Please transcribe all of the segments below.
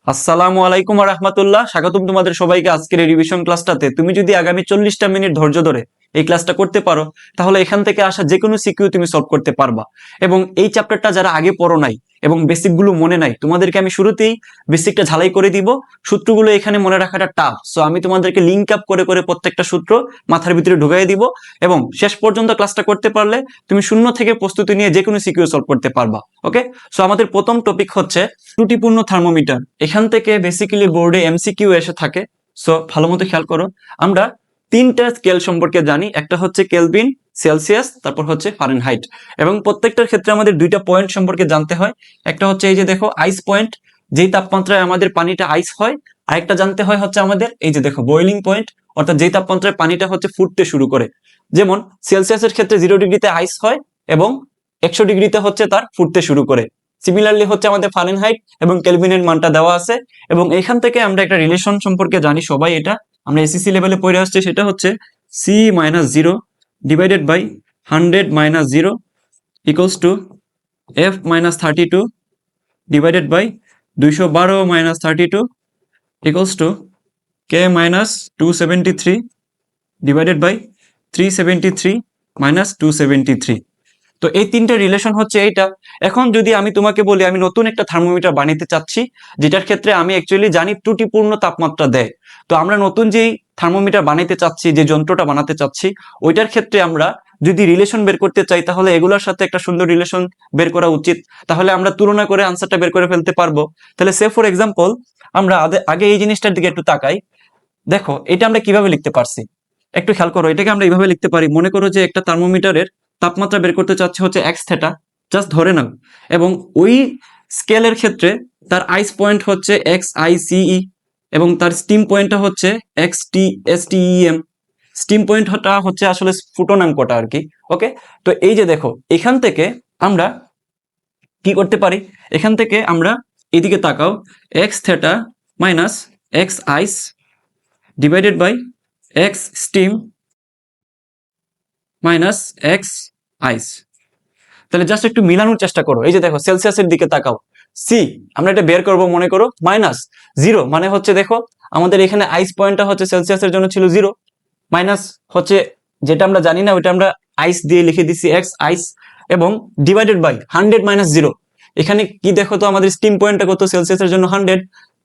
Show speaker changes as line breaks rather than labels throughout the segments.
আসসালামু আলাইকুম রাহমাতুল্লাহ, স্বাগতম তোমাদের সবাইকে আজকের এই রিভিশন ক্লাসটাতে। তুমি যদি আগামী 40টা মিনিট ধৈর্য ধরে এই ক্লাসটা করতে পারো, তাহলে এখান থেকে আসা যে কোনো সিকিউ তুমি সলভ করতে পারবা। এবং এই চ্যাপ্টারটা যারা আগে পড়ো নাই এবং বেসিকগুলো মনে নাই, তোমাদেরকে আমি শুরুতেই বেসিকটা ঝালাই করে দিব। সূত্রগুলো এখানে মনে রাখাটা টাফ, সো আমি তোমাদেরকে লিঙ্ক আপ করে করে প্রত্যেকটা সূত্র মাথার ভিতরে ঢুকাই দিব এবং শেষ পর্যন্ত ক্লাসটা করতে পারলে তুমি শূন্য থেকে প্রস্তুতি নিয়ে যে কোনো সিকিউ সলভ করতে পারবা। ওকে, সো আমাদের প্রথম টপিক হচ্ছে ত্রুটিপূর্ণ থার্মোমিটার। এখান থেকে বেসিক্যালি বোর্ডে এমসিকিউ এসে থাকে, সো ভালো মতো খেয়াল করো। আমরা তিনটা স্কেল সম্পর্কে জানি, একটা হচ্ছে কেলভিন, সেলসিয়াস, তারপর হচ্ছে ফারেনহাইট। এবং প্রত্যেকটার ক্ষেত্রে আমাদের দুইটা পয়েন্ট সম্পর্কে জানতে হয়। একটা হচ্ছে এই যে দেখো আইস পয়েন্ট, যেই তাপমাত্রায় আমাদের পানিটা আইস হয়। আরেকটা জানতে হয় হচ্ছে আমাদের এই যে দেখো বয়েলিং পয়েন্ট, অর্থাৎ যেই তাপমাত্রায় পানিটা হচ্ছে ফুটতে শুরু করে। যেমন সেলসিয়াসের ক্ষেত্রে 0 ডিগ্রিতে আইস হয় এবং 100 ডিগ্রিতে হচ্ছে তার ফুটতে শুরু করে। সিমিলারলি হচ্ছে আমাদের ফারেনহাইট এবং কেলভিনের মানটা দেওয়া আছে। এবং এখান থেকে আমরা একটা রিলেশন সম্পর্কে জানি সবাই, এটা আমরা এসএসসি লেভেলে পড়ে আসছি। সেটা হচ্ছে C-0 divided by 100-0 equals to F-32 divided by 212-32 equals to K-273 divided by 373-273। তো এই তিনটা রিলেশন হচ্ছে এইটা। এখন যদি আমি তোমাকে বলি আমি নতুন একটা থার্মোমিটার বানাতে চাচ্ছি, যেটার ক্ষেত্রে আমি অ্যাকচুয়ালি জানি ত্রুটিপূর্ণ তাপমাত্রা দেয়। তো আমরা নতুন যেই থার্মোমিটার বানাতে চাচ্ছি, যে যন্ত্রটা বানাতে চাচ্ছি, ওইটার ক্ষেত্রে আমরা যদি রিলেশন বের করতে চাই, তাহলে এগুলোর সাথে একটা সুন্দর রিলেশন বের করা উচিত। তাহলে আমরা তুলনা করে আনসারটা বের করে ফেলতে পারবো। তাহলে সে ফর এক্সাম্পল আমরা আগে এই জিনিসটার দিকে একটু তাকাই। দেখো এটা আমরা কিভাবে লিখতে পারছি, একটু খেয়াল করো। এটাকে আমরা এইভাবে লিখতে পারি, মনে করো যে একটা থার্মোমিটারের তাপমাত্রা বের করতে চাচ্ছে হচ্ছে এক্স থেটা, জাস্ট ধরে নাও। এবং ওই স্কেলের ক্ষেত্রে তার আইস পয়েন্ট হচ্ছে XICE এবং তার স্টিম পয়েন্টটা হচ্ছে XTSTEM। স্টিম পয়েন্টটা হচ্ছে আসলে ফুটনাঙ্কটা আর কি। ওকে, তো এই যে দেখো এখান থেকে আমরা কি করতে পারি, এখান থেকে আমরা এদিকে তাকাও, X theta minus X ice divided by X steam minus X ice. তাহলে জাস্ট একটু মিলানোর চেষ্টা করো। এই যে দেখো সেলসিয়াসের দিকে তাকাও, সি আমরা এটা বের করব, মনে করো -0 মানে হচ্ছে দেখো আমাদের এখানে আইস পয়েন্টটা হচ্ছে সেলসিয়াসের জন্য ছিল 0, মাইনাস হচ্ছে যেটা আমরা জানি না ওইটা আমরা আইস দিয়ে লিখে দিছি এক্স আইস, এবং ডিভাইডেড বাই 100-0। এখানে কি দেখো তো আমাদের স্টিম পয়েন্টটা কত, সেলসিয়াসের জন্য 100,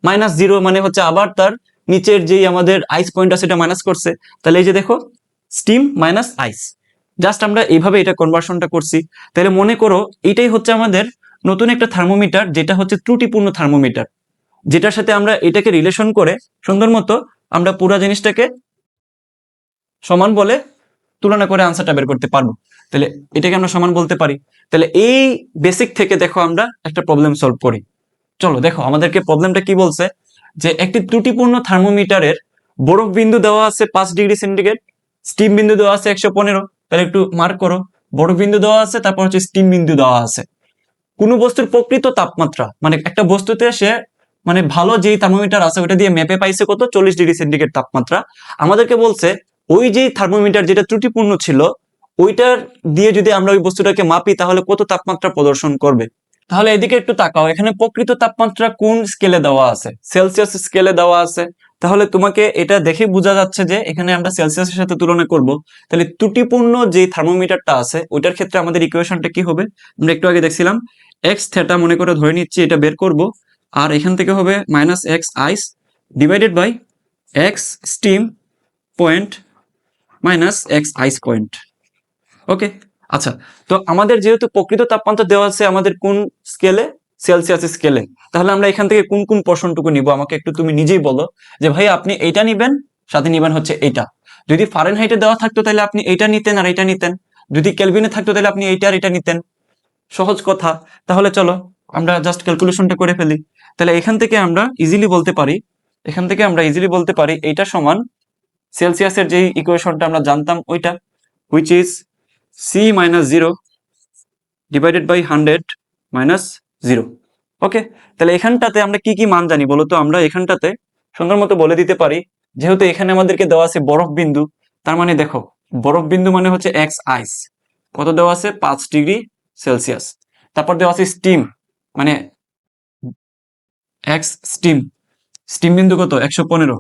-0 মানে হচ্ছে আবার তার নিচের যেই আমাদের আইস পয়েন্ট আছে সেটা মাইনাস করছে। তাহলে এই যে দেখো স্টিম মাইনাস আইস, জাস্ট আমরা এইভাবে এটা কনভার্সনটা করছি। তাহলে মনে করো এইটাই হচ্ছে আমাদের নতুন একটা থার্মোমিটার, যেটা হচ্ছে ত্রুটিপূর্ণ থার্মোমিটার, যেটার সাথে আমরা এটাকে রিলেশন করে সুন্দর মতো আমরা পুরো জিনিসটাকে সমান বলে তুলনা করে আনসারটা বের করতে পারবো। তাহলে এটাকে আমরা সমান বলতে পারি। তাহলে এই বেসিক থেকে দেখো আমরা একটা প্রবলেম সলভ করি। চলো দেখো আমাদেরকে প্রবলেমটা কি বলছে, যে একটি ত্রুটিপূর্ণ থার্মোমিটারের বরফ বিন্দু দেওয়া আছে 5 ডিগ্রি সেন্টিগ্রেড, স্টিম বিন্দু দেওয়া আছে 115। তাহলে একটু মার্ক করো, বরফ বিন্দু দেওয়া আছে, তারপর হচ্ছে স্টিম বিন্দু দেওয়া আছে। কোনো বস্তুর প্রকৃত তাপমাত্রা মানে একটা বস্তুতে সে মানে ভালো যেই থার্মোমিটার আছে ওটা দিয়ে মেপে পাইছে কত, 40 ডিগ্রি সেন্টিগ্রেড তাপমাত্রা। আমাদেরকে বলছে ওই যে থার্মোমিটার যেটা ত্রুটিপূর্ণ ছিল, ওইটার দিয়ে যদি আমরা ওই বস্তুটাকে মাপি তাহলে কত তাপমাত্রা প্রদর্শন করবে। তাহলে এদিকে একটু তাকাও, এখানে প্রকৃত তাপমাত্রা কোন স্কেলে দেওয়া আছে, সেলসিয়াস স্কেলে দেওয়া আছে। তাহলে তোমাকে এটা দেখে বোঝা যাচ্ছে যে এখানে আমরা সেলসিয়াসের সাথে তুলনা করব। তাহলে ত্রুটিপূর্ণ যে থার্মোমিটারটা আছে ওইটার ক্ষেত্রে আমাদের ইকুয়েশনটা কি হবে, আমরা একটু আগে দেখছিলাম এক্স থেটা মনে করে ধরে নিচ্ছি, এটা বের করব। আর এখান থেকে হবে minus X ice divided by X steam point minus X ice point. Okay, আচ্ছা। তো আমাদের যেহেতু প্রকৃত তাপমাত্রা দেওয়া আছে আমাদের কোন স্কেলে, সেলসিয়াস স্কেলে, তাহলে আমরা এখান থেকে কোন কোন পোর্শনটুকু নিব আমাকে একটু তুমি নিজেই বলো। যে ভাই আপনি এইটা নিবেন, সাথে নিবেন হচ্ছে এইটা। যদি ফারেনহাইটে দেওয়া থাকতো তাহলে আপনি এইটা নিতেন আর এইটা নিতেন, যদি কেলভিনে থাকতো তাহলে আপনি এইটা আর এটা নিতেন। সহজ কথা। তাহলে চলো আমরা জাস্ট ক্যালকুলেশনটা করে ফেলি। তাহলে এখান থেকে আমরা ইজিলি বলতে পারি, এইটা সমান সেলসিয়াসের যে ইকুয়েশনটা আমরা জানতাম ওইটা, which is C-0 divided by 100-0। Okay, তাহলে এখানটাতে আমরা কি কি মান জানি বলো তো। আমরা এখানটাতে সুন্দর মতো বলে দিতে পারি, যেহেতু এখানে আমাদেরকে দেওয়া আছে বরফ বিন্দু, তার মানে দেখো বরফ বিন্দু মানে হচ্ছে এক্স আইস, কত দেওয়া আছে 5 ডিগ্রি সেলসিয়াস। তারপর দেওয়া আছে স্টিম মানে এক্স স্টিম, স্টিম বিন্দু কত 115।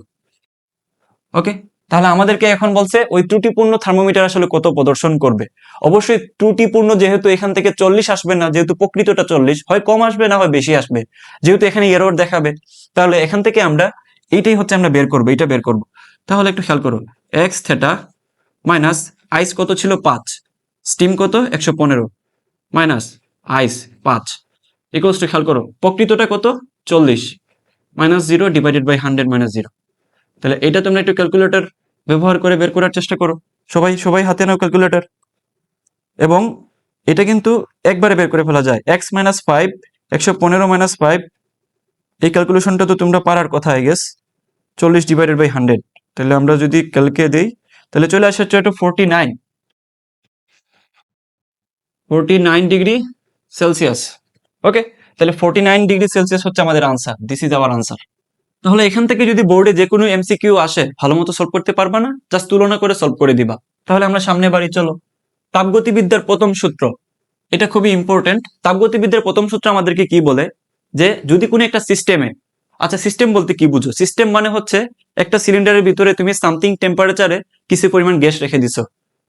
ওকে, তাহলে আমাদেরকে এখন বলছে ওই ত্রুটিপূর্ণ থার্মোমিটার আসলে কত প্রদর্শন করবে। অবশ্যই ত্রুটিপূর্ণ, যেহেতু এখান থেকে 40 আসবে না, যেহেতু প্রকৃতটা 40, হয় কম আসবে না হয় বেশি আসবে, যেহেতু এখানে এরর দেখাবে, তাহলে এখান থেকে আমরা এইটাই হচ্ছে আমরা বের করবো, এটা বের করব। তাহলে একটু খেয়াল করো, এক্স থেটা মাইনাস আইস কত ছিল 5, স্টিম কত 115 মাইনাস আইস 5 ইকুয়ালস টু, খেয়াল করো প্রকৃতটা কত 40 মাইনাস 0 ডিভাইডেড বাই 100 মাইনাস 0। তাহলে এটা তোমরা একটু ক্যালকুলেটর ব্যবহার করে বের করার চেষ্টা করো। সবাই সবাই হাতে নাও ক্যালকুলেটর, এবং এটা কিন্তু একবারে বের করে ফেলা যায়। এক্স মাইনাস 5, 115 মাইনাস 5, এই ক্যালকুলেশনটা তো তোমরা পারার কথা আই গেস। 40 ডিভাইডেড বাই 100, তাহলে আমরা যদি ক্যালকে দিই তাহলে চলে আসে হচ্ছে 49 ডিগ্রি সেলসিয়াস। ওকে, তাহলে 49 ডিগ্রি সেলসিয়াস হচ্ছে আমাদের answer. This is our answer. তাহলে এখান থেকে যদি বোর্ডে যে কোনো এমসিকিউ আসে, ভালো মতো সলভ করতে পারবা না, জাস্ট তুলনা করে সলভ করে দিবা। তাহলে আমরা সামনে বাড়ি, চলো। তাপগতিবিদ্যার প্রথম সূত্র, এটা খুবই ইম্পর্টেন্ট। তাপগতিবিদ্যার প্রথম সূত্র আমাদেরকে কি বলে, যে যদি কোনো একটা সিস্টেমে, আচ্ছা সিস্টেম বলতে কি বুঝো? সিস্টেম মানে হচ্ছে একটা সিলিন্ডারের ভিতরে তুমি সামথিং টেম্পারেচারে কিছু পরিমাণ গ্যাস রেখে দিছো,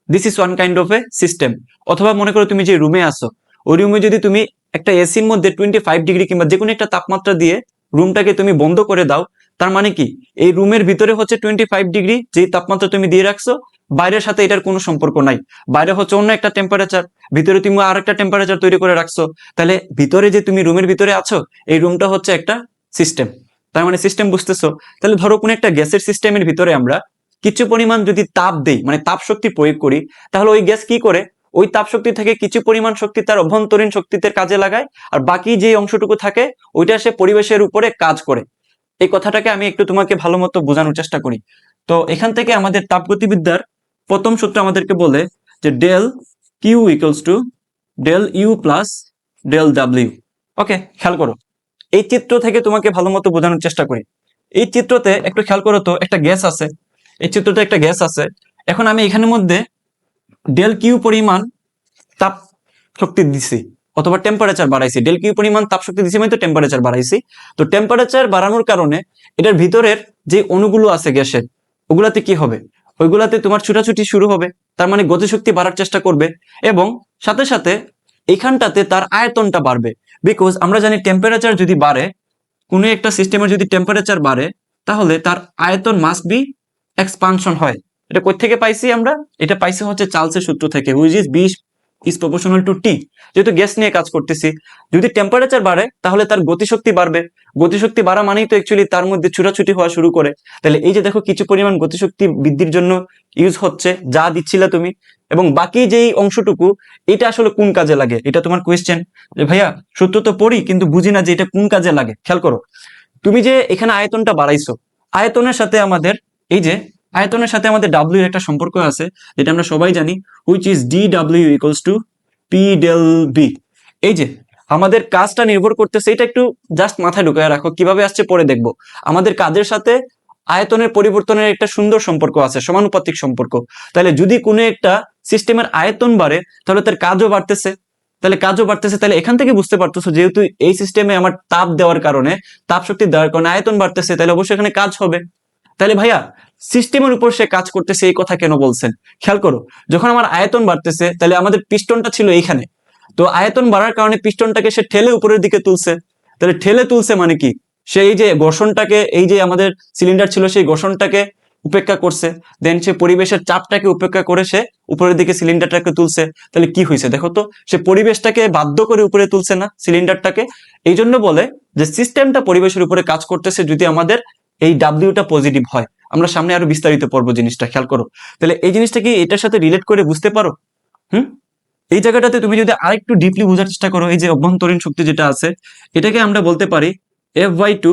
this is one kind of a system. অথবা মনে করো তুমি যে রুমে আসো, ওই রুমে যদি তুমি একটা এসির মধ্যে 25 ডিগ্রি কিংবা যে কোনো একটা তাপমাত্রা দিয়ে রুমটাকে তুমি বন্ধ করে দাও, তার মানে কি এই রুমের ভিতরে হচ্ছে 25 ডিগ্রি যেই তাপমাত্রা তুমি দিয়ে রাখছো, বাইরের সাথে এটার কোনো সম্পর্ক নাই। বাইরে হচ্ছে অন্য একটা টেম্পারেচার, ভিতরে তুমি আর একটা টেম্পারেচার তৈরি করে রাখছো। তাহলে ভিতরে যে তুমি রুমের ভিতরে আছো, এই রুমটা হচ্ছে একটা সিস্টেম। তার মানে সিস্টেম, বুঝতেছো? তাহলে ধরো কোনো একটা গ্যাসের সিস্টেমের ভিতরে আমরা কিছু পরিমাণ যদি তাপ দেই, মানে তাপ শক্তি প্রয়োগ করি, তাহলে ওই গ্যাস কি করে, ওই তাপ শক্তি থেকে কিছু পরিমাণ শক্তি তার অভ্যন্তরীণ শক্তিতে কাজে লাগায়, আর বাকি যে অংশটুকু থাকে ওইটা সে পরিবেশের উপরে কাজ করে। এই কথাটাকে আমি একটু তোমাকে ভালো মতো বোঝানোর চেষ্টা করি। তো এখান থেকে আমাদের তাপগতিবিদ্যার প্রথম সূত্র আমাদেরকে বলে যে del Q equals to del U plus del W. Okay, খেয়াল করো এই চিত্র থেকে তোমাকে ভালো মতো বোঝানোর চেষ্টা করি। এই চিত্রতে একটু খেয়াল করো তো, একটা গ্যাস আছে, এই চিত্রতে একটা গ্যাস আছে। এখন আমি এখানের মধ্যে ডেল কিউ পরিমাণ তাপ শক্তি দিছি, অথবা টেম্পারেচার বাড়াইছি। ডেল কিউ পরিমাণ তাপ শক্তি দিছি মানে তো টেম্পারেচার বাড়াইছি। তো টেম্পারেচার বাড়ানোর কারণে এটার ভিতরের যে অণুগুলো আছে গ্যাসের, ওগুলাতে কি হবে, ওইগুলাতে তোমার ছুটাছুটি শুরু হবে, তার মানে গতিশক্তি বাড়ার চেষ্টা করবে, এবং সাথে সাথে এখানটাতে তার আয়তনটা বাড়বে। বিকজ আমরা জানি টেম্পারেচার যদি বাড়ে, কোনো একটা সিস্টেমের যদি টেম্পারেচার বাড়ে, তাহলে তার আয়তন মাস্ট বি এক্সপানশন হয়। এটা কই থেকে পাইছি আমরা? এটা পাইছি হচ্ছে চার্লসের সূত্র থেকে, which is V is proportional to T. যেহেতু গ্যাস নিয়ে কাজ করতেছি, যদি টেম্পারেচার বাড়ে তাহলে তার গতিশক্তি বাড়বে। গতিশক্তি বাড়া মানেই তো অ্যাকচুয়ালি তার মধ্যে ছুটাছুটি হওয়া শুরু করে। তাহলে এই যে দেখো কিছু পরিমাণ গতিশক্তি বৃদ্ধির জন্য ইউজ হচ্ছে, যা দিচ্ছিলে তুমি, এবং বাকি যেই অংশটুকু, এটা আসলে কোন কাজে লাগে, এটা তোমার কোয়েশ্চেন। যে ভাইয়া সূত্র তো পড়ি কিন্তু বুঝি না যে এটা কোন কাজে লাগে। খেয়াল করো, তুমি যে এখানে আয়তনটা বাড়াইছো, আয়তনের সাথে আমাদের এই যে আয়তনের সাথে আমাদের ডাব্লিউ এর একটা সম্পর্ক আছে, যেটা আমরা সবাই জানি, which is D W equals to P del B. এই যে আমাদের কাজটা নির্ভর করতেছে, এটা একটু জাস্ট মাথায় ঢুকায় রাখো, কিভাবে আসছে পরে দেখবো। আমাদের কাজের সাথে আয়তনের পরিবর্তনের একটা সুন্দর সম্পর্ক আছে, সমানুপাতিক সম্পর্ক। তাহলে যদি কোনো একটা সিস্টেমের আয়তন বাড়ে, তাহলে তার কাজও বাড়তেছে। তাহলে কাজও বাড়তেছে, তাহলে এখান থেকে বুঝতে পারতেছো যেহেতু এই সিস্টেমে আমার তাপ দেওয়ার কারণে, তাপ শক্তি দেওয়ার কারণে আয়তন বাড়তেছে, তাহলে অবশ্যই এখানে কাজ হবে। তাহলে ভাইয়া সিস্টেমের উপর সে কাজ করতেছে এই কথা কেন বলছেন? খেয়াল করো, যখন আমার আয়তন বাড়তেছে, তাহলে আমাদের পিস্টনটা ছিল এইখানে, তো আয়তন বাড়ার কারণে পিস্টনটাকে সে ঠেলে উপরের দিকে তুলছে। তাহলে ঠেলে তুলছে মানে কি, সে এই যে ঘর্ষণটাকে, এই যে আমাদের সিলিন্ডার ছিল সেই ঘর্ষণটাকে উপেক্ষা করছে, দেন সে পরিবেশের চাপটাকে উপেক্ষা করে সে উপরের দিকে সিলিন্ডারটাকে তুলছে। তাহলে কি হয়েছে দেখো তো, সে পরিবেশটাকে বাধ্য করে উপরে তুলছে না সিলিন্ডারটাকে। এই জন্য বলে যে সিস্টেমটা পরিবেশের উপরে কাজ করতেছে যদি আমাদের এই ডাব্লিউটা পজিটিভ হয়। আমরা সামনে আরো বিস্তারিত পড়বো জিনিসটা, খেয়াল করো। তাহলে এই জিনিসটা কি এটার সাথে রিলেট করে বুঝতে পারো? এই জায়গাটাতে তুমি যদি আরেকটু ডিপলি বোঝার চেষ্টা করো, এই যে অভ্যন্তরীণ শক্তি যেটা আছে, এটাকে আমরা বলতে পারি F/2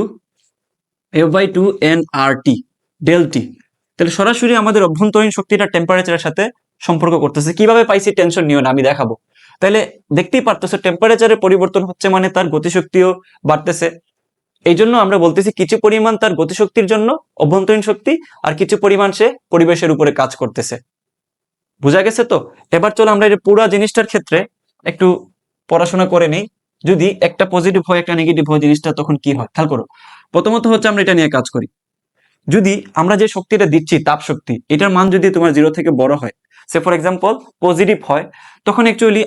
NRT ডেল টি। তাহলে সরাসরি আমাদের অভ্যন্তরীণ শক্তিটা টেম্পারেচারের সাথে সম্পর্ক করতেছে। কিভাবে পাইছি টেনশন নিও না, আমি দেখাবো। তাহলে দেখতেই পারতেছো টেম্পারেচারের পরিবর্তন হচ্ছে মানে তার গতিশক্তিও বাড়তেছে। এই জন্য আমরা বলতেছি কিছু পরিমাণ তার গতিশক্তির জন্য অভ্যন্তরীণ শক্তি, আর কিছু পরিমাণ সে পরিবেশের উপরে কাজ করতেছে। বুঝা গেছে তো? এবার চলো আমরা এই পুরো জিনিসটার ক্ষেত্রে একটু পড়াশোনা করে নিই। যদি একটা পজিটিভ হয় একটা নেগেটিভ হয় জিনিসটা তখন কি হয় খেয়াল করো। প্রথমত হচ্ছে আমরা এটা নিয়ে কাজ করি। যদি আমরা যে শক্তিটা দিচ্ছি তাপ শক্তি, এটার মান যদি তোমার 0 থেকে বড় হয়, সে ফর এক্সাম্পল পজিটিভ হয়, তখন অ্যাকচুয়ালি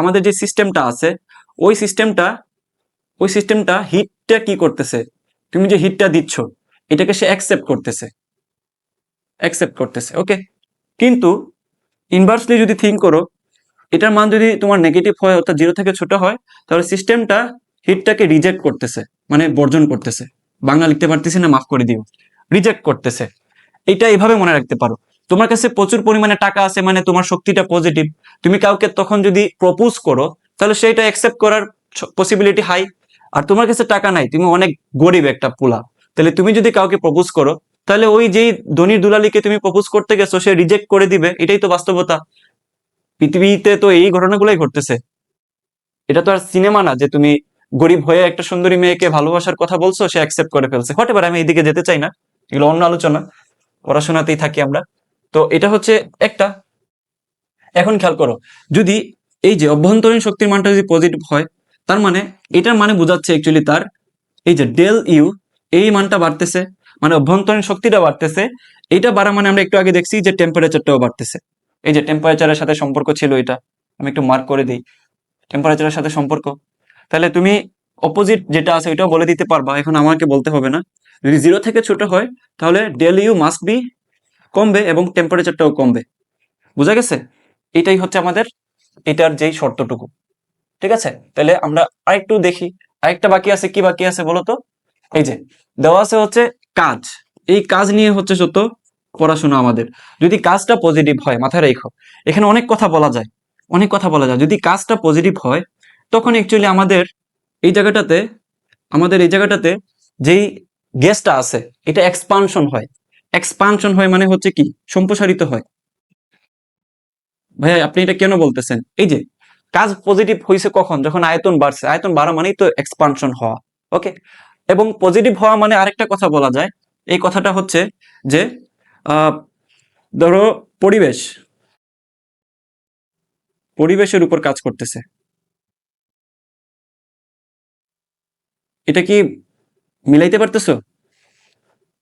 আমাদের যে সিস্টেমটা আছে ওই সিস্টেমটা হিটটা কি করতেছে, তুমি যে হিটটা দিচ্ছ এটাকে সে অ্যাকসেপ্ট করতেছে ওকে। কিন্তু ইনভার্সলি যদি থিঙ্ক করো, এটার মান যদি তোমার নেগেটিভ হয় অর্থাৎ 0 থেকে ছোট হয়, তাহলে সিস্টেমটা হিটটাকে রিজেক্ট করতেছে, মানে বর্জন করতেছে। বাংলা লিখতে পারতেছি না, মাফ করে দিও। রিজেক্ট করতেছে। এটা এইভাবে মনে রাখতে পারো। তোমার কাছে প্রচুর পরিমাণে টাকা আছে মানে তোমার শক্তিটা পজিটিভ। তুমি কাউকে তখন যদি প্রপোজ করো তাহলে সেটা অ্যাকসেপ্ট করার পসিবিলিটি হাই। আর তোমার কাছে টাকা নাই, তুমি অনেক গরিব একটা পোলা, তাহলে তুমি যদি কাউকে প্রপোজ করো তাহলে ওই যেই ধনীর দুলালিকে তুমি প্রপোজ করতে গেছো সে রিজেক্ট করে দিবে, এটাই তো বাস্তবতা। পৃথিবীতে তো এই ঘটনাগুলোই ঘটতেছে। এটা তো আর সিনেমা না যে তুমি গরিব হয়ে একটা সুন্দরী মেয়েকে ভালোবাসার কথা বলছো সে অ্যাকসেপ্ট করে ফেলছে। হতে পারে, আমি এইদিকে যেতে চাই না, এগুলো অন্য আলোচনা, পড়াশোনাতেই থাকি আমরা। তো এটা হচ্ছে একটা। এখন খেয়াল করো, যদি এই যে অভ্যন্তরীণ শক্তির মানটা যদি পজিটিভ হয়, তার মানে এটার মানে বোঝাচ্ছে অ্যাকচুয়ালি তার এই যে ডেল ইউ, এই মানটা বাড়তেছে, মানে অভ্যন্তরীণ শক্তিটা বাড়তেছে। এইটা বাড়া মানে আমরা একটু আগে দেখছি যে টেম্পারেচারটাও বাড়তেছে। এই যে টেম্পারেচারের সাথে সম্পর্ক ছিল, এটা আমি একটু মার্ক করে দিই, টেম্পারেচারের সাথে সম্পর্ক। তাহলে তুমি অপোজিট যেটা আছে ওইটাও বলে দিতে পারবা, এখন আমাকে বলতে হবে না। যদি 0 থেকে ছোট হয় তাহলে ডেল ইউ মাস্ট বি কমবে এবং টেম্পারেচারটাও কমবে। বুঝা গেছে? এটাই হচ্ছে আমাদের এটার যেই শর্তটুকু। ঠিক আছে, তাহলে আমরা আরেকটু দেখি। আরেকটা বাকি আছে, কি বাকি আছে বলো তো? এই যে দেওয়া আছে হচ্ছে কাজ। এই কাজ নিয়ে হচ্ছে যত পড়াশোনা আমাদের। যদি কাজটা পজিটিভ হয়, মাথায় রেখো, এখানে অনেক কথা বলা যায়, অনেক কথা বলা যায়। যদি কাজটা পজিটিভ হয় তখন অ্যাকচুয়ালি আমাদের এই জায়গাটাতে যেই গ্যাসটা আছে এটা এক্সপানশন হয়। এক্সপানশন হয় মানে হচ্ছে কি, সম্প্রসারিত হয়। ভাইয়া আপনি এটা কেন বলতেছেন? এই যে কাজ পজিটিভ হয়েছে কখন, যখন আয়তন বাড়ছে। আয়তন বাড়া মানেই তো এক্সপানশন হওয়া। ওকে, এবং পজিটিভ হওয়া মানে আরেকটা কথা বলা যায়। এই কথাটা হচ্ছে যে আহ, ধরো পরিবেশ, পরিবেশের উপর কাজ করতেছে। এটা কি মিলাইতে পারতেছো?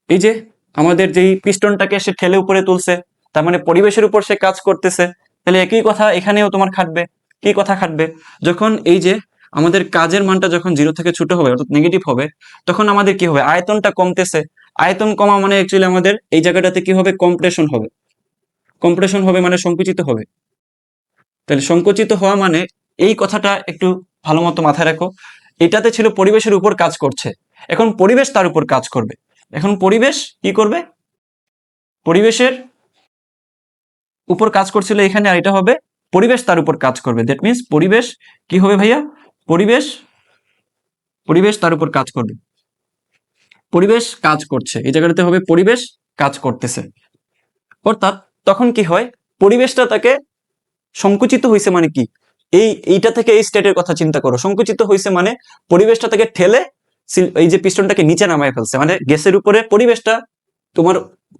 এই যে আমাদের যেই পিস্টনটাকে সে ঠেলে উপরে তুলছে, তার মানে পরিবেশের উপর সে কাজ করতেছে। তাহলে একই কথা এখানেও তোমার খাটবে। কি কথা খাটবে? যখন এই যে আমাদের কাজের মানটা যখন 0 থেকে ছোট হবে অর্থাৎ নেগেটিভ হবে, তখন আমাদের কি হবে, আয়তনটা কমতেছে। আয়তন কমা মানে অ্যাকচুয়ালি আমাদের এই জায়গাটাতে কি হবে, কম্প্রেশন হবে। কম্প্রেশন হবে মানে সংকুচিত হবে। তাহলে সংকুচিত হওয়া মানে এই কথাটা একটু ভালো মতো মাথায় রাখো। এটাতে ছিল পরিবেশের উপর কাজ করছে, এখন পরিবেশ তার উপর কাজ করবে। এখন পরিবেশ কি করবে, পরিবেশের উপর কাজ করছিল এখানে, আর এটা হবে পরিবেশ তার উপর কাজ করবে। দ্যাট মিনস পরিবেশ কি হবে ভাইয়া, পরিবেশ পরিবেশ তার উপর কাজ করবে। পরিবেশ কাজ করছে, এই জায়গাটাতে হবে পরিবেশ কাজ করতেছে। অর্থাৎ তখন কি হয়, পরিবেশটা তাকে সংকুচিত হয়েছে মানে কি, এইটা থেকে এই স্টেটের কথা চিন্তা করো। সংকুচিত হয়েছে মানে পরিবেশটা তাকে ঠেলে এই যে পিস্টনটাকে নিচে নামায় ফেলছে, মানে গ্যাসের উপরে পরিবেশটা তোমার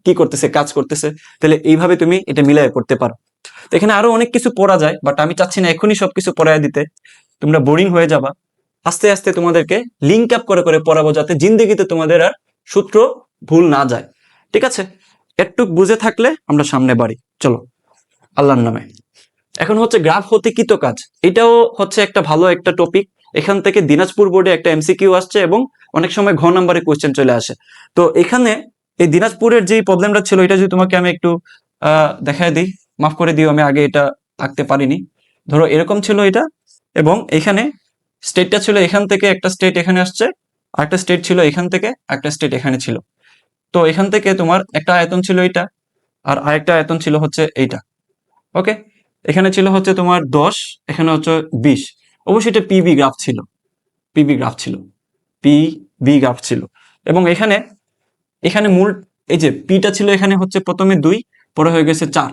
কি করতেছে, কাজ করতেছে। তাহলে এইভাবে তুমি এটা মিলাই করতে পারো। তো এখানে আরো অনেক কিছু পড়া যায়, বাট আমি চাচ্ছি না এখনই সবকিছু পড়ায় দিতে, তোমরা বোরিং হয়ে যাবা। আস্তে আস্তে তোমাদেরকে লিঙ্ক আপ করে করে পড়াবো, যাতে জিন্দেগিতে তোমাদের আর সূত্র ভুল না যায়। ঠিক আছে, একটু বুঝে থাকলে আমরা সামনে বাড়ি। চলো, আল্লাহর নামে। এখন হচ্ছে গ্রাফ হতে কৃত কাজ। এটাও হচ্ছে একটা ভালো একটা টপিক। এখান থেকে দিনাজপুর বোর্ডে একটা এমসিকিউ আসছে এবং অনেক সময় ঘ নাম্বারে কোয়েশ্চেন চলে আসে। তো এখানে এই দিনাজপুরের যে প্রবলেমটা ছিল এটা যদি তোমাকে আমি একটু দেখায় দিই, মাফ করে দিও, আমি আগে এটা আঁকতে পারিনি। ধরো এরকম ছিল এটা, এবং এখানে স্টেটটা ছিল এখান থেকে একটা স্টেট এখানে আসছে, আরেকটা স্টেট ছিল এখান থেকে, একটা স্টেট এখানে ছিল। তো এখান থেকে তোমার একটা আয়তন ছিল এটা, আর আরেকটা আয়তন ছিল হচ্ছে এইটা। ওকে, এখানে ছিল হচ্ছে তোমার 10, এখানে হচ্ছে 20। অবশ্যই এটা পিবি গ্রাফ ছিল, পিবি গ্রাফ ছিল, পিবি গ্রাফ ছিল। এবং এখানে এখানে মূল এই যে পিটা ছিল এখানে হচ্ছে প্রথমে 2, পরে হয়ে গেছে 4।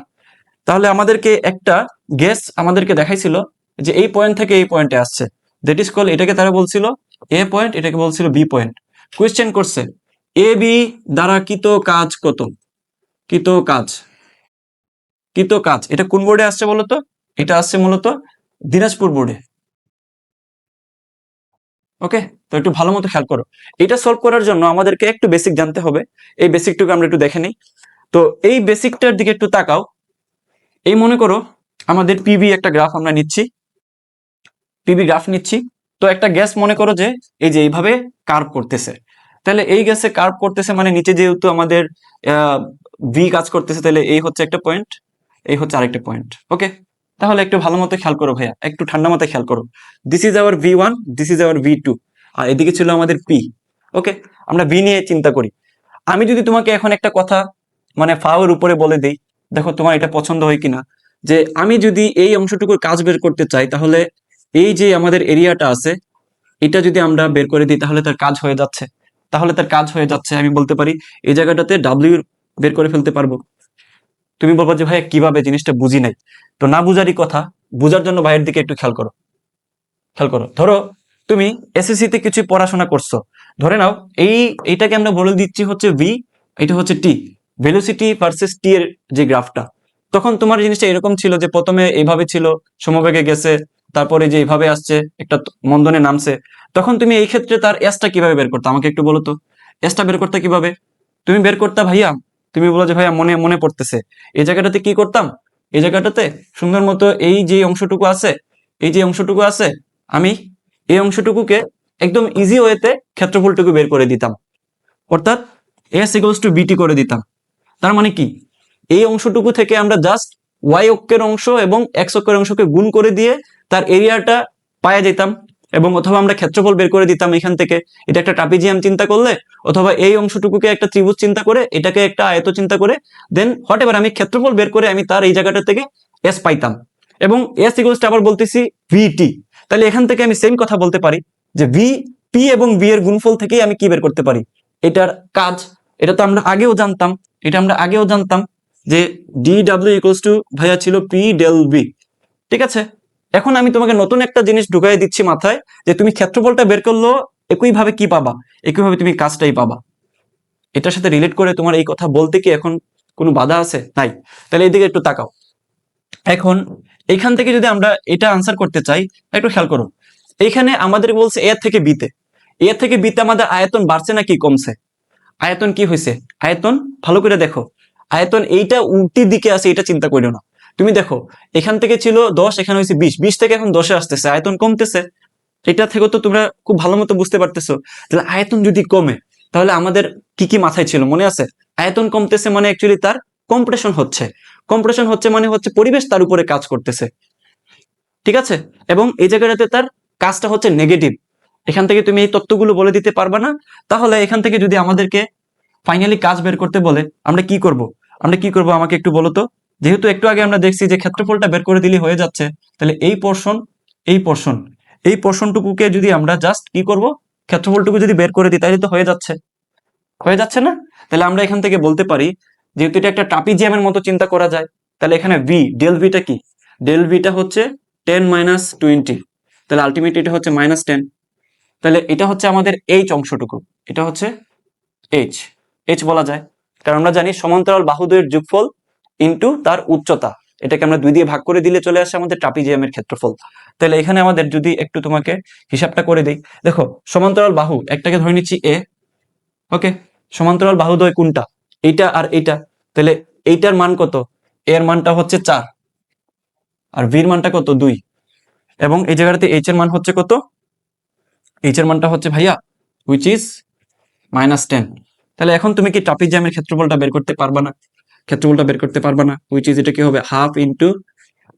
তাহলে আমাদেরকে একটা গ্যাস আমাদেরকে দেখাইছিল যে এই পয়েন্ট থেকে এই পয়েন্টে আসছে, দ্যাট ইজ কল, এটাকে তারা বলছিল এ পয়েন্ট, এটাকে বলছিল বি পয়েন্ট। কোয়েশ্চেন করছে এ বি দ্বারা কৃত কাজ কত, কৃত কাজ, কৃত কাজ। এটা কোন বোর্ডে আসছে বলতো? এটা আসছে মূলত দিনাজপুর বোর্ডে। ওকে, তো একটু ভালো মতো খেয়াল করো। এটা সলভ করার জন্য আমাদেরকে একটু বেসিক জানতে হবে। এই বেসিকটুকু আমরা একটু দেখে নিই। তো এই বেসিকটার দিকে একটু তাকাও। এই মনে করো আমাদের পিবি একটা গ্রাফ আমরা নিচ্ছি, পিবি গ্রাফ নিচ্ছি। তো একটা গ্যাস মনে করো যে এই যে এইভাবে কার্ভ করতেছে, তাহলে এই গ্যাসে কার্ভ করতেছে মানে নিচে যেহেতু আমাদের ভি কাজ করতেছে, তাহলে এই হচ্ছে একটা পয়েন্ট, এই হচ্ছে আরেকটা পয়েন্ট। ওকে, তাহলে একটু ভালো মতো খেয়াল করো ভাইয়া, একটু ঠান্ডা মাথায় খেয়াল করো। This is hour V1, this is hour V2, আর এদিকে ছিল আমাদের পি। ওকে, আমরা ভি নিয়ে চিন্তা করি। আমি যদি তোমাকে এখন একটা কথা মানে ফাওয়ের উপরে বলে দেই, দেখো তোমার এটা পছন্দ হয় কিনা, যে আমি যদি এই অংশটুকুর কাজ বের করতে চাই, তাহলে এই যে আমাদের এরিয়াটা আছে এটা যদি আমরা বের করে দিই তাহলে তার কাজ হয়ে যাচ্ছে, তাহলে তার কাজ হয়ে যাচ্ছে। আমি বলতে পারি এই জায়গাটাতে ডাব্লিউ বের করে ফেলতে পারবো। তুমি বলবো যে ভাইয়া কিভাবে, জিনিসটা বুঝি নাই। তো না বুঝারই কথা, বুঝার জন্য ভাইয়ের দিকে একটু খেয়াল করো, খেয়াল করো। ধরো তুমি এসএসসি তে কিছু পড়াশোনা করছো, ধরে নাও এইটাকে আমরা বলে দিচ্ছি হচ্ছে ভি, এটা হচ্ছে টি, ভেলোসিটি ভার্সেস টি এর যে গ্রাফটা। তখন তোমার জিনিসটা এরকম ছিল যে প্রথমে এইভাবে ছিল, সমবেগে গেছে, তারপরে যে এইভাবে আসছে, একটা মন্দনে নামছে। তখন তুমি এই ক্ষেত্রে তার এসটা কিভাবে বের করতে, আমাকে একটু বলো তো, এসটা বের করতে কিভাবে তুমি বের করতে ভাইয়া? তুমি বলো যে ভাইয়া মনে মনে পড়তেছে, এই জায়গাটাতে কি করতাম, এই জায়গাটাতে সুন্দর মতো এই যে অংশটুকু আছে, এই যে অংশটুকু আছে, আমি এই অংশটুকুকে একদম ইজি ওয়েতে ক্ষেত্রফলটুকু বের করে দিতাম, অর্থাৎ এস ইকুয়ালস টু বিটি করে দিতাম। তার মানে কি, এই অংশটুকু থেকে আমরা জাস্ট ওয়াই অক্ষের অংশ এবং এক্স অক্ষের অংশকে গুণ করে দিয়ে তার এরিয়াটা পাওয়া যেতাম, এবং অথবা আমরা ক্ষেত্রফল বের করে দিতাম এখান থেকে। এটা একটা ট্রাপিজিয়াম চিন্তা করলে, অথবা এই অংশটুকুকে একটা ত্রিভুজ চিন্তা করে, এটাকে একটা আয়ত চিন্তা করে, দেন হোয়াট এভার আমি ক্ষেত্রফল বের করে আমি তার এই জায়গাটা থেকে এস পাইতাম। এবং এস ইকুয়ালস টু আবার বলতেছি ভিটি, তাহলে এখান থেকে আমি সেম কথা বলতে পারি যে ভি পি এবং বি এর গুণফল থেকেই আমি কি বের করতে পারি, এটার কাজ। এটা তো আমরা আগেও জানতাম, এটা আমরা আগেও জানতাম যে ডি ডাব্লিউ ইকুয়ালস টু ভাইয়া ছিল পি ডেল বি। ঠিক আছে, এখন আমি তোমাকে নতুন একটা জিনিস ঢুকাই দিচ্ছি মাথায়, যে তুমি ক্ষেত্রফলটা বের করলেও একইভাবে কি পাবা, একইভাবে তুমি কাজটাই পাবা। এটার সাথে রিলেট করে তোমার এই কথা বলতে কি এখন কোনো বাধা আছে? নাই। তাহলে এইদিকে একটু তাকাও। এখন এইখান থেকে যদি আমরা এটা আনসার করতে চাই, একটু খেয়াল করো। এইখানে আমাদের বলছে এ থেকে বিতে, এ থেকে বিতে আমাদের আয়তন বাড়ছে নাকি কমছে? আয়তন কি হয়েছে? আয়তন ভালো করে দেখো, আয়তন এইটা উল্টির দিকে আছে, এটা চিন্তা করিও না। তুমি দেখো এখান থেকে ছিল 10, এখানে হয়েছে 20, 20 থেকে এখন 10-এ আসতেছে, আয়তন কমতেছে। এটা থেকে তো তোমরা খুব ভালো মতো বুঝতে পারতেছো। তাহলে আয়তন যদি কমে, তাহলে আমাদের কি কি মাথায় ছিল মনে আছে? আয়তন কমতেছে মানে অ্যাকচুয়ালি তার কম্প্রেশন হচ্ছে, কম্প্রেশন হচ্ছে মানে হচ্ছে পরিবেশ তার উপরে কাজ করতেছে। ঠিক আছে, এবং এই জায়গাটাতে তার কাজটা হচ্ছে নেগেটিভ। এখান থেকে তুমি এই তত্ত্বগুলো বলে দিতে পারবা না। তাহলে এখান থেকে যদি আমাদেরকে ফাইনালি কাজ বের করতে বলে আমরা কি করব, আমরা কি করব আমাকে একটু বলো তো। যেহেতু একটু আগে আমরা দেখছি যে ক্ষেত্রফলটা বের করে দিলে হয়ে যাচ্ছে, তাহলে এই পোর্শন, এই পোর্শন, এই পোর্শনটুকুকে যদি আমরা জাস্ট কি করব, ক্ষেত্রফলটুকু যদি বের করে দিই তাহলে তো হয়ে যাচ্ছে, হয়ে যাচ্ছে না? তাহলে আমরা এখান থেকে বলতে পারি, যেহেতু এটা একটা ট্রাপিজিয়ামের মতো চিন্তা করা যায়, তাহলে এখানে ভি ডেল ভিটা কি, ডেল ভিটা হচ্ছে 10 মাইনাস 20, তাহলে আলটিমেটলি এটা হচ্ছে -10। তাহলে এটা হচ্ছে আমাদের এইচ অংশটুকু, এটা হচ্ছে এইচ, এইচ বলা যায়, কারণ আমরা জানি সমান্তরাল বাহুদ্বয়ের যোগফল ইনটু তার উচ্চতা, এটাকে আমরা 2 দিয়ে ভাগ করে দিলে চলে আসে আমাদের ট্রাপিজিয়ামের ক্ষেত্রফল। তাহলে এখানে আমাদের যদি একটু তোমাকে হিসাবটা করে দিই, দেখো সমান্তরাল বাহু একটাকে ধরে নিচ্ছি এ। ওকে, সমান্তরাল বাহুদ্বয় কোনটা, এইটা আর এইটা। তাহলে এইটার মান কত, এর মানটা হচ্ছে 4, আর ভির মানটা কত 2, এবং এই জায়গাটাতে এইচ এর মান হচ্ছে কত, এইচ এর মানটা হচ্ছে ভাইয়া হুইচ ইজ -10। তাহলে এখন তুমি কি ট্রাপিজিয়ামের ক্ষেত্রফলটা বের করতে পারবা না? ক্ষেত্রফলটা বের করতে পারবা না, হুইচ ইজ এটা কি হবে, হাফ ইন্টু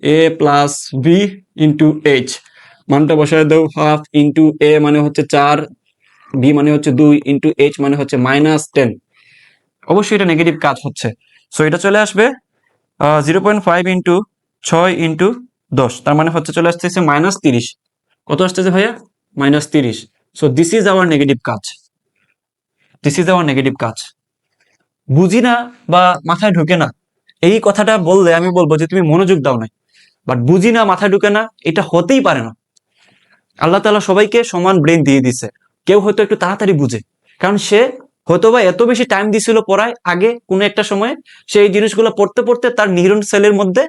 এ প্লাস বি ইন্টু এইচ। মানটা বসায় দাও, হাফ ইন্টু এ মানে হচ্ছে 4, বি মানে হচ্ছে 2, ইন্টু এইচ মানে হচ্ছে -10। অবশ্যই এটা নেগেটিভ কাজ হচ্ছে, সো এটা চলে আসবে 0.5 ইন্টু 6 ইন্টু 10, তার মানে হচ্ছে চলে আসতেছে -30। কত আসতেছে ভাইয়া? -30। So this is hour negative কাজ, দিস ইজ আওয়ার নেগেটিভ কাজ। বুঝি না বা মাথায় ঢুকে না, এই কথাটা বললে আমি বলবো যে তুমি মনোযোগ দাও নাই। বাট বুঝি না, মাথায় ঢুকে না, এটা হতেই পারে না। আল্লাহ তাআলা সবাইকে সমান ব্রেন দিয়ে দিছে, কেউ হয়তো একটু তাড়াতাড়ি বুঝে, কারণ সে হয়তোবা এত বেশি টাইম দিছিল পড়ায় আগে কোনো একটা সময়ে, সে এই জিনিসগুলো পড়তে পড়তে তার নিউরন সেলের মধ্যে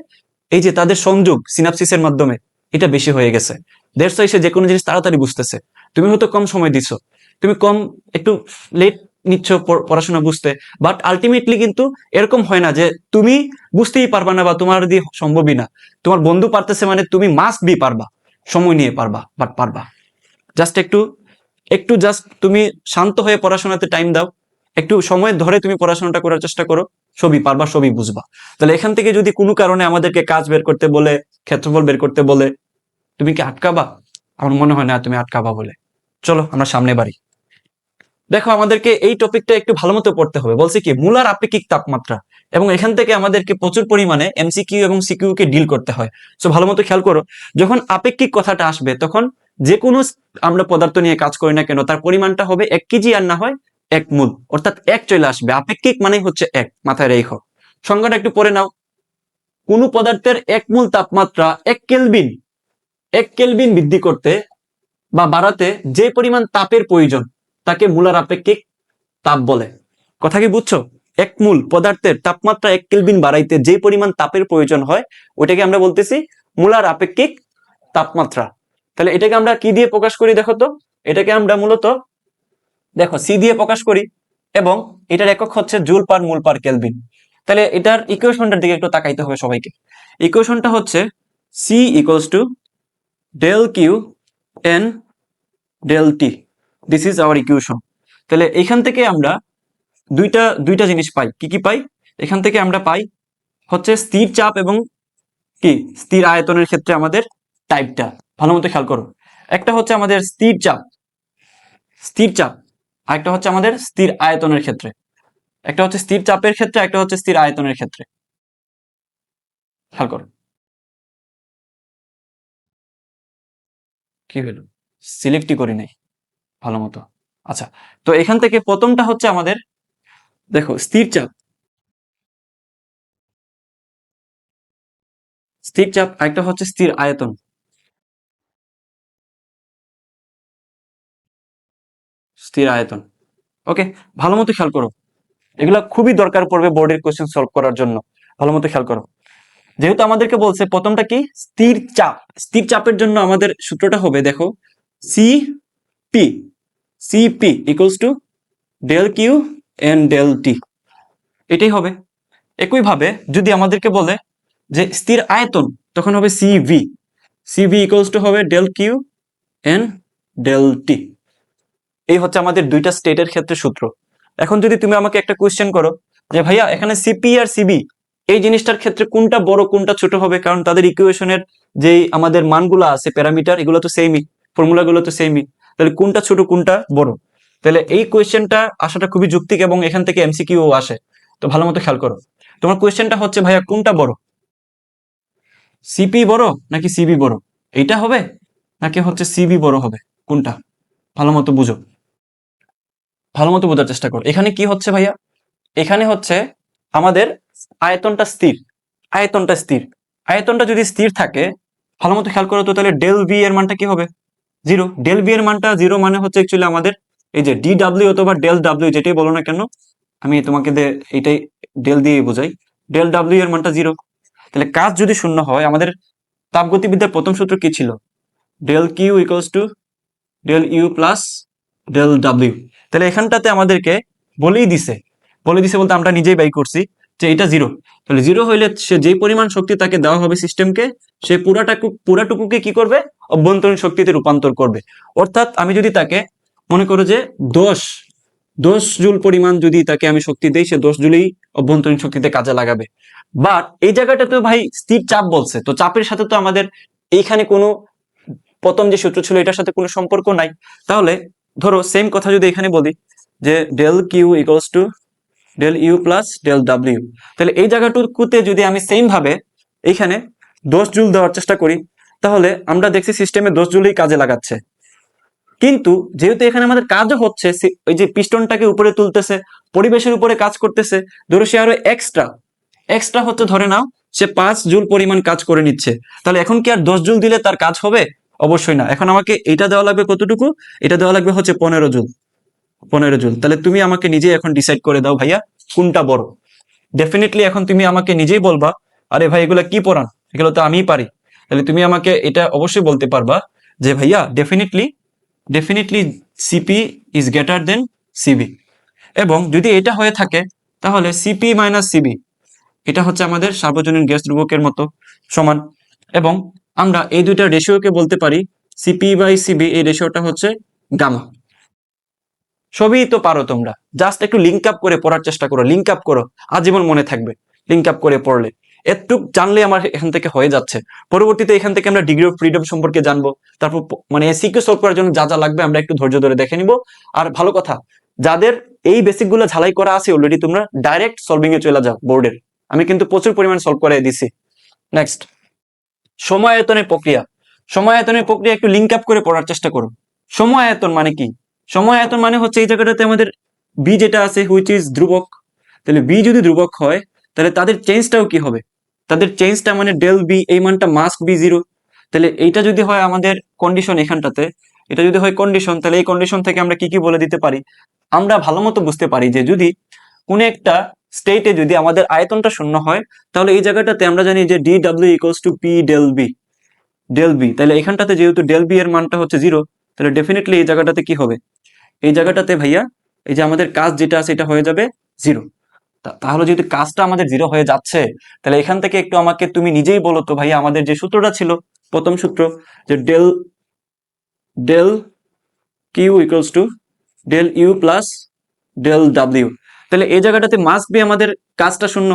এই যে তাদের সংযোগ সিনাপসিসের মাধ্যমে এটা বেশি হয়ে গেছে, দ্যাটস ওয়াই সে যে কোনো জিনিস তাড়াতাড়ি বুঝতেছে। তুমি হয়তো কম সময় দিছো, তুমি কম একটু লেট নিচ্ছ পড়াশোনা বুঝতে, বাট আলটিমেটলি কিন্তু এরকম হয় না যে তুমি বুঝতেই পারবা না বা তোমার দিয়ে সম্ভবই না। তোমার বন্ধু পারতেছে মানে তুমি মাস্ট বি পারবা, সময় নিয়ে পারবা, বাট পারবা। জাস্ট একটু একটু জাস্ট তুমি শান্ত হয়ে পড়াশোনাতে টাইম দাও, একটু সময় ধরে তুমি পড়াশোনাটা করার চেষ্টা করো, সবই পারবা, সবই বুঝবা। তাহলে এখান থেকে যদি কোনো কারণে আমাদেরকে কাজ বের করতে বলে, ক্ষেত্রফল বের করতে বলে, তুমি কি আটকাবা? আমার মনে হয় না তুমি আটকাবা বলে। চলো আমরা সামনে বাড়ি। দেখো আমাদেরকে এই টপিকটা একটু ভালো মতো পড়তে হবে। বলছে কি মূলার আপেক্ষিক তাপমাত্রা, এবং এখান থেকে আমাদেরকে প্রচুর পরিমাণে এমসিকিউ এবং সিকিউ কে ডিল করতে হয়। সো ভালো মতো খেয়াল করো, যখন আপেক্ষিক কথাটা আসবে তখন যে কোনো আমরা পদার্থ নিয়ে কাজ করি না কেন তার পরিমাণটা হবে 1 কেজি আর না হয় 1 মোল, অর্থাৎ 1 চলে আসবে। আপেক্ষিক মানে হচ্ছে 1, মাথায় রেখো। সংজ্ঞাটা একটু পড়ে নাও। কোন পদার্থের 1 মোল তাপমাত্রা 1 কেলভিন, 1 কেলভিন বৃদ্ধি করতে বা বাড়াতে যে পরিমাণ তাপের প্রয়োজন তাকে মূলার আপেক্ষিক তাপ বলে। কথা কি বুঝছো? 1 মোল পদার্থের তাপমাত্রা 1 কেলভিন বাড়াইতে যে পরিমাণ তাপের প্রয়োজন হয় ওইটাকে আমরা বলতেছি মূলার আপেক্ষিক তাপমাত্রা। তাহলে এটাকে আমরা কি দিয়ে প্রকাশ করি দেখো তো? এটাকে আমরা মূলত দেখো সি দিয়ে প্রকাশ করি, এবং এটার একক হচ্ছে জুল পার মোল পার কেলভিন। তাহলে এটার ইকুয়েশনটার দিকে একটু তাকাইতে হবে সবাইকে। ইকুয়েশনটা হচ্ছে C equals to del Q N del T, this is our equation. তাহলে এখান থেকে আমরা দুইটা জিনিস পাই। কি কি পাই? এখান থেকে আমরা পাই হচ্ছে স্থির চাপ এবং কি স্থির আয়তনের ক্ষেত্রে আমাদের টাইপটা ভালো মতো খেয়াল করো। একটা হচ্ছে আমাদের স্থির চাপ, আরেকটা হচ্ছে আমাদের স্থির আয়তনের ক্ষেত্রে। একটা হচ্ছে স্থির চাপের ক্ষেত্রে, একটা হচ্ছে স্থির আয়তনের ক্ষেত্রে। খেয়াল করো কি হলো, সিলেক্টই করি নাই ভালো মতো। আচ্ছা, তো এখান থেকে প্রথমটা হচ্ছে আমাদের দেখো স্থির চাপ, আরেকটা হচ্ছে স্থির আয়তন। ওকে, ভালো মতো খেয়াল করো, এগুলা খুবই দরকার পড়বে বোর্ডের কোশ্চেন সলভ করার জন্য। ভালো মতো খেয়াল করো, যেহেতু আমাদেরকে বলছে প্রথমটা কি স্থির চাপের জন্য আমাদের সূত্রটা হবে দেখো CP, equals to del Q N del T, এটাই হবে। একইভাবে যদি আমাদেরকে বলে যে স্থির আয়তন, তখন হবে সিভি ইকুয়ালস টু হবে del Q N del T. এই হচ্ছে আমাদের দুইটা স্টেটের ক্ষেত্রে সূত্র। এখন যদি তুমি আমাকে একটা কোয়েশ্চেন করো যে ভাইয়া এখানে সিপি আর সিবি এই জিনিসটার ক্ষেত্রে কোনটা বড় কোনটা ছোট হবে, কারণ তাদের ইকুয়েশনের যেই আমাদের মানগুলো আছে প্যারামিটার এগুলো তো সেমই, ফর্মুলাগুলো তো সেমই, তাহলে কোনটা ছোট কোনটা বড়? তাহলে এই কোয়েশ্চেনটা আসাটা খুবই যৌক্তিক এবং এখান থেকে এমসিকিউ আসে। তো ভালো মতো খেয়াল করো, তোমার কোয়েশ্চেনটা হচ্ছে ভাইয়া কোনটা বড়, সিপি বড় নাকি সিবি বড়? এইটা হবে নাকি হচ্ছে সিবি বড় হবে, কোনটা? ভালো মতো বুঝো, ভালো মতো বোঝার চেষ্টা করো। এখানে কি হচ্ছে ভাইয়া, এখানে হচ্ছে আমাদের আয়তনটা স্থির, আয়তনটা যদি স্থির থাকে ভালো মতো খেয়াল করো তো, তাহলে ডেল ভি এর মানটা কি হবে? 0। ডেল ভি এর মানটা 0 মানে হচ্ছে অ্যাকচুয়ালি আমাদের এই যে ডি ডাব্লিউ অথবা ডেল ডাব্লিউ যেটাই বলো না কেন, আমি তোমাকে এইটাই ডেল দিয়ে বোঝাই, ডেল ডাব্লিউ এর মানটা 0। তাহলে কাজ যদি শূন্য হয়, আমাদের তাপগতিবিদ্যার প্রথম সূত্র কি ছিল? Del Q equals to del U plus del W. তাহলে এখানটাতে আমাদেরকে বলেই দিছে বলতে আমরা নিজেই বাই করছি যে এটা 0। তাহলে 0 হইলে সে যে পরিমাণ শক্তি তাকে দেওয়া হবে সিস্টেমকে, সে পুরাটুকুকে কি করবে? অভ্যন্তরীণ শক্তিতে রূপান্তর করবে। অর্থাৎ আমি যদি তাকে মনে করো যে 10 জুল পরিমাণ যদি তাকে আমি শক্তি দেই, সে 10 জুলেই অভ্যন্তরীণ শক্তিতে কাজে লাগাবে। বাট এই জায়গাটা তো ভাই স্থির চাপ বলছে, তো চাপের সাথে তো আমাদের এইখানে কোনো প্রথম যে সূত্র ছিল এটার সাথে কোনো সম্পর্ক নাই। তাহলে ধরো সেম কথা যদি এখানে বলি যে del Q equals to del U plus del W, তাহলে এই জায়গাটুকুতে যদি আমি সেম ভাবে এইখানে 10 জুল দেওয়ার চেষ্টা করি, তাহলে আমরা দেখছি সিস্টেমে 10 জুলই কাজে লাগাচ্ছে। কিন্তু যেহেতু এখানে আমাদের কাজও হচ্ছে, ওই যে পিস্টনটাকে উপরে তুলতেছে, পরিবেশের উপরে কাজ করতেছে, ধরো সে আরো এক্সট্রা হচ্ছে ধরে নাও সে 5 জুল পরিমাণ কাজ করে নিচ্ছে, তাহলে এখন কি আর 10 জুল দিলে তার কাজ হবে? অবশ্যই না। এখন আমাকে এটা দেওয়া লাগবে কতটুকু? এটা দেওয়া লাগবে হচ্ছে 15 জুল। তাহলে তুমি আমাকে নিজেই এখন ডিসাইড করে দাও ভাইয়া কোনটা বড়। ডেফিনেটলি এখন তুমি আমাকে নিজেই বলবা, আরে ভাই এগুলো কি পড়ান, এগুলো তো আমিই পারি। তাহলে তুমি আমাকে এটা অবশ্যই বলতে পারবা যে ভাইয়া definitely definitely CP is greater than CV. এবং যদি এটা হয়ে থাকে তাহলে সিপি মাইনাস সিবি এটা হচ্ছে আমাদের সার্বজনীন গ্যাস ধ্রুবকের মতো সমান। এবং আমরা এই দুইটা রেশিওকে বলতে পারি সিপি বাই সিবি, এই রেশিওটা হচ্ছে গামা। সবই তো পারো তোমরা, জাস্ট একটু লিঙ্ক আপ করে পড়ার চেষ্টা করো, লিঙ্ক আপ করো, আজীবন মনে থাকবে লিঙ্ক আপ করে পড়লে। একটু জানলে আমার এখান থেকে হয়ে যাচ্ছে। পরবর্তীতে এখান থেকে আমরা ডিগ্রি অফ ফ্রিডম সম্পর্কে জানবো, তারপর মানে সিকিউ সলভ করার জন্য যা যা লাগবে আমরা একটু ধৈর্য ধরে দেখে নিব। আর ভালো কথা, যাদের এই বেসিক গুলো ঝালাই করা আছে অলরেডি, তোমরা ডাইরেক্ট সলভিং এ চলে যাও বোর্ডের। আমি কিন্তু প্রচুর পরিমাণ সলভ করে দিছি। নেক্সট, সময়ায়তনের প্রক্রিয়া। সময়ায়তনের প্রক্রিয়া একটু লিঙ্ক আপ করে পড়ার চেষ্টা করো। সময়ায়তন মানে কি? সময়ায়তন মানে হচ্ছে এই জায়গাটাতে আমাদের বি যেটা আছে হুইচ ইজ ধ্রুবক, তাহলে বি যদি ধ্রুবক হয় তাহলে তাদের চেঞ্জটাও কি হবে? তাদের চেঞ্জটা মানে ডেল বি, এই মানটা মাস্ট বি জিরো। তাহলে এইটা যদি হয় আমাদের কন্ডিশন, এখানটাতে এটা যদি হয় কন্ডিশন, তাহলে এই কন্ডিশন থেকে আমরা কি কি বলে দিতে পারি? আমরা ভালো মতো বুঝতে পারি যে যদি কোন একটা স্টেটে যদি আমাদের আয়তনটা শূন্য হয়, তাহলে এই জায়গাটাতে আমরা জানি যে D W equals to P del V, del V. তাহলে এখানটাতে যেহেতু ডেল বি এর মানটা হচ্ছে জিরো, তাহলে ডেফিনেটলি এই জায়গাটাতে কি হবে? এই জায়গাটাতে ভাইয়া এই যে আমাদের কাজ যেটা আছে এটা হয়ে যাবে জিরো। তাহলে যদি কাজটা আমাদের জিরো হয়ে যাচ্ছে, তাহলে এখান থেকে একটু আমাকে তুমি নিজেই বলো তো ভাইয়া, আমাদের যে সূত্রটা ছিল, প্রথম সূত্র, যে del del Q equals to del U plus del W. তাহলে এই জায়গাটাতে মাস্ট বি আমাদের কাজটা শূন্য।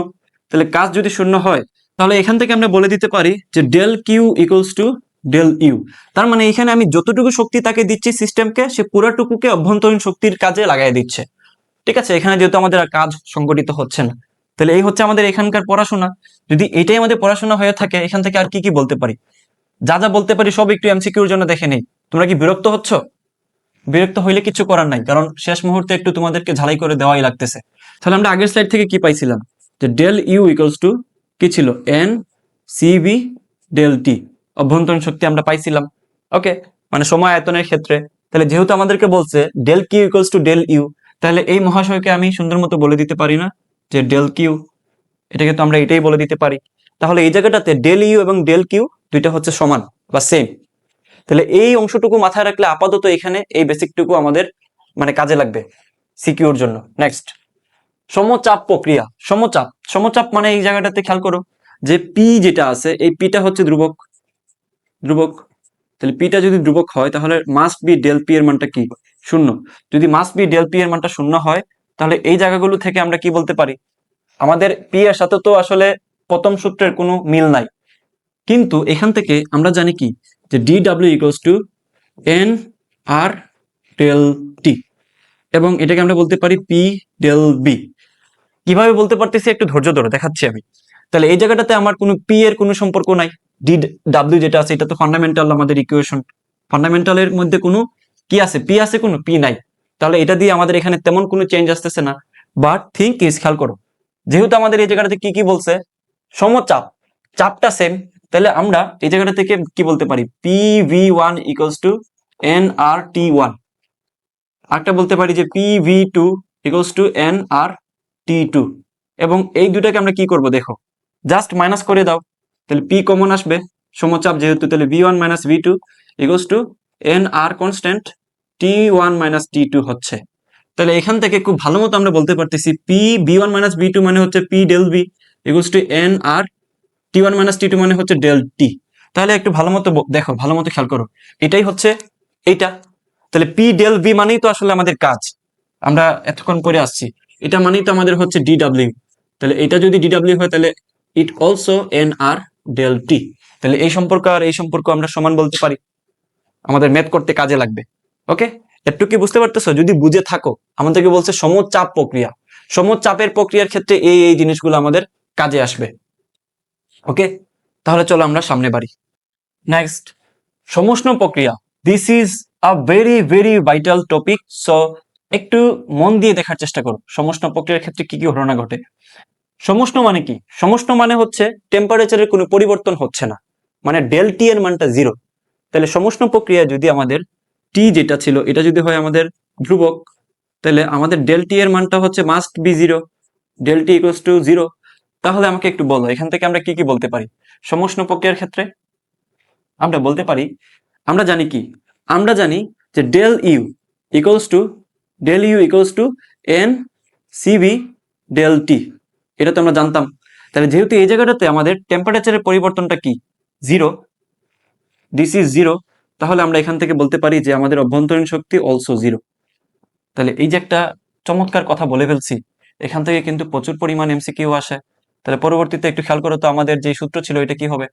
তাহলে কাজ যদি শূন্য হয়, তাহলে এখান থেকে আমরা বলে দিতে পারি যে del Q equals to del U. তার মানে এখানে আমি যতটুকু শক্তি তাকে দিচ্ছি সিস্টেমকে, সে পুরাটুকুকে অভ্যন্তরীণ শক্তির কাজে লাগাই দিচ্ছে। ঠিক আছে, এখানে যেহেতু আমাদের আর কাজ সংগঠিত হচ্ছে না, তাহলে এই হচ্ছে আমাদের এখানকার পড়াশোনা। যদি এটাই আমাদের পড়াশোনা হয়ে থাকে, এখান থেকে আর কি কি বলতে পারি? যা যা বলতে পারি সব একটু এমসিকিউর জন্য দেখে নেই। তোমরা কি বিরক্ত হচ্ছ? বিরক্ত হইলে কিছু করার নাই, কারণ শেষ মুহূর্তে একটু তোমাদেরকে ঝালাই করে দেওয়াই লাগতেছে। তাহলে আমরা আগের স্লাইড থেকে কি পাইছিলাম? যে ডেল ইউ ইকুয়ালস টু কি ছিল? এন সিবি ডেল টি, অভ্যন্তরীণ শক্তি আমরা পাইছিলাম। ওকে, মানে সময় আয়তনের ক্ষেত্রে। তাহলে যেহেতু আমাদেরকে বলছে del Q equals to del U, তাহলে এই মহাশয়কে আমি সুন্দর মতো বলে দিতে পারি না যে ডেল কিউ? এটাকে তো আমরা এটাই বলে দিতে পারি। তাহলে এই জায়গাটাতে ডেল ইউ এবং ডেল কিউ দুইটা হচ্ছে সমান বা সেম। তাহলে এই অংশটুকু মাথায় রাখলে আপাতত এখানে এই বেসিকটুকু আমাদের মানে কাজে লাগবে সিকিউর জন্য। নেক্সট, সমচাপ প্রক্রিয়া। সমচাপ, সমচাপ মানে এই জায়গাটাতে খেয়াল করো যে পি যেটা আছে, এই পিটা হচ্ছে ধ্রুবক, ধ্রুবক। তাহলে পিটা যদি ধ্রুবক হয়, তাহলে মাস্ট বি ডেল পি এর মানটা কি? শূন্য। যদি মাস্ট বি ডেল পি এর মানটা শূন্য হয়, তাহলে এই জায়গাগুলো থেকে আমরা কি বলতে পারি? আমাদের পি এর সাথে তো আসলে প্রথম সূত্রের কোনো মিল নাই, কিন্তু এখান থেকে আমরা জানি কি যে D W equals to N R del T, এবং এটাকে আমরা বলতে পারি পি ডেল বি। কিভাবে বলতে পারতেছি একটু ধৈর্য ধরে দেখাচ্ছি আমি। তাহলে এই জায়গাটাতে আমার কোনো পি এর কোনো সম্পর্ক নাই, ডি ডাব্লিউ যেটা আছে এটা তো ফান্ডামেন্টাল আমাদের ইকুয়েশন, ফান্ডামেন্টালের মধ্যে কোনো কি আছে? পি আছে? কোনো পি নাই। তাহলে এটা দিয়ে আমাদের এখানে তেমন কোনো চেঞ্জ আসতেছে না। বাট থিঙ্ক ইজ, খেয়াল করো, যেহেতু আমাদের এই জায়গাটাতে কি কি বলছে? সমচাপ, চাপটা সেম। তাহলে আমরা এই জায়গাটা থেকে কি বলতে পারি? P V one equals to N R T one. আরেকটা বলতে পারি যে P V two equals to N R T two. এবং এই দুটাকে আমরা কি করব দেখো, জাস্ট মাইনাস করে দাও, তাহলে পি কমন আসবে, সমচাপ যেহেতু। তাহলে V one minus V two equals to N R constant T one minus T two হচ্ছে। তাহলে এখান থেকে খুব ভালো মতো আমরা বলতে পারতেছি P V one minus V two মানে হচ্ছে P del V equals to N R T one minus T two মানে হচ্ছে ডেল টি। তাহলে একটু ভালো মতো দেখো, ভালো মতো খেয়াল করো, এটাই হচ্ছে এইটা। তাহলে পি ডেল বি মানেই তো আসলে আমাদের কাজ, আমরা এতক্ষণ করে আসছি, এটা মানেই তো আমাদের হচ্ছে ডি ডাব্লিউ। তাহলে এটা যদি ডি ডাব্লিউ হয়, তাহলে it also N R del টি। তাহলে এই সম্পর্ক আর এই সম্পর্ক আমরা সমান বলতে পারি, আমাদের ম্যাথ করতে কাজে লাগবে। ওকে, একটু কি বুঝতে পারতেছো? যদি বুঝে থাকো, আমাদেরকে বলছে সমচাপ প্রক্রিয়া, সমচাপের প্রক্রিয়ার ক্ষেত্রে এই এই জিনিসগুলো আমাদের কাজে আসবে। ওকে, তাহলে চলো আমরা সামনে বাড়ি। নেক্সট, সমষ্ণ প্রক্রিয়া। This is a very very vital topic, so একটু মন দিয়ে দেখার চেষ্টা করো সমষ্ণ প্রক্রিয়ার ক্ষেত্রে কি কি ঘটনা ঘটে। সমষ্ণ মানে কি? সমষ্ণ মানে হচ্ছে টেম্পারেচারের কোনো পরিবর্তন হচ্ছে না, মানে ডেল টি এর মানটা জিরো। তাহলে সমষ্ণ প্রক্রিয়া যদি আমাদের টি যেটা ছিল এটা যদি হয় আমাদের ধ্রুবক, তাহলে আমাদের ডেল টি এর মানটা হচ্ছে must be zero, del T equals to zero. তাহলে আমাকে একটু বলো এখান থেকে আমরা কি কি বলতে পারি সমষ্ণ প্রক্রিয়ার ক্ষেত্রে? আমরা বলতে পারি, আমরা জানি কি? আমরা জানি যে del U equals to N CV del T, এটা তো আমরা জানতাম। তাহলে যেহেতু এই জায়গাটাতে আমাদের টেম্পারেচারের পরিবর্তনটা কি, জিরো, দিস ইজ জিরো, তাহলে আমরা এখান থেকে বলতে পারি যে আমাদের অভ্যন্তরীণ শক্তি অলসো জিরো। তাহলে এই যে একটা চমৎকার কথা বলে ফেলছি, এখান থেকে কিন্তু প্রচুর পরিমাণ এমসিকিউ আসে। তাহলে পরবর্তীতে একটু খেয়াল করো তো, আমাদের যে সূত্র ছিল এটা কি হবে?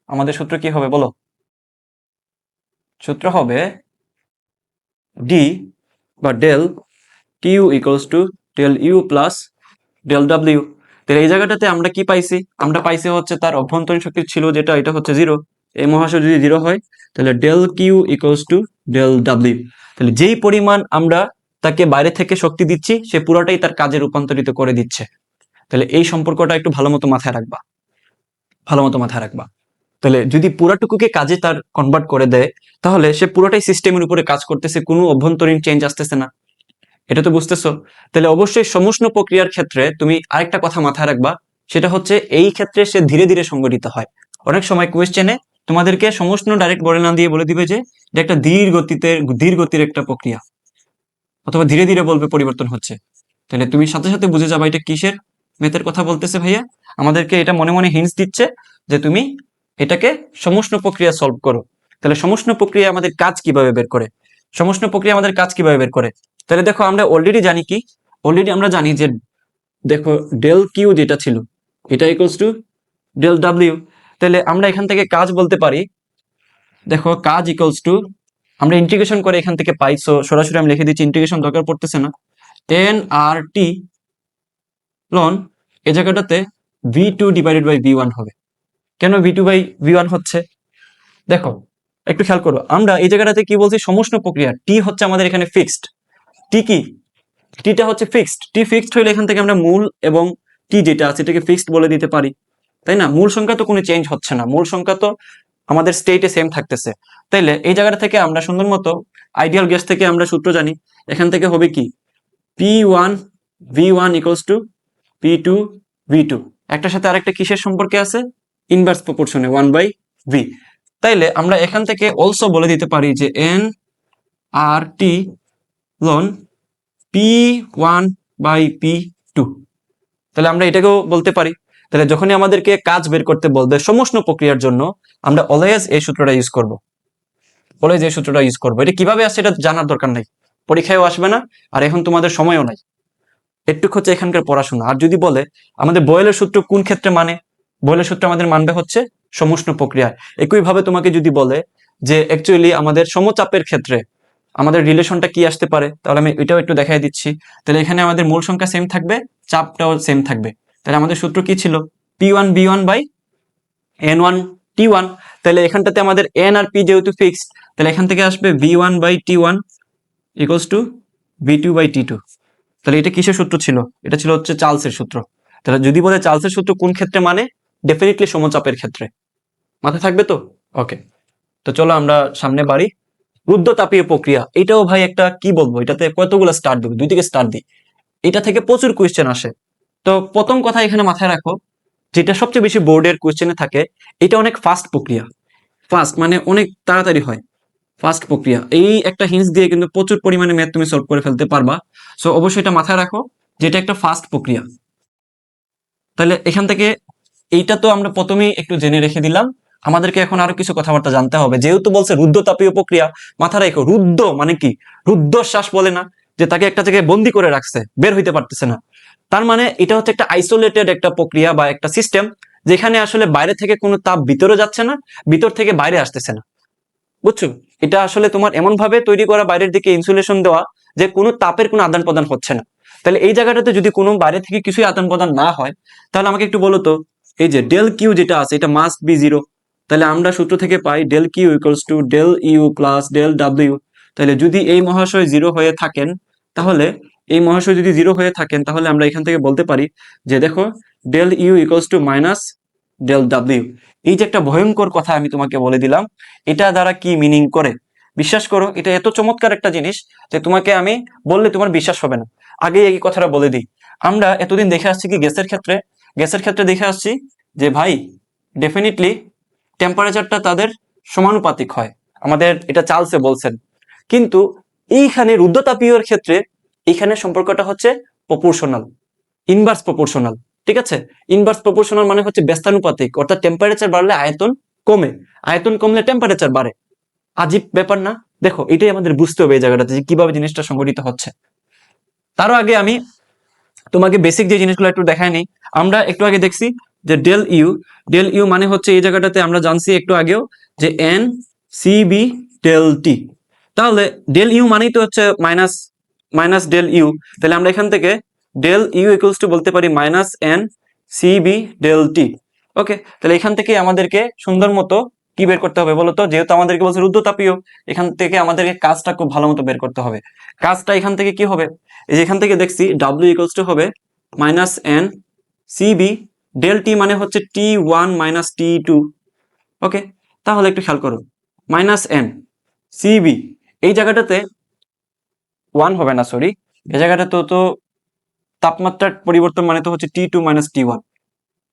আমাদের সূত্র কি হবে বলো? সূত্র হবে ডি বা del Q equals to del U plus del W. তাহলে এই জায়গাটাতে আমরা কি পাইছি? আমরা পাইছি হচ্ছে তার অভ্যন্তরীণ শক্তি ছিল যেটা, এটা হচ্ছে জিরো। এই মহাশয় যদি জিরো হয় তাহলে del Q equals to del W. তাহলে যেই পরিমাণ আমরা তাকে বাইরে থেকে শক্তি দিচ্ছি সে পুরোটাই তার কাজে রূপান্তরিত করে দিচ্ছে। তাহলে এই সম্পর্কটা একটু ভালো মতো মাথায় রাখবা। তাহলে যদি পুরাটুকুকে কাজে তার কনভার্ট করে দেয় তাহলে সে পুরোটাই সিস্টেমের উপরে কাজ করতেছে, কোনো অভ্যন্তরীণ চেঞ্জ আসতেছে না। এটা তো বুঝতেছো? তাহলে অবশ্যই সমুষ্ণ প্রক্রিয়ার ক্ষেত্রে তুমি আরেকটা কথা মাথায় রাখবা, সেটা হচ্ছে এই ক্ষেত্রে সে ধীরে ধীরে সংগঠিত হয়। অনেক সময় কোয়েশ্চেনে তোমাদেরকে সমুষ্ণ ডাইরেক্ট বলে না দিয়ে বলে দিবে যে এটা একটা ধীর গতির একটা প্রক্রিয়া, অথবা ধীরে ধীরে বলবে পরিবর্তন হচ্ছে। তাহলে তুমি সাথে সাথে বুঝে যাবা এটা কিসের মেথের কথা বলতেছে ভাইয়া। আমাদেরকে এটা মনে মনে হিন্টস দিচ্ছে যে তুমি এটাকে সমুষ্ণ প্রক্রিয়া সলভ করো। তাহলে সমুষ্ণ প্রক্রিয়া আমাদের কাজ কিভাবে বের করে? তাহলে দেখো আমরা অলরেডি জানি কি, আমরা জানি যে দেখো ডেল কিউ যেটা ছিল এটা ইকুয়ালস টু ডেল ডাব্লিউ। তাহলে আমরা এখান থেকে কাজ বলতে পারি, দেখো কাজ ইকুয়ালস টু, আমরা ইন্টিগ্রেশন করে এখান থেকে পাই, সো সরাসরি আমি লিখে দিচ্ছি, ইন্টিগ্রেশন দরকার পড়তেছে না, এন আর টি লন এই জায়গাটাতে ভি2 ডিভাইডেড বাই ভি1 হবে। কেন ভি2/ভি1 হচ্ছে? দেখো একটু খেয়াল করো, আমরা এই জায়গাটাতে কি বলছি, সমুষ্ণ প্রক্রিয়া, টি হচ্ছে আমাদের এখানে ফিক্সড। টি কি? টিটা হচ্ছে ফিক্সড। টি ফিক্সড হইলে এখান থেকে আমরা মূল এবং টি যেটা আছে এটাকে ফিক্সড বলে দিতে পারি, তাই না? মূল সংখ্যা তো কোনো চেঞ্জ হচ্ছে না, মূল সংখ্যা তো আমাদের স্টেটে সেম থাকতেছে। তাইলে এই জায়গাটা থেকে আমরা সুন্দর মতো আইডিয়াল গ্যাস থেকে আমরা সূত্র জানি, এখান থেকে হবে কি, P1V1 ইকুয়ালস টু P2V2। একটার সাথে আরেকটা কিসের সম্পর্কে আছে? ইনভার্স প্রপোর্শনে 1/v। তাইলে আমরা এখান থেকে অলসো বলে দিতে পারি যে N R T loan P1/P2। তাহলে আমরা এটাকেও বলতে পারি। তাহলে যখনই আমাদেরকে কাজ বের করতে বলবে সমুষ্ণ প্রক্রিয়ার জন্য, আমরা অলওয়েজ এই সূত্রটা ইউজ করব। এটা কিভাবে আসছে এটা জানার দরকার নাই, পরীক্ষায়ও আসবে না, আর এখন তোমাদের সময়ও নাই। একটু হচ্ছে এখানকার পড়াশোনা। আর যদি বলে আমাদের বয়েলের সূত্র কোন ক্ষেত্রে মানে, বয়েলের সূত্র আমাদের মানবে হচ্ছে সমুষ্ণ প্রক্রিয়ায়। একইভাবে তোমাকে যদি বলে যে অ্যাকচুয়ালি আমাদের সমচাপের ক্ষেত্রে আমাদের রিলেশনটা কি আসতে পারে, তাহলে আমি এটাও একটু দেখাই দিচ্ছি। তাহলে এখানে আমাদের মূল সংখ্যা সেম থাকবে, চাপটাও সেম থাকবে। তাহলে আমাদের সূত্র কি ছিল? P1V1/N1T1। তাহলে এখানটাতে আমাদের N আর P যেহেতু ফিক্সড, তাহলে এখান থেকে আসবে V1/T1 ইকুয়ালস টু V2/T2। তাহলে এটা কিসের সূত্র ছিল? এটা ছিল হচ্ছে চার্লসের সূত্র। তাহলে যদি বলে চার্লসের সূত্র কোন ক্ষেত্রে মানে, ডেফিনেটলি সমচাপের ক্ষেত্রে। মাথায় থাকবে তো? ওকে, তো চলো আমরা সামনে বাড়ি। রুদ্ধতাপীয় প্রক্রিয়া, এটাও ভাই একটা কি বলবো, এটাতে কতগুলো স্টার দেবো, 2 থেকে স্টার দিই। এটা থেকে প্রচুর কোয়েশ্চেন আসে। তো প্রথম কথা এখানে মাথায় রাখো, যেটা সবচেয়ে বেশি বোর্ডের কোয়েশ্চেনে থাকে, এটা অনেক ফাস্ট প্রক্রিয়া। ফাস্ট মানে অনেক তাড়াতাড়ি হয়, ফাস্ট প্রক্রিয়া। এই একটা হিন্টস দিয়ে কিন্তু প্রচুর পরিমাণে ম্যাথ তুমি সলভ করে ফেলতে পারবা। সো অবশ্যই এটা মাথায় রাখো যে এটা একটা ফাস্ট প্রক্রিয়া। তাহলে এখান থেকে এইটা তো আমরা প্রথমেই একটু জেনে রেখে দিলাম। আমাদেরকে এখন আরো কিছু কথাবার্তা জানতে হবে। যেহেতু বলছে রুদ্ধতাপীয় প্রক্রিয়া, মাথায় রাখো রুদ্ধ মানে কি, রুদ্ধশ্বাস বলে না, যে তাকে একটা জায়গায় বন্দি করে রাখছে, বের হইতে পারতেছে না। তার মানে এটা হচ্ছে একটা আইসোলেটেড একটা প্রক্রিয়া বা একটা সিস্টেম, যেখানে আসলে বাইরে থেকে কোনো তাপ ভিতরে যাচ্ছে না, ভিতর থেকে বাইরে আসতেছে না। বুঝছো? এটা আসলে তোমার এমন ভাবে তৈরি করা, বাইরের দিকে ইনসুলেশন দেওয়া, যে কোনো তাপের কোনো আদান প্রদান হচ্ছে না। তাহলে এই জায়গাটাতে যদি কোনো বাইরে থেকে কিছুই আদান প্রদান না হয়, তাহলে আমাকে একটু বলো তো, এই যে ডেল কিউ যেটা আছে এটা মাস্ট বি জিরো। তাহলে আমরা সূত্র থেকে পাই del Q equals to del U plus del W. তাহলে যদি এই মহাশয় জিরো হয়ে থাকেন, তাহলে আমরা এখান থেকে বলতে পারি যে দেখো del U equals to minus del W. এই যে একটা ভয়ঙ্কর কথা আমি তোমাকে বলে দিলাম, এটা দ্বারা কি মিনিং করে? বিশ্বাস করো এটা এত চমৎকার একটা জিনিস যে তোমাকে আমি বললে তোমার বিশ্বাস হবে না। আগে এই কথাটা বলে দিই, আমরা এতদিন দেখে আসছি কি গ্যাসের ক্ষেত্রে দেখে আসছি যে ভাই ডেফিনেটলি টেম্পারেচারটা তাদের সমানুপাতিক হয়। আমাদের এটা চার্লসে বলছেন। কিন্তু এইখানে রুদ্রতাপীয়র ক্ষেত্রে এইখানে সম্পর্কটা হচ্ছে প্রপোর্শনাল, ইনভার্স প্রপোর্শনাল। ঠিক আছে, ইনভার্স প্রপোর্শনাল মানে হচ্ছে ব্যস্তানুপাতিক, অর্থাৎ টেম্পারেচার বাড়লে আয়তন কমে, আয়তন কমলে টেম্পারেচার বাড়ে। আজীব ব্যাপার না? দেখো এটাই আমাদের বুঝতে হবে এই জায়গাটাতে যে কিভাবে জিনিসটা সংঘটিত হচ্ছে। তারও আগে আমি তোমাকে বেসিক যে জিনিসগুলো একটু দেখাই নেই। আমরা একটু আগে দেখছি যে ডেল ইউ মানে হচ্ছে এই জায়গাটাতে আমরা জানছি একটু আগেও যে N C B del T. তাহলে ডেল ইউ মানেই তো হচ্ছে মাইনাস মাইনাস ডেল ইউ। তাহলে আমরা এখান থেকে ডেল ইউ ইকুয়ালস টু বলতে পারি minus N C B del T. Okay, তাহলে এখান থেকে আমাদেরকে সুন্দর মতো কি বের করতে হবে বলতো, যেহেতু আমাদেরকে বলছে রুদ্রতাপীয়, এখান থেকে আমাদেরকে কাজটা খুব ভালো মতো বের করতে হবে। কাজটা এখান থেকে কি হবে, এই যে এখান থেকে দেখছি ডাব্লিউ ইকুয়ালস টু হবে minus N C B del টি মানে হচ্ছে T one minus T two. Okay, তাহলে একটু খেয়াল করো, মাইনাস এন সি বি এই জায়গাটাতে ওয়ান হবে না, সরি, এই জায়গাটা তো তাপমাত্রার পরিবর্তন মানে তো হচ্ছে টি টু মাইনাস টি ওয়ান,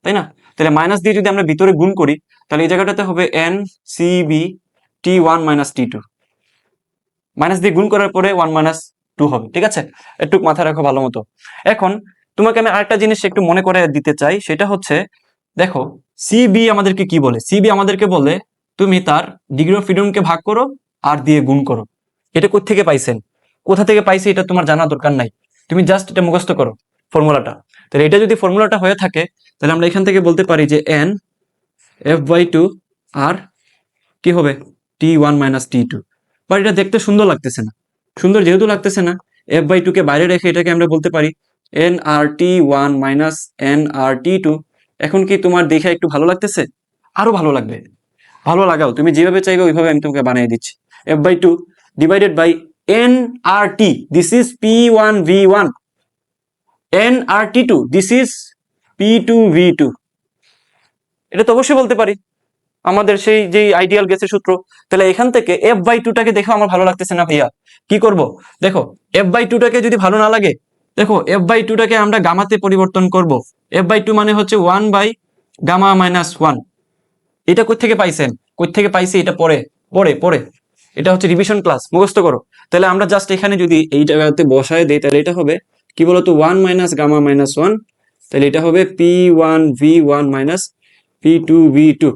তাই না? তাহলে মাইনাস দিয়ে যদি আমরা ভিতরে গুণ করি তাহলে এই জায়গাটাতে হবে n C V T one minus T two, minus দিয়ে গুণ করার পরে ওয়ান মাইনাস টু হবে। ঠিক আছে, একটু মাথায় রাখো ভালো মতো। এখন তোমাকে আমি আরেকটা জিনিস একটু মনে করে দিতে চাই, সেটা হচ্ছে দেখো সিবি আমাদেরকে কি বলে, সিবি আমাদেরকে বলে তুমি তার ডিগ্রি অফ ফ্রিডমকে ভাগ করো আর দিয়ে গুণ করো। এটা কোথা থেকে পাইছেন, কোথা থেকে পাইছে এটা তোমার জানা দরকার নাই, তুমি জাস্ট এটা মুখস্থ করো ফর্মুলাটা। তাহলে এটা যদি ফর্মুলাটা হয়ে থাকে তাহলে আমরা এখান থেকে বলতে পারি যে এন এফ বাই টু আর কি হবে T one minus T two. But এটা দেখতে সুন্দর লাগতেছে না, সুন্দর যেহেতু লাগতেছে না, এফ বাই টু কে বাইরে রেখে এটাকে আমরা বলতে পারি N R T one minus N R T two. এখন কি তোমার দেখে একটু ভালো লাগতেছে? আরো ভালো লাগবে, ভালো লাগাও, তুমি যেভাবে চাইবে ওইভাবে আমি তোমাকে বানিয়ে দিচ্ছি। F by two divided by N R T, this is P one V one, N R T two this is P two V two. এটা তো অবশ্যই বলতে পারি, আমাদের সেই যে আইডিয়াল গ্যাসের সূত্র। তাহলে এখান থেকে এফ বাই টুটাকে দেখো আমার ভালো লাগতেছে না ভাইয়া, কি করব? দেখো এফ বাই টুটাকে যদি ভালো না লাগে, দেখো এফ বাই টুটাকে আমরা গামাতে পরিবর্তন করব। এফ বাই টু মানে হচ্ছে one by gamma minus one. এটা কোথেকে পাইছেন, কোথেকে পাইছি এটা পরে পরে পরে, এটা হচ্ছে রিভিশন ক্লাস, মুখস্থ করো। তাহলে আমরা জাস্ট এখানে যদি এই জায়গাতে বসায় দেই তাহলে এটা হবে কি বলতো one minus gamma minus one, তাহলে এটা হবে P one V one minus P two V two.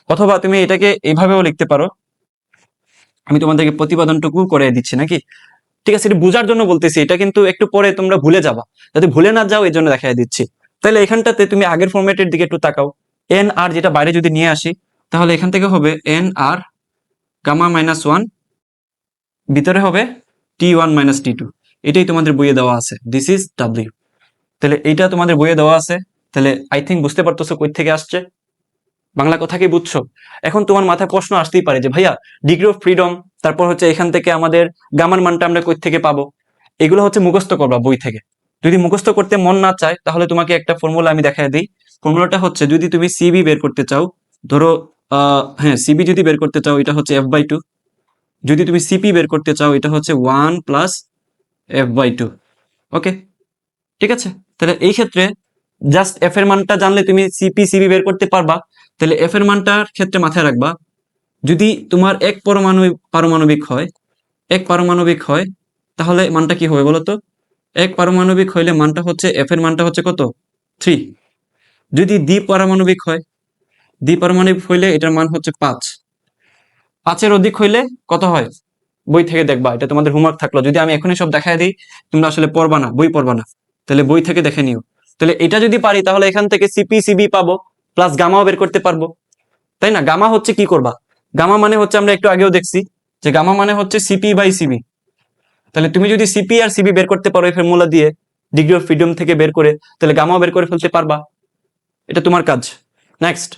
অথবা তুমি এটাকে এইভাবেও লিখতে পারো, আমি তোমাদেরকে প্রতিপাদনটুকু করে দিচ্ছি নাকি। ঠিক আছে, এটা বোঝার জন্য বলতেছি, এটা কিন্তু একটু পরে তোমরা ভুলে যাবা, যাতে ভুলে না যাও এই জন্য দেখাই দিচ্ছি। তাহলে এখানটাতে তুমি আগের ফরম্যাটের দিকে একটু তাকাও, এন আর যেটা বাইরে যদি নিয়ে আসি তাহলে এখান থেকে হবে এন আর গামা মাইনাস ওয়ান, ভিতরে হবে T one minus T two. এটাই তোমাদের বইয়ে দেওয়া আছে, দিস ইজ ডাব্লিউ। তাহলে এইটা তোমাদের বইয়ে দেওয়া আছে, তাহলে আই থিঙ্ক বুঝতে পারতেছো কই থেকে আসছে, বাংলা কথা কি বুঝছো? এখন তোমার মাথায় প্রশ্ন আসতেই পারে যে ভাইয়া ডিগ্রি অফ ফ্রিডম, তারপর হচ্ছে এখান থেকে আমাদের গামার মানটা আমরা কই থেকে পাবো? এগুলো হচ্ছে মুখস্থ করবা বই থেকে। যদি মুখস্থ করতে মন না চায় তাহলে তোমাকে একটা ফর্মুলা আমি দেখাই দিই। ফর্মুলাটা হচ্ছে যদি তুমি সিবি বের করতে চাও, ধরো হ্যাঁ সিবি যদি বের করতে চাও এটা হচ্ছে এফ বাই টু, যদি তুমি সিপি বের করতে চাও এটা হচ্ছে one plus f by two. Okay, ঠিক আছে, তাহলে এই ক্ষেত্রে জাস্ট এফ এর মানটা জানলে তুমি সিপি সিবি বের করতে পারবা। তাহলে এফ এর মানটার ক্ষেত্রে মাথায় রাখবা, যদি তোমার এক পারমাণবিক হয়, এক পারমাণবিক হয় তাহলে মানটা কি হবে বলতো? এক পারমাণবিক হইলে মানটা হচ্ছে এফ এর মানটা হচ্ছে কত? 3। যদি দ্বিপারমাণবিক হয়, দ্বিপারমাণবিক হইলে এটার মান হচ্ছে 5। 5-এর অধিক হইলে কত হয়? বই থেকে দেখবা, এটা তোমাদের হোমওয়ার্ক থাকলো, যদি আমি এখনই সব দেখাই দিই তোমরা আসলে পড়বা না, বই পড়বা না, তাহলে বই থেকে দেখে নিও। তাহলে এটা যদি পারি তাহলে এখান থেকে সিপি সিবি পাবো, প্লাস গামাও বের করতে পারবো, তাই না? গামা হচ্ছে কি করবা, গামা মানে হচ্ছে আমরা একটু আগেও দেখছি যে গামা মানে হচ্ছে সিপি বাই সিবি। তাহলে তুমি যদি সিপি আর সিবি বের করতে পারো এই ফর্মুলা দিয়ে, ডিগ্রি অফ ফ্রিডম থেকে বের করে, তাহলে গামাও বের করে ফেলতে পারবা, এটা তোমার কাজ। নেক্সট,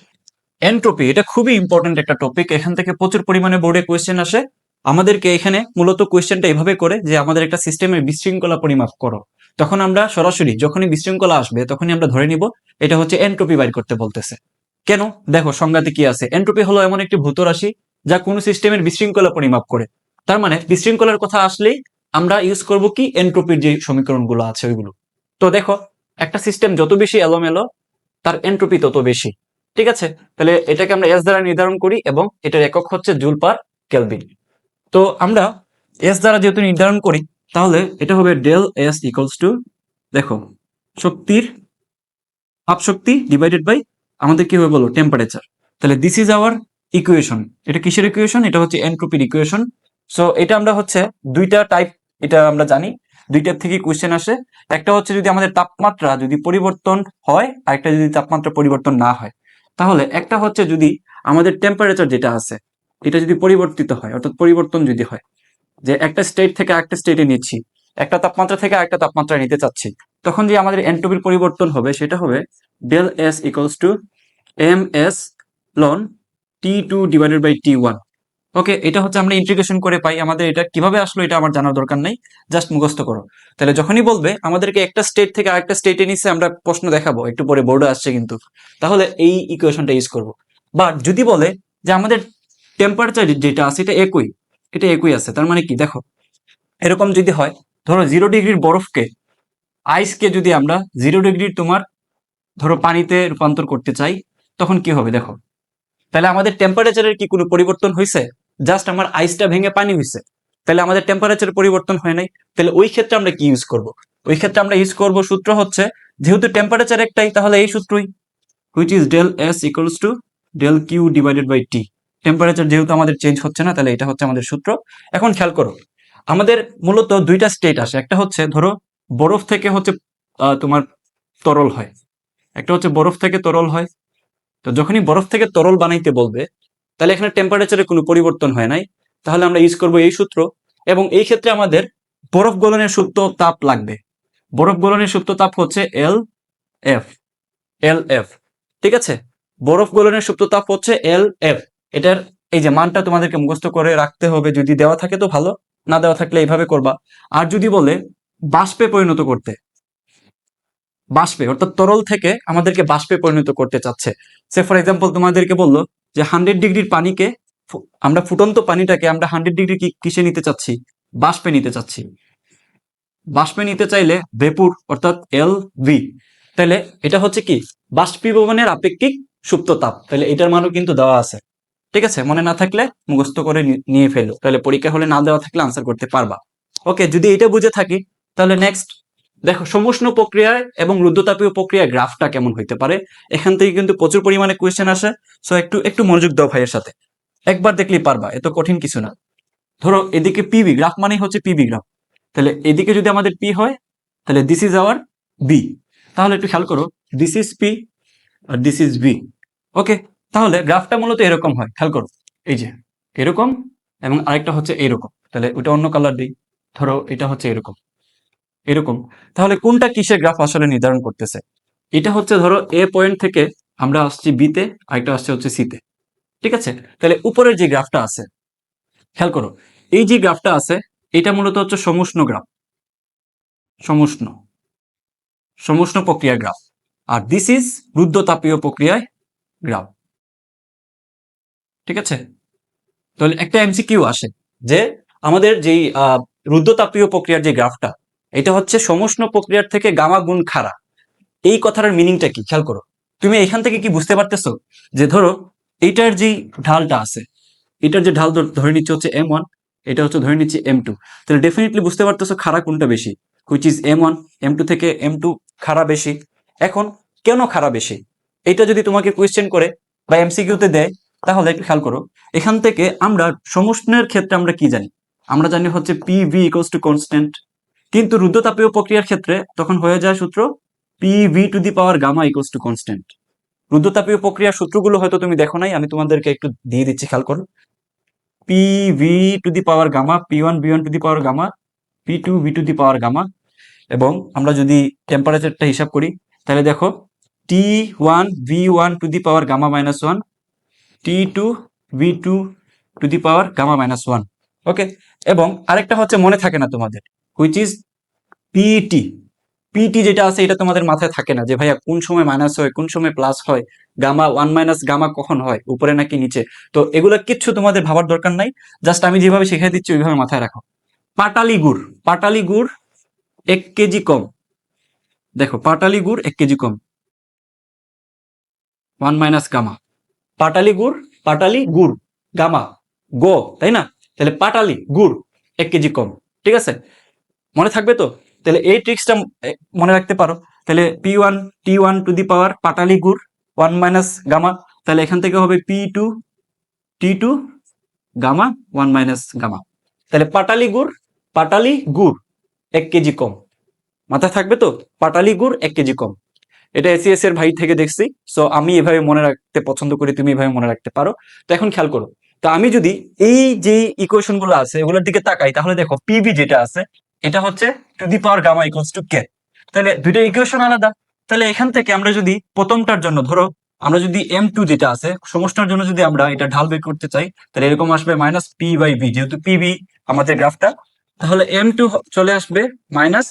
এনট্রপি, এটা খুবই ইম্পর্টেন্ট একটা টপিক, এখান থেকে প্রচুর পরিমাণে বোর্ডে কোয়েশ্চেন আসে। আমাদেরকে এখানে মূলত কোয়েশ্চেনটা এভাবে করে যে আমাদের একটা সিস্টেমের বিশৃঙ্খলা পরিমাপ করো, তখন আমরা সরাসরি যখনই বিশৃঙ্খলা আসবে তখনই আমরা ধরে নিব এটা হচ্ছে এনট্রপি বাইর করতে বলতেছে। কেন? দেখো সংজ্ঞাতে কি আছে, এনট্রপি হলো এমন একটি ভৌত রাশি যা কোনো সিস্টেমের বিশৃঙ্খলা পরিমাপ করে। তার মানে বিশৃঙ্খলার কথা আসলেই আমরা ইউজ করব কি এনট্রপির যে সমীকরণগুলো আছে ওইগুলো। তো দেখো একটা সিস্টেম যত বেশি এলোমেলো তার এনট্রপি তত বেশি। ঠিক আছে, তাহলে এটাকে আমরা এস দ্বারা নির্ধারণ করি এবং এটার একক হচ্ছে জুল পার কেলভিন। তো আমরা এস দ্বারা যেহেতু নির্ধারণ করি, তাহলে এটা হবে ডেল এস ইকুয়ালস টু, দেখো, শক্তির তাপ শক্তি ডিভাইডেড বাই আমাদের কি হবে বলো, টেম্পারেচার। তাহলে দিস ইজ আওয়ার ইকুয়েশন। এটা কিসের ইকুয়েশন? এটা হচ্ছে এনট্রপির ইকুয়েশন। সো এটা আমরা হচ্ছে দুইটা টাইপ, এটা আমরা জানি দুই টাইপ থেকে কোয়েশ্চেন আসে। একটা হচ্ছে যদি আমাদের তাপমাত্রা যদি পরিবর্তন হয়, আর একটা যদি তাপমাত্রা পরিবর্তন না হয়। তাহলে একটা হচ্ছে যদি আমাদের টেম্পারেচার যেটা আছে এটা যদি পরিবর্তিত হয়, অর্থাৎ পরিবর্তন যদি হয়, যে একটা স্টেট থেকে আরেকটা স্টেটে নিচ্ছি, একটা তাপমাত্রা থেকে আরেকটা তাপমাত্রা নিতে চাচ্ছি, তখন যে আমাদের এনট্রপির পরিবর্তন হবে সেটা হবে del S equals to M S ln T2 divided by T1। Okay, এটা হচ্ছে আমরা ইন্টিগ্রেশন করে পাই। আমাদের এটা কিভাবে আসলো এটা আমার জানার দরকার নেই, জাস্ট মুখস্থ করো। তাহলে যখনই বলবে আমাদেরকে একটা স্টেট থেকে আরেকটা স্টেটে নিচ্ছে, আমরা প্রশ্ন দেখাবো একটু পরে, বোর্ডে আসছে কিন্তু, তাহলে এই ইকুয়েশনটা ইউজ করব। বাট যদি বলে যে আমাদের টেম্পারেচার যেটা আছে এটা একই, এটা একই আছে, তার মানে কি দেখো, এরকম যদি হয়, ধরো 0 ডিগ্রির বরফকে, আইসকে যদি আমরা 0 ডিগ্রির তোমার ধরো পানিতে রূপান্তর করতে চাই, তখন কি হবে দেখো। তাহলে আমাদের টেম্পারেচারের কি কোনো পরিবর্তন হয়েছে? জাস্ট আমার আইসটা ভেঙে পানি হয়েছে, তাহলে আমাদের টেম্পারেচার পরিবর্তন হয় নাই। তাহলে ওই ক্ষেত্রে আমরা কি ইউজ করব? ওই ক্ষেত্রে আমরা ইউজ করব, সূত্র হচ্ছে, যেহেতু টেম্পারেচার একটাই, তাহলে এই সূত্রই, which is del S equals to del Q divided by T. Temperature যেহেতু আমাদের চেঞ্জ হচ্ছে না, তাহলে এটা হচ্ছে আমাদের সূত্র। এখন খেয়াল করো, আমাদের মূলত দুইটা স্টেট আসে। একটা হচ্ছে ধরো বরফ থেকে হচ্ছে তোমার তরল হয়, একটা হচ্ছে বরফ থেকে তরল হয়। তো যখনই বরফ থেকে তরল বানাইতে বলবে, তাহলে এখানে টেম্পারেচারে কোনো পরিবর্তন হয় নাই, তাহলে আমরা ইউজ করব এই সূত্র। এবং এই ক্ষেত্রে আমাদের বরফ গলনের সুপ্ত তাপ লাগবে। বরফ গলনের সুপ্ত তাপ হচ্ছে এফ, এফ, ঠিক আছে? বরফ গলনের সুপ্ত তাপ হচ্ছে এফ। এটার এই যে মানটা তোমাদেরকে মুখস্থ করে রাখতে হবে, যদি দেওয়া থাকে তো ভালো, না দেওয়া থাকলে এইভাবে করবা। আর যদি বলে বাষ্পে পরিণত করতে, বাষ্পে অর্থাৎ তরল থেকে আমাদেরকে বাষ্পে পরিণত করতে চাচ্ছে, সে ফর এক্সাম্পল তোমাদেরকে বললো যে 100 ডিগ্রির পানিকে, আমরা ফুটন্ত পানিটাকে আমরা 100 ডিগ্রি কিসে নিতে চাচ্ছি? বাষ্পে নিতে চাচ্ছি। বাষ্পে নিতে চাইলে ভেপুর অর্থাৎ ভি, তাহলে এটা হচ্ছে কি, বাষ্পীভবনের আপেক্ষিক সুপ্ত তাপ। তাহলে এটার মানও কিন্তু দেওয়া আছে, ঠিক আছে? মনে না থাকলে মুখস্থ করে নিয়ে ফেলো, তাহলে পরীক্ষা হলে না দেওয়া থাকলে আনসার করতে পারবা। ওকে, যদি এটা বুঝে থাকি, তাহলে নেক্সট দেখো, সমুষ্ণ প্রক্রিয়ায় এবং রুদ্ধতাপীয় প্রক্রিয়ায় গ্রাফটা কেমন হইতে পারে। এখান থেকে কিন্তু প্রচুর পরিমাণে কোয়েশ্চেন আসে। সো একটু একটু মনোযোগ দাও ভাইয়ের সাথে, একবার দেখলেই পারবা, এত কঠিন কিছু না। ধরো এদিকে পিবি গ্রাফ মানেই হচ্ছে পিবি গ্রাফ, তাহলে এদিকে যদি আমাদের পি হয়, তাহলে দিস ইজ আওয়ার বি। তাহলে একটু খেয়াল করো, দিস ইজ পি আর দিস ইজ বি। ওকে, তাহলে গ্রাফটা মূলত এরকম হয়, খেয়াল করো, এই যে এরকম, এবং আরেকটা হচ্ছে এরকম। তাহলে ওটা অন্য কালার দিই, ধরো এটা হচ্ছে এরকম, এরকম। তাহলে কোনটা কিসের গ্রাফ আসলে নির্ধারণ করতেছে? এটা হচ্ছে ধরো এ পয়েন্ট থেকে আমরা আসছি বিতে, আরেকটা আসছে হচ্ছে সিতে, ঠিক আছে? তাহলে উপরের যে গ্রাফটা আছে, খেয়াল করো, এই যে গ্রাফটা আছে, এটা মূলত হচ্ছে সমুষ্ণ গ্রাফ, সমুষ্ণ, সমুষ্ণ প্রক্রিয়ার গ্রাফ। আর দিস ইজ রুদ্ধতাপীয় প্রক্রিয়ায় গ্রাফ, ঠিক আছে? তাহলে একটা এমসিকিউ আসে যে আমাদের যেই রুদ্ধতাপীয় প্রক্রিয়ার যে গ্রাফটা, এটা হচ্ছে সমুষ্ণ প্রক্রিয়ার থেকে গামা গুণ খাড়া। এই কথাটার মিনিংটা কি খেয়াল করো। তুমি এখান থেকে কি বুঝতে পারতেছো যে ধরো এইটার যে ঢালটা আছে, এটার যে ঢাল ধরে নিচ্ছে হচ্ছে M1, এটা হচ্ছে ধরে নিচ্ছে M2, তাহলে ডেফিনেটলি বুঝতে পারতেছো খাড়া কোনটা বেশি, হুইচ ইজ M1। M2 থেকে M2 খাড়া বেশি। এখন কেন খাড়া বেশি, এটা যদি তোমাকে কোয়েশ্চেন করে বা এমসিকিউতে দেয়, তাহলে একটু খেয়াল করো। এখান থেকে আমরা সমুষ্ণের ক্ষেত্রে আমরা কি জানি? আমরা জানি হচ্ছে PV ইকুয়ালস টু কনস্ট্যান্ট। কিন্তু রুদ্ধতাপীয় প্রক্রিয়ার ক্ষেত্রে তখন হয়ে যায় সূত্র PV to the power gamma equals to constant. রুদ্ধতাপীয় প্রক্রিয়ার সূত্রগুলো হয়তো তুমি দেখো নাই, আমি তোমাদেরকে একটু দিয়ে দিচ্ছি, খেয়াল করো। PV to the power gamma, P1 V1 to the power gamma, P2 V to the power gamma. এবং আমরা যদি টেম্পারেচারটা হিসাব করি, তাহলে দেখো T1 V1 to the power gamma minus 1, T2 V2 to the power gamma minus 1। Okay, এবং আরেকটা হচ্ছে মনে থাকে না তোমাদের, হুইচ ইজ পিটি। পিটি যেটা আছে এটা তোমাদের মাথায় থাকে না যে ভাইয়া কোন সময় মাইনাস হয়, কোন সময় প্লাস হয়, গামা 1 মাইনাস গামা কখন হয়, উপরে নাকি নিচে। তো এগুলো কিচ্ছু তোমাদের ভাবার দরকার নাই, জাস্ট আমি যেভাবে শিখিয়ে দিচ্ছি ওইভাবে মাথায় রাখো। পাটালি গুড়, পাটালি গুড় 1 কেজি কম, দেখো পাটালি গুড় 1 কেজি কম, 1 মাইনাস গামা। পাটালি গুড়, পাটালি গুড়, গামা গো, তাই না? তাহলে পাটালি গুড় 1 কেজি কম। ঠিক আছে, মনে থাকবে তো? তাহলে এই ট্রিক্সটা মনে রাখতে পারো। তাহলে T1 টু দি পাওয়ার পাটালি গুড় 1 মাইনাস গামা, তাহলে এখান থেকে হবে T2 গামা 1 মাইনাস গামা। তাহলে পাটালি গুড় 1 কেজি কম, মাথায় থাকবে তো? পাটালি গুড় 1 কেজি কম। এটা এসিএস এর ভাই থেকে দেখছি, সো আমি এভাবে মনে রাখতে পছন্দ করি, তুমি এভাবে মনে রাখতে পারো। তো এখন খেয়াল করো, তো আমি যদি এই যে ইকুয়েশন গুলো আছে এগুলোর দিকে তাকাই, তাহলে দেখো পিবি যেটা আছে এটা হচ্ছে to the power gamma equals to K. তাহলে দুইটা ইকুয়েশন আলাদা। তাহলে এখান থেকে আমরা যদি প্রথমটার জন্য ধরো, আমরা যদি M2 যেটা আছে সমস্যার জন্য যদি আমরা এটা ঢাল বের করতে চাই, তাহলে এরকম আসবে মাইনাস পি বাই বি, যেহেতু পিবি আমাদের গ্রাফটা, তাহলে M2 চলে আসবে minus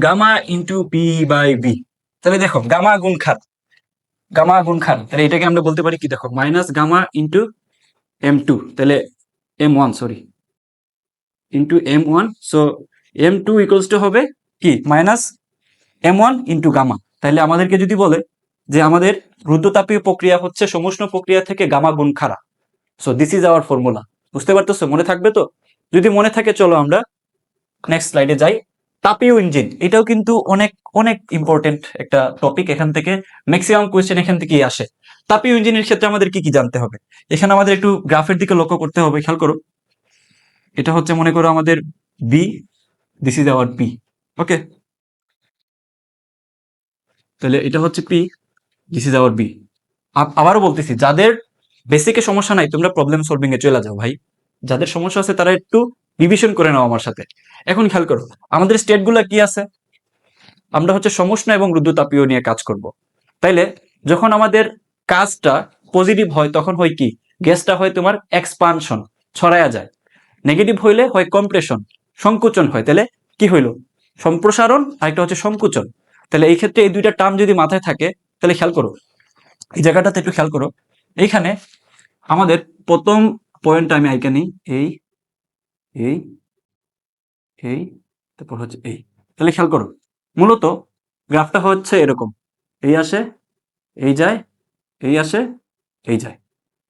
gamma into P by V. তাহলে দেখো গামা গুণ খান, তাহলে এটাকে আমরা বলতে পারি কি, দেখো মাইনাস গামা ইন্টু M2, তাহলে M1 sorry into M1, so M2 equals to হবে কি মাইনাস M1 ইন্টু গামা। তাহলে আমাদেরকে যদি বলে যে আমাদের রুদ্ধতাপীয় প্রক্রিয়া হচ্ছে সমুষ্ণ প্রক্রিয়া থেকে গামা গুণ খাড়া, so this is hour formula. বুঝতে পারতেছো? মনে থাকবে তো? যদি মনে থাকে চলো আমরা নেক্সট স্লাইডে যাই। তাপীয় ইঞ্জিন, এটাও কিন্তু অনেক অনেক ইম্পর্টেন্ট একটা টপিক, এখান থেকে ম্যাক্সিমাম কোয়েশ্চেন এখান থেকেই আসে। তাপীয় ইঞ্জিনের ক্ষেত্রে আমাদের কি কি জানতে হবে? এখানে আমাদের একটু গ্রাফের দিকে লক্ষ্য করতে হবে, খেয়াল করো। এটা হচ্ছে মনে করো আমাদের V, this is our P, okay. তাহলে এটা হচ্ছে P, this is our V. আবারও বলতেছি, যাদের বেসিকে সমস্যা নাই তোমরা প্রবলেম সলভিং এ চলে যাও ভাই, যাদের সমস্যা আছে তারা একটু রিভিশন করে নাও আমার সাথে। এখন খেয়াল করো আমাদের স্টেটগুলো কি আছে, আমরা হচ্ছে সমুষ্ণ এবং রুদ্ধতাপীয় নিয়ে কাজ করব। তাইলে যখন আমাদের কাজটা পজিটিভ হয় তখন হয় কি, গ্যাসটা হয় তোমার এক্সপানশন, ছড়ায়া যায়। নেগেটিভ হইলে হয় কম্প্রেশন, সংকোচন হয়। তাহলে কি হইলো, সম্প্রসারণ আর একটা হচ্ছে সংকোচন। তাহলে এই ক্ষেত্রে এই দুইটা টার্ম যদি মাথায় থাকে, তাহলে খেয়াল করো এই জায়গাটাতে একটু খেয়াল করো। এইখানে আমাদের প্রথম পয়েন্ট আমি আইকা নিই, এই এই এই তারপর হচ্ছে এই। তাহলে খেয়াল করো মূলত গ্রাফটা হচ্ছে এরকম, এই আসে, এই যায়, এই আসে, এই যায়।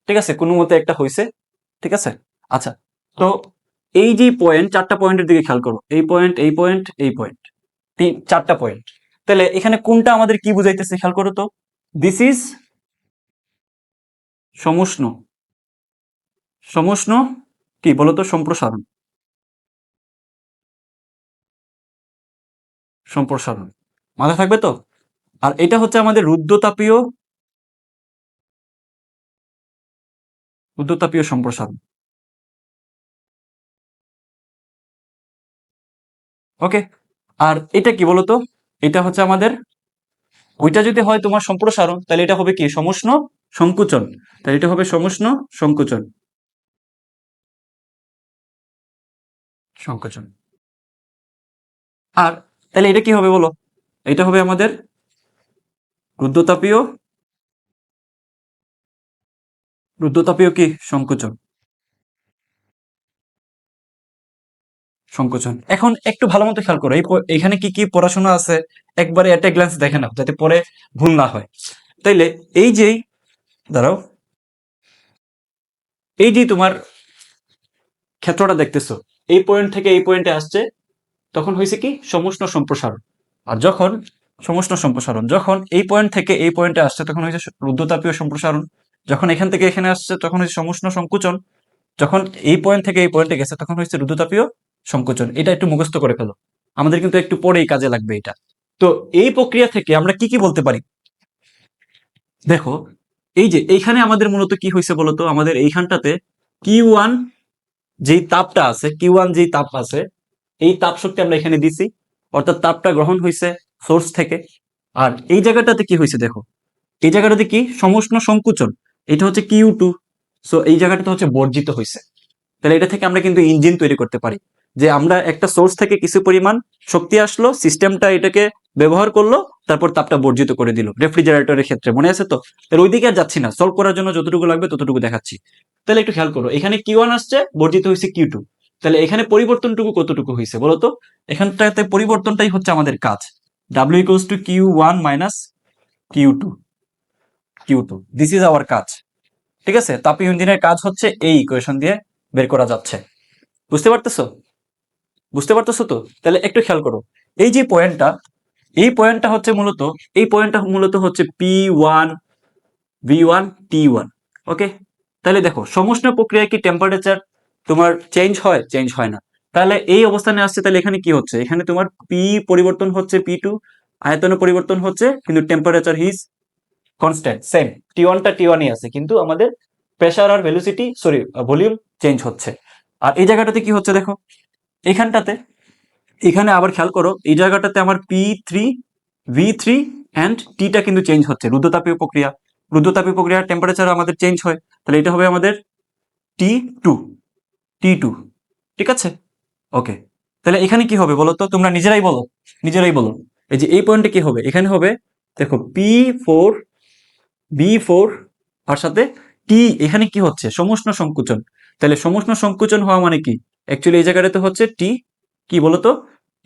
ঠিক আছে, কোনো মতে একটা হইছে। ঠিক আছে, আচ্ছা। তো এই যে পয়েন্ট, চারটা পয়েন্টের দিকে খেয়াল করো, এই পয়েন্ট, এই পয়েন্ট, এই পয়েন্ট, চারটা পয়েন্ট। তাহলে এখানে কোনটা আমাদের কি বুঝাইতেছে খেয়াল করো তো, দিস ইজ সমুষ্ণ, সমুষ্ণ কি বলতো, সম্প্রসারণ, সম্প্রসারণ, মাথায় থাকবে তো? আর এটা হচ্ছে আমাদের রুদ্ধতাপীয় সম্প্রসারণ, ওকে। আর এটা কি বলতো, এটা হচ্ছে আমাদের, ওইটা যদি হয় তোমার সম্প্রসারণ তাহলে এটা হবে কি সমুষ্ণ সংকুচন, তাহলে এটা হবে সমুষ্ণ সংকুচন, সংকোচন। আর তাহলে এটা কি হবে বলো, এটা হবে আমাদের রুদ্ধতাপীয়, রুদ্ধতাপীয় কি সংকোচন, সংকোচন। এখন একটু ভালো মতো খেয়াল করো, এখানে কি কি পড়াশোনা আছে একবারে একটা গ্লান্স দেখে নাও যাতে পরে ভুল না হয়। তাইলে এই যেই, দাঁড়াও, এই যে তোমার ক্ষেত্রটা দেখতেছো, এই পয়েন্ট থেকে এই পয়েন্টে আসছে, তখন হয়েছে কি সমুষ্ণ সম্প্রসারণ। আর যখন সমুষ্ণ সম্প্রসারণ, যখন এই পয়েন্ট থেকে এই পয়েন্টে আসছে তখন হয়েছে রুদ্ধতাপীয় সম্প্রসারণ। যখন এখান থেকে এখানে আসছে তখন হয়েছে সমুষ্ণ সংকুচন। যখন এই পয়েন্ট থেকে এই পয়েন্টে গেছে তখন হয়েছে রুদ্ধতাপীয় সংকোচন। এটা একটু মুখস্থ করে ফেলো, আমাদের কিন্তু একটু পরেই কাজে লাগবে এটা। তো এই প্রক্রিয়া থেকে আমরা কি কি বলতে পারি, দেখো এই যে এইখানে আমাদের মূলত কি হয়েছে বলতো, আমাদের এইখানটাতে Q1 যেই তাপটা আছে, Q1 যেই তাপ আছে, এই তাপ শক্তি আমরা এখানে দিছি, অর্থাৎ তাপটা গ্রহণ হয়েছে সোর্স থেকে। আর এই জায়গাটাতে কি হয়েছে দেখো, এই জায়গাটাতে কি সমুষ্ণ সংকুচন, এটা হচ্ছে Q2, সো এই জায়গাটাতে হচ্ছে বর্জিত হয়েছে। তাহলে এটা থেকে আমরা কিন্তু ইঞ্জিন তৈরি করতে পারি, যে আমরা একটা সোর্স থেকে কিছু পরিমাণ শক্তি আসলো, সিস্টেমটা এটাকে ব্যবহার করলো, তারপর তাপটা বর্জিত করে দিল। রেফ্রিজারেটরের ক্ষেত্রে মনে আছে তো? তাহলে ওইদিকে আর যাচ্ছি না, সলভ করার জন্য যতটুকু লাগবে ততটুকু দেখাচ্ছি। তাহলে একটু খেয়াল করো, এখানে Q1 আসছে, বর্জিত হয়েছে Q2। তাহলে এখানে পরিবর্তনটুকু কতটুকু হয়েছে বলতো, এখানটাতে পরিবর্তনটাই হচ্ছে আমাদের কাজ। W equals to Q1 minus Q2, Q2, this is hour কাজ। ঠিক আছে, তাপীয় ইঞ্জিনের কাজ হচ্ছে এই ইকুয়েশন দিয়ে বের করা যাচ্ছে। বুঝতে পারতেছো? বুঝতে পারতেছো তো? তাহলে একটু খেয়াল করো, এই যে পয়েন্টটা, এই পয়েন্টটা হচ্ছে মূলত, এই পয়েন্টটা মূলত হচ্ছে P1 V1 T1। ওকে, তাহলে দেখো সমষ্ণ প্রক্রিয়ায় কি টেম্পারেচার তোমার চেঞ্জ হয়? চেঞ্জ হয় না। তাহলে এই অবস্থানে আসছে, তাহলে এখানে কি হচ্ছে? এখানে তোমার পি পরিবর্তন হচ্ছে P2, আয়তনে পরিবর্তন হচ্ছে, কিন্তু টেম্পারেচার হিজ কনস্ট্যান্ট সেম। T1টা T1ই আছে, কিন্তু আমাদের প্রেসার আর ভেলোসিটি সরি ভলিউম চেঞ্জ হচ্ছে। আর এই জায়গাটাতে কি হচ্ছে দেখো, এখানটাতে, এখানে আবার খেয়াল করো, এই জায়গাটাতে আমার P3 V3 অ্যান্ড টিটা কিন্তু চেঞ্জ হচ্ছে, রুদ্রতাপীয় প্রক্রিয়া। রুদ্রতাপীয় প্রক্রিয়ার টেম্পারেচার আমাদের চেঞ্জ হয়, তাহলে এটা হবে আমাদের T2, T2। ঠিক আছে, ওকে। তাহলে এখানে কি হবে বলো তো, তোমরা নিজেরাই বলো, নিজেরাই বলো। এই যে এই পয়েন্টে কি হবে, এখানে হবে দেখো P4 B4 আর সাথে টি, এখানে কি হচ্ছে? সমুষ্ণ সংকুচন। তাহলে সমুষ্ণ সংকুচন হওয়া মানে কি? অ্যাকচুয়ালি এই জায়গাটাতে হচ্ছে টি, কি বলতো,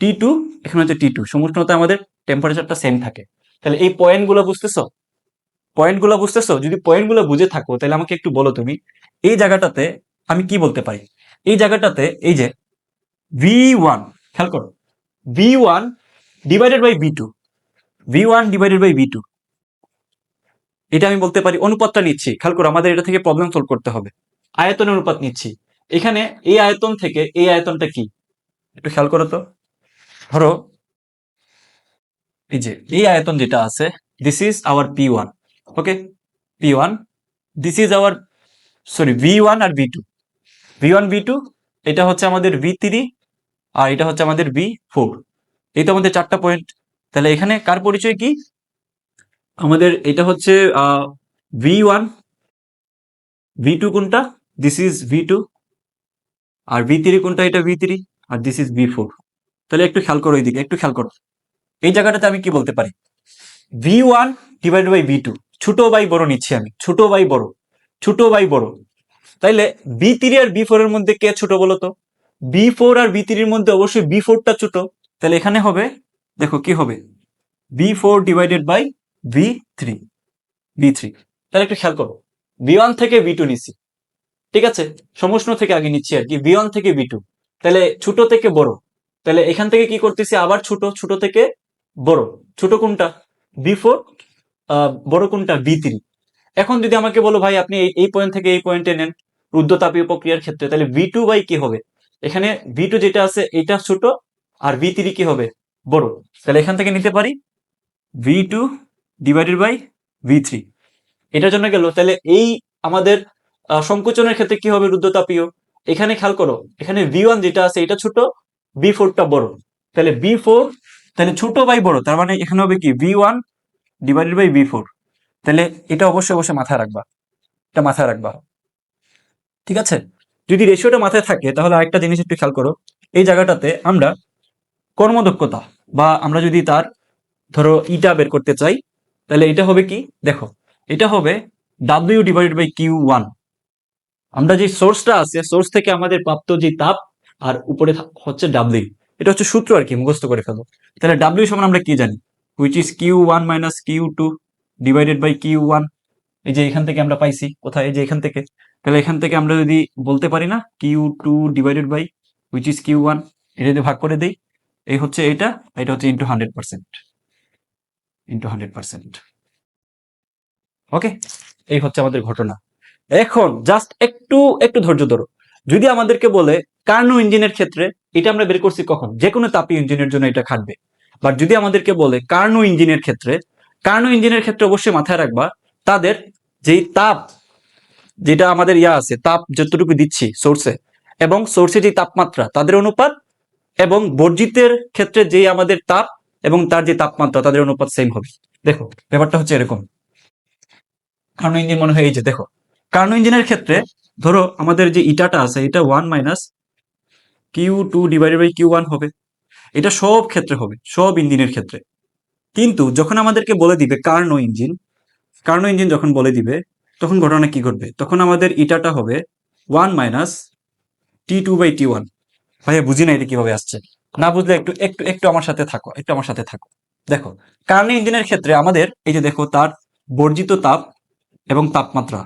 T2, এখানে হচ্ছে T2। সমুষ্ণতা আমাদের টেম্পারেচারটা সেম থাকে। তাহলে এই পয়েন্টগুলো বুঝতেছো? পয়েন্টগুলো বুঝতেছো? যদি পয়েন্টগুলো বুঝে থাকো তাহলে আমাকে একটু বলো তুমি, এই জায়গাটাতে আমি কি বলতে পারি? এই জায়গাটাতে এই যে V1, খেয়াল করো, V1 divided by V2, V1 divided by V2, এটা আমি বলতে পারি। অনুপাতটা নিচ্ছি, খেয়াল করো, আমাদের এটা থেকে প্রবলেম সলভ করতে হবে। আয়তনের অনুপাত নিচ্ছি। এখানে এই আয়তন থেকে এই আয়তনটা কি, একটু খেয়াল করো তো। ধরো এই যে এই আয়তন যেটা আছে, this is our P1। Okay, P1, this is our sorry V1 আর V2, V1 V2, এটা হচ্ছে আমাদের V3, আর এটা হচ্ছে আমাদের V4। এই তো আমাদের চারটা পয়েন্ট। তাহলে এখানে কার পরিচয় কি? আমাদের এটা হচ্ছে V1, V2 কোনটা? This is V2। R V3 কোনটা? এটা V3। আর দিস ইজ V4। তাহলে একটু খেয়াল করো, এইদিকে একটু খেয়াল করো। এই জায়গাটাতে আমি কি বলতে পারি? V1 ডিভাইড বাই V2, ছোট বাই বড় নিচ্ছি আমি, ছোট বাই বড়, ছোট বাই বড়। তাইলে B3 আর B4 এর মধ্যে কে ছোট বলো তো? B4 আর B3 এর মধ্যে অবশ্যই B4টা ছোট। তাহলে এখানে হবে, দেখো কি হবে, B4 divided by V3, V3। তাহলে একটু খেয়াল করো, V1 থেকে V2 নিচ্ছি, ঠিক আছে, সমষ্ণ থেকে আগে নিচ্ছি আর কি, V1 থেকে V2। তাহলে ছোট থেকে বড়, তাহলে এখান থেকে কি করতেছি, আবার ছোট, ছোট থেকে বড়। ছোট কোনটা? B4, বড় কোনটা? V3। এখন যদি আমাকে বলো ভাই আপনি এই পয়েন্ট থেকে এই পয়েন্টে নেন রুদ্ধতাপীয় প্রক্রিয়ার ক্ষেত্রে, তাহলে V2 বাই কি হবে? এখানে V2 যেটা আছে এটা ছোট, আর V3 কি হবে? বড়। তাহলে এখান থেকে নিতে পারি V2 ডিভাইডেড বাই V3। এটার জন্য গেল। তাহলে এই আমাদের সংকোচনের ক্ষেত্রে কি হবে? রুদ্ধতাপীয়। এখানে খেয়াল করো, এখানে V1 যেটা আছে এটা ছোট, B4টা বড়। তাহলে B4, তাহলে ছোট বাই বড়, তার মানে এখানে হবে কি V1 ডিভাইডেড বাই V4। তাহলে এটা অবশ্যই অবশ্যই মাথায় রাখবা, এটা মাথায় রাখবা, ঠিক আছে? যদি রেশিওটা মাথায় থাকে তাহলে আরেকটা জিনিস একটু খেয়াল করো, এই জায়গাটাতে আমরা কর্মদক্ষতা বা আমরা যদি তার ধরো ইটা বের করতে চাই, তাহলে এটা হবে কি দেখো, এটা হবে W ডিভাইডেড বাই Q1। আমরা যে সোর্সটা আছে, সোর্স থেকে আমাদের প্রাপ্ত যে তাপ, আর উপরে হচ্ছে W। এটা হচ্ছে সূত্র আর কি, মুখস্থ করে ফেলো। তাহলে W সমান আমরা কি জানি, which is Q1 minus Q2 divided by Q1। এই যে এখান থেকে আমরা পাইছি, কোথায়? এই যে এখান থেকে। তাহলে এখান থেকে আমরা যদি বলতে পারি না Q2 divided by which is Q1, এটা যদি ভাগ করে দেই, এই হচ্ছে এটা, এটা হচ্ছে ইন্টু 100%, ইন্টু 100%। ওকে, এই হচ্ছে আমাদের ঘটনা। এখন জাস্ট একটু একটু ধৈর্য ধরো। যদি আমাদেরকে বলে কার্নো ইঞ্জিনের ক্ষেত্রে, এটা আমরা বের করছি কখন, যে কোনো তাপীয় ইঞ্জিনের জন্য এটা খাটবে। বাট যদি আমাদেরকে বলে কার্নো ইঞ্জিনের ক্ষেত্রে, কার্নো ইঞ্জিনের ক্ষেত্রে অবশ্যই মাথায় রাখবা তাদের যেই তাপ, যেটা আমাদের আছে, তাপ যতটুকু দিচ্ছি সোর্সে, এবং সোর্সে যে তাপমাত্রা, তাদের অনুপাত, এবং বর্জিতের ক্ষেত্রে যে আমাদের তাপ এবং তার যে তাপমাত্রা, তাদের অনুপাত সেম হবে। দেখো ব্যাপারটা হচ্ছে এরকম। কার্নো ইঞ্জিন মনে হয় এই যে দেখো, কার্নো ইঞ্জিনের ক্ষেত্রে ধরো আমাদের যে ইটাটা আছে, এটা 1 minus Q2 divided by Q1 হবে। এটা সব ক্ষেত্রে হবে, সব ইঞ্জিনের ক্ষেত্রে। কিন্তু যখন আমাদেরকে বলে দিবে কার্নো ইঞ্জিন, কার্নো ইঞ্জিন যখন বলে দিবে, তখন ঘটনা কি ঘটবে? তখন আমাদের ইটাটা হবে 1 মাইনাস T2 বাই T1। ভাইয়া বুঝি না এটা কিভাবে আসছে, না বুঝলে একটু একটু একটু আমার সাথে থাকো, একটু আমার সাথে থাকো। দেখো কার্নো ইঞ্জিনের ক্ষেত্রে আমাদের এই যে দেখো, তার বর্জিত তাপ এবং তাপমাত্রা,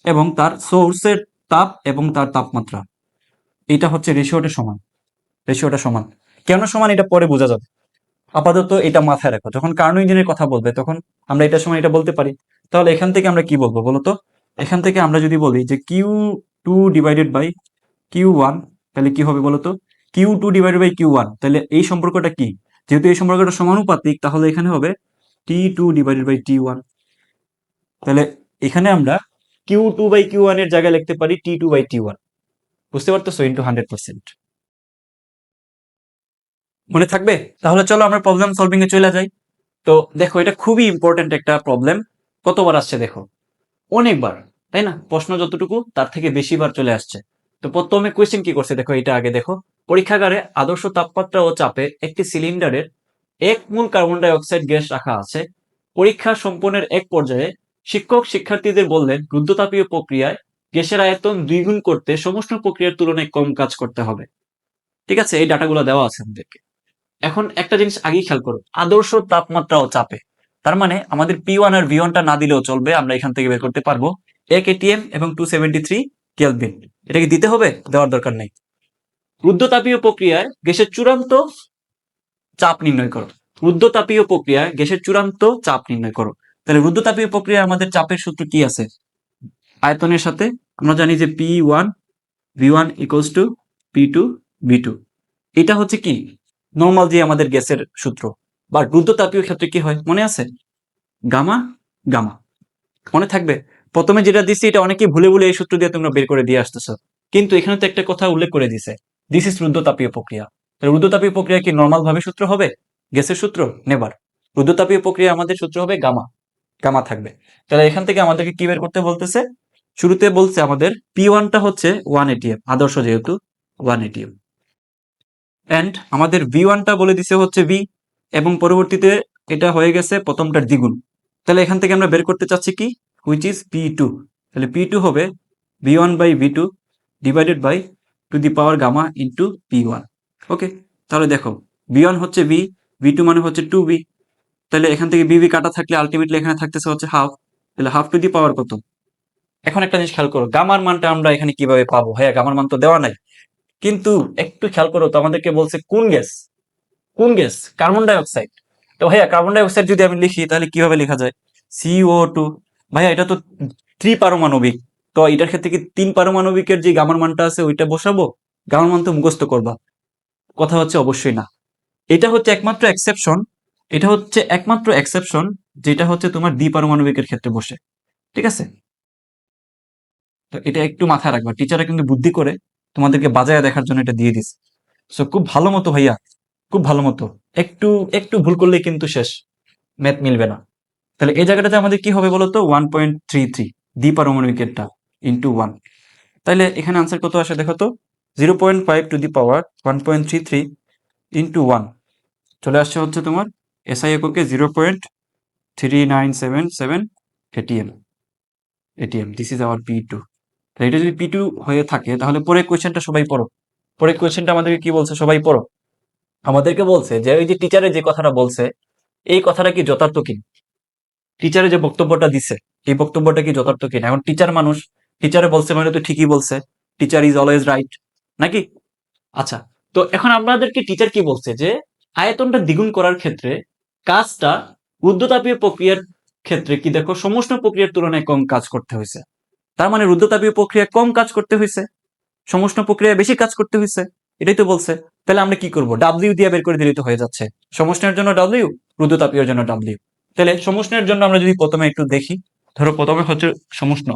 এবং তার সোর্সের তাপ এবং তার তাপমাত্রা, এটা হচ্ছে রেশিওটা সমান। কেন সমান এটা পরে বোঝা যাবে, আপাতত এটা মাথায় রাখো, যখন কার্নো ইঞ্জিনের কথা বলবে তখন আমরা এটার সময় এটা বলতে পারি। তাহলে এখান থেকে আমরা কি বলবো বলতো, এখান থেকে আমরা যদি বলি যে Q2 ডিভাইডেড বাই Q1, তাহলে কি হবে বলতো, Q2 ডিভাইডেড বাই Q1, তাহলে এই সম্পর্কটা কি, যেহেতু এই সম্পর্কটা সমানুপাতিক তাহলে এখানে হবে T2 ডিভাইডেড বাই T1। তাহলে এখানে আমরা Q2 বাই Q1 এর জায়গায় লিখতে পারি T2 বাই T1, বুঝতে পারতেছো, ইন্টু 100%। মনে থাকবে? তাহলে চলো আমরা প্রবলেম সলভিং এ চলে যাই। তো দেখো এটা খুবই ইম্পর্টেন্ট একটা প্রবলেম, কতবার আসছে দেখো, অনেকবার, তাই না? প্রশ্ন যতটুকু তার থেকে বেশি বার চলে আসছে। তো প্রথমে কোয়েশ্চেন কি করছে দেখো, এটা আগে দেখো, পরীক্ষাগারে আদর্শ তাপমাত্রা ও চাপে একটি সিলিন্ডারের 1 মোল কার্বন ডাই অক্সাইড গ্যাস রাখা আছে। পরীক্ষা সম্পন্নের এক পর্যায়ে শিক্ষক শিক্ষার্থীদের বললেন রুদ্ধতাপীয় প্রক্রিয়ায় গ্যাসের আয়তন 2 গুণ করতে সমস্ত প্রক্রিয়ার তুলনায় কম কাজ করতে হবে। ঠিক আছে, এই ডাটাগুলো দেওয়া আছে আমাদেরকে। এখন একটা জিনিস আগেই খেয়াল করো, আদর্শ তাপমাত্রা ও চাপে, তার মানে আমাদের P1 আর V1টা না দিলেও চলবে, আমরা এখান থেকে বের করতে পারবো 1 ATM এবং 273 কেলভিন। এটা কি দিতে হবে? দেওয়ার দরকার নেই। রুদ্ধতাপীয় প্রক্রিয়ায় গ্যাসের চূড়ান্ত চাপ নির্ণয় করো, রুদ্ধতাপীয় প্রক্রিয়ায় গ্যাসের চূড়ান্ত চাপ নির্ণয় করো। তাহলে রুদ্ধতাপীয় প্রক্রিয়ায় আমাদের চাপের সূত্র কি আছে, আয়তনের সাথে আমরা জানি যে P1 V1 equals to P2 V2। এটা হচ্ছে কি নর্মাল যে আমাদের গ্যাসের সূত্র, বা রুদ্ধতাপীয় ক্ষেত্রে কি হয় মনে আছে, গামা গামা, মনে থাকবে। প্রথমে যেটা দিছি এটা অনেকেই ভুলে ভুলে এই সূত্র দিয়ে তোমরা বের করে দিয়ে আসতেছো, কিন্তু এখানে তো একটা কথা উল্লেখ করে দিছে, দিস ইজ রুদ্ধতাপীয় প্রক্রিয়া। তাহলে রুদ্ধতাপীয় প্রক্রিয়া কি নর্মাল ভাবে সূত্র হবে গ্যাসের সূত্র? নেভার। রুদ্ধতাপীয় প্রক্রিয়া আমাদের সূত্র হবে গামা, গামা থাকবে। তাহলে এখান থেকে আমাদেরকে কি বের করতে বলতেছে, শুরুতে বলছে আমাদের P1টা হচ্ছে 1 ATM, আদর্শ যেহেতু 1 ATM, এন্ড আমাদের V1টা বলে দিছে হচ্ছে V, এবং পরবর্তীতে এটা হয়ে গেছে প্রথমটার দ্বিগুণ। তাহলে এখান থেকে আমরা বের করতে চাচ্ছি কি, হুইচ ইজ P2। তাহলে P2 হবে V1 by V2 divided by to the power gamma into P1। Okay, তাহলে দেখো V1 হচ্ছে V, V2 মানে হচ্ছে 2V। তাহলে এখান থেকে BV কাটা থাকলে আলটিমেটলি এখানে থাকতেছে হচ্ছে হাফ, তাহলে হাফ টু দি পাওয়ার কত। এখন একটা জিনিস খেয়াল করো, গামার মানটা আমরা এখানে কিভাবে পাবো, হ্যাঁ গামার মান তো দেওয়া নাই, কিন্তু একটু খেয়াল করো তো আমাদেরকে বলছে কোন গ্যাস, কোন গ্যাস, কার্বন ডাই অক্সাইড। তো ভাইয়া কার্বন ডাই অক্সাইড যদি আমি লিখি তাহলে কিভাবে লেখা যায়, CO2। ভাইয়া এটা তো ত্রিপারমাণবিক, তো এটার ক্ষেত্রে কি 3 পারমাণবিকের যে গামার মানটা আছে ওইটা বসাবো, গামার মান তো মুখস্থ করবা, কথা হচ্ছে অবশ্যই না। এটা হচ্ছে একমাত্র এক্সেপশন, এটা হচ্ছে একমাত্র এক্সেপশন যেটা হচ্ছে তোমার দ্বিপারমাণবিকের ক্ষেত্রে বসে, ঠিক আছে। তো এটা একটু মাথায় রাখবা, টিচাররা কিন্তু বুদ্ধি করে তোমাদেরকে বাজায় দেখার জন্য এটা দিয়ে দিছে। সো খুব ভালো মতো ভাইয়া, খুব ভালো মতো, একটু একটু ভুল করলে কিন্তু শেষ, ম্যাথ মিলবে না। তাহলে এই জায়গাটাতে আমাদের কি হবে বলতো, 1.33 দ্বিপারমাণবিকেরটা ইন্টু 1। তাহলে এখানে আনসার কত আসে দেখো তো, 0.5 টু দি পাওয়ার 1.33 ইন্টু 1, চলে আসছে হচ্ছে তোমার SI এককে 0.3977 ATM। ATM, this is hour P2। তাহলে এটা যদি P2 হয়ে থাকে তাহলে পরের কোয়েশ্চেনটা সবাই পড়ো, পরের কোয়েশ্চেনটা আমাদেরকে কি বলছে সবাই পড়ো। আমাদেরকে বলছে যে ওই যে টিচারে যে কথাটা বলছে এই কথাটা কি যথার্থ কি, টিচারে যে বক্তব্যটা দিছে এই বক্তব্যটা কি যথার্থ কিনা। এখন টিচার মানুষ, টিচারে বলছে মানে তো ঠিকই বলছে, টিচার ইজ অলওয়েজ রাইট নাকি। আচ্ছা, তো এখন আমাদেরকে টিচার কি বলছে যে আয়তনটা দ্বিগুণ করার ক্ষেত্রে কাজটা রুদ্ধতাপীয় প্রক্রিয়ার ক্ষেত্রে কি দেখো সমুষ্ণ প্রক্রিয়ার তুলনায় কম কাজ করতে হয়েছে। তার মানে রুদ্ধতাপীয় প্রক্রিয়া কম কাজ করতে হয়েছে, সমুষ্ণ প্রক্রিয়া বেশি কাজ করতে হয়েছে, এটাই তো বলছে। তাহলে আমরা কি করব, ডাব্লিউ দিয়ে বের করে দিলেই তো হয়ে যাচ্ছে, সমুষ্ণের জন্য ডাব্লিউ, রুদ্ধতাপীয় জন্য ডাব্লিউ। তাহলে সমুষ্ণের জন্য আমরা যদি প্রথমে একটু দেখি, ধরো প্রথমে হচ্ছে সমুষ্ণ,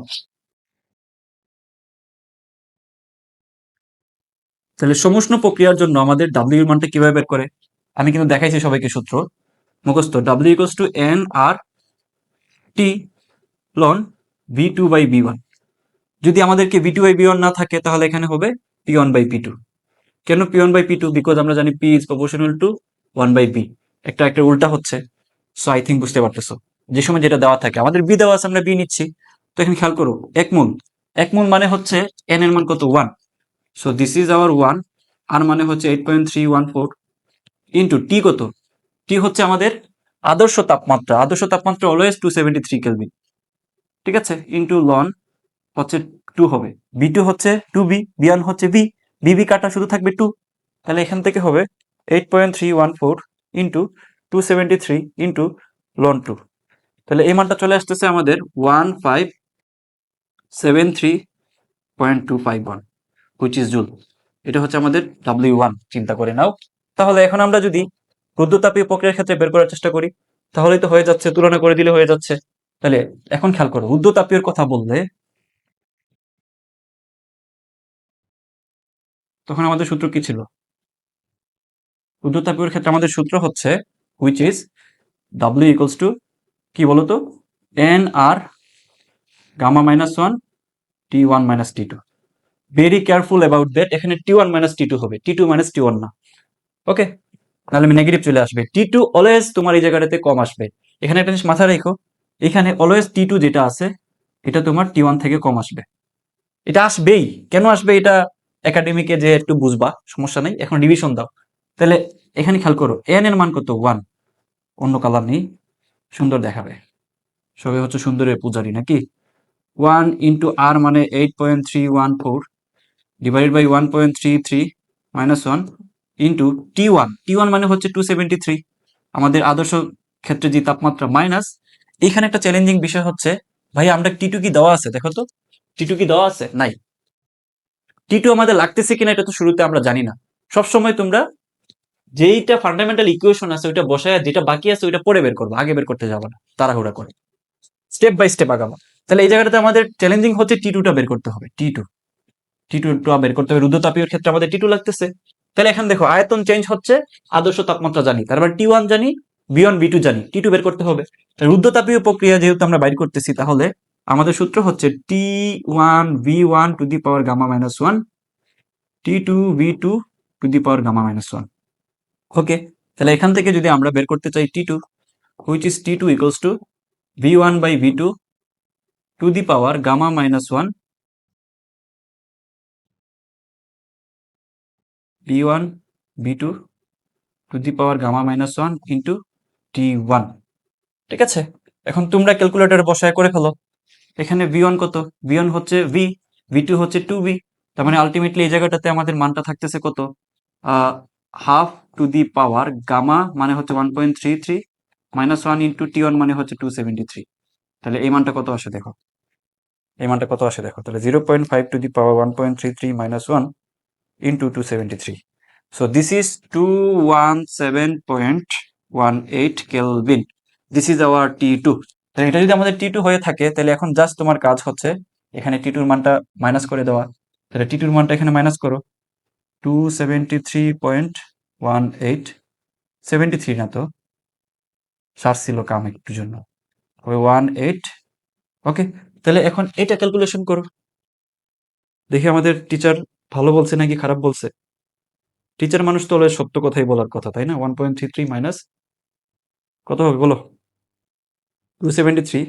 তাহলে সমুষ্ণ প্রক্রিয়ার জন্য আমাদের ডাব্লিউ এর মানটা কিভাবে বের করে, আমি কিন্তু দেখাইছি সবাইকে সূত্র মুখস্থ, W equals to N R T ln V2 by V1। যদি আমাদেরকে V2 বাই V1 না থাকে তাহলে এখানে হবে P1 বাই P2। কেন P1 বাই P2, বিকজ আমরা জানি P is proportional to 1 by B। একটা একটা উল্টা হচ্ছে, সো আই থিঙ্ক বুঝতে পারতেছো, যে সময় যেটা দেওয়া থাকে আমাদের B দেওয়া আছে আমরা B নিচ্ছি। তো এখানে খেয়াল করো 1 মোল, 1 মোল মানে হচ্ছে n এর মান কত 1, সো দিস ইজ আওয়ার 1, আর মানে হচ্ছে 8.314 ইন্টু টি কত, টি হচ্ছে আমাদের আদর্শ তাপমাত্রা, আদর্শ তাপমাত্রা অলওয়েজ 273 কেলভিন, ঠিক আছে, ইন্টু লন হচ্ছে 2 হবে, B2 হচ্ছে 2B, B1 হচ্ছে B, বিবি কাটা শুধু থাকবে 2, তাহলে এখান থেকে হবে 8.314 ইন্টু 273 ইন্টু লন 2, তাহলে এই মানটা চলে আসতেছে আমাদের 1573.251 হুইচ ইজ জুল। এটা হচ্ছে আমাদের W1, চিন্তা করে নাও। তাহলে এখন আমরা যদি রুদ্রতাপীয় প্রক্রিয়ার ক্ষেত্রে বের করার চেষ্টা করি তাহলেই তো হয়ে যাচ্ছে, তুলনা করে দিলে হয়ে যাচ্ছে। তাহলে এখন খেয়াল করো, রুদ্রতাপীয় কথা বললে তখন আমাদের সূত্র কি ছিল? রুদ্রতাপীয় ক্ষেত্রে আমাদের সূত্র হচ্ছে which is W equals to কি বলতো, NR gamma minus 1 T1 minus T2। Very careful about that, এখানে T1 মাইনাস T2 হবে, T2 মাইনাস T1 না। ওকে, তাহলে আমি নেগেটিভ চলে আসবে, T2 অলওয়েজ তোমার এই জায়গাটাতে কম আসবে। এখানে একটা জিনিস মাথায় রেখো, এখানে অলওয়েজ T2 যেটা আছে এটা তোমার T1 থেকে কম আসবে। এটা আসবেই, কেন আসবে এটা একাডেমিকে যে একটু বুঝবা, সমস্যা নেই, এখন ডিভিশন দাও। তাহলে এখানে খেয়াল করো, n এর মান কত? 1। অন্য কালার নেই, সুন্দর দেখাবে, সবে হচ্ছে সুন্দরের পূজারি নাকি। 1 ইন্টু আর মানে 8.314 divided by 1.33 minus 1 into T1 মানে হচ্ছে 273, আমাদের আদর্শ ক্ষেত্রে যে তাপমাত্রা মাইনাস। এখানে একটা চ্যালেঞ্জিং বিষয় হচ্ছে, ভাই আমরা T2 কি দেওয়া আছে? দেখো তো T2 কি দেওয়া আছে? নাই। T2 আমাদের লাগতেছে কিনা এটা তো শুরুতে আমরা জানি না। সবসময় তোমরা যেইটা ফান্ডামেন্টাল ইকুয়েশন আছে ওইটা বসায়, যেটা বাকি আছে ওইটা পরে বের করবো, আগে বের করতে যাবো না, তাড়াহুড়া করে স্টেপ বাই স্টেপ আগাবো। তাহলে এই জায়গাটাতে আমাদের চ্যালেঞ্জিং হচ্ছে T2টা বের করতে হবে, T2 বের করতে হবে। রুদ্রতাপীয় ক্ষেত্রে আমাদের T2 লাগতেছে। তাহলে এখন দেখো আয়তন চেঞ্জ হচ্ছে, আদর্শ তাপমাত্রা জানি, তারপর T1 জানি, B1 B2 জানি, T2 বের করতে হবে। রুদ্রতাপীয় প্রক্রিয়া যেহেতু আমরা বাইর করতেছি, তাহলে আমাদের সূত্র হচ্ছে T1 V1 to the power gamma minus 1 T2 V2 to the power gamma minus 1। Okay, তাহলে এখান থেকে যদি আমরা বের করতে চাই T2, which is T2 equals to V1 by V2 to the power gamma minus 1 B1 B2 to the power gamma minus 1 into T1। ঠিক আছে, এখন তোমরা ক্যালকুলেটরে বসায় করে ফেলো। এখানে V1 কত? V1 হচ্ছে V, V2 হচ্ছে 2V, তার মানে আলটিমেটলি এই জায়গাটাতে আমাদের মানটা থাকতেছে কত? Half to the power gamma মানে হচ্ছে 1.33 মাইনাস 1 ইন্টু T1 মানে হচ্ছে 273। তাহলে এই মানটা কত আসে দেখো, এই মানটা কত আসে দেখো, তাহলে 0.5 two the power 1.33 minus 1 into 273. So this is 217.18 Kelvin. This is our T2. তাহলে এটা যদি আমাদের T2 হয়ে থাকে, তাহলে এখন জাস্ট তোমার কাজ হচ্ছে এখানে T2 এর মানটা মাইনাস করে দেওয়া। তাহলে T2 এর মানটা এখানে মাইনাস করো, 273.18, 73 না তো, সার ছিল কাম একটু জন্য, হবে 18। ওকে, তাহলে এখন এটা ক্যালকুলেশন করো, দেখি আমাদের টিচার ভালো বলছে নাকি খারাপ বলছে। টিচার মানুষ তো হলে সত্য কথাই বলার কথা, তাই না? 1.33 মাইনাস কত হবে বলো? 273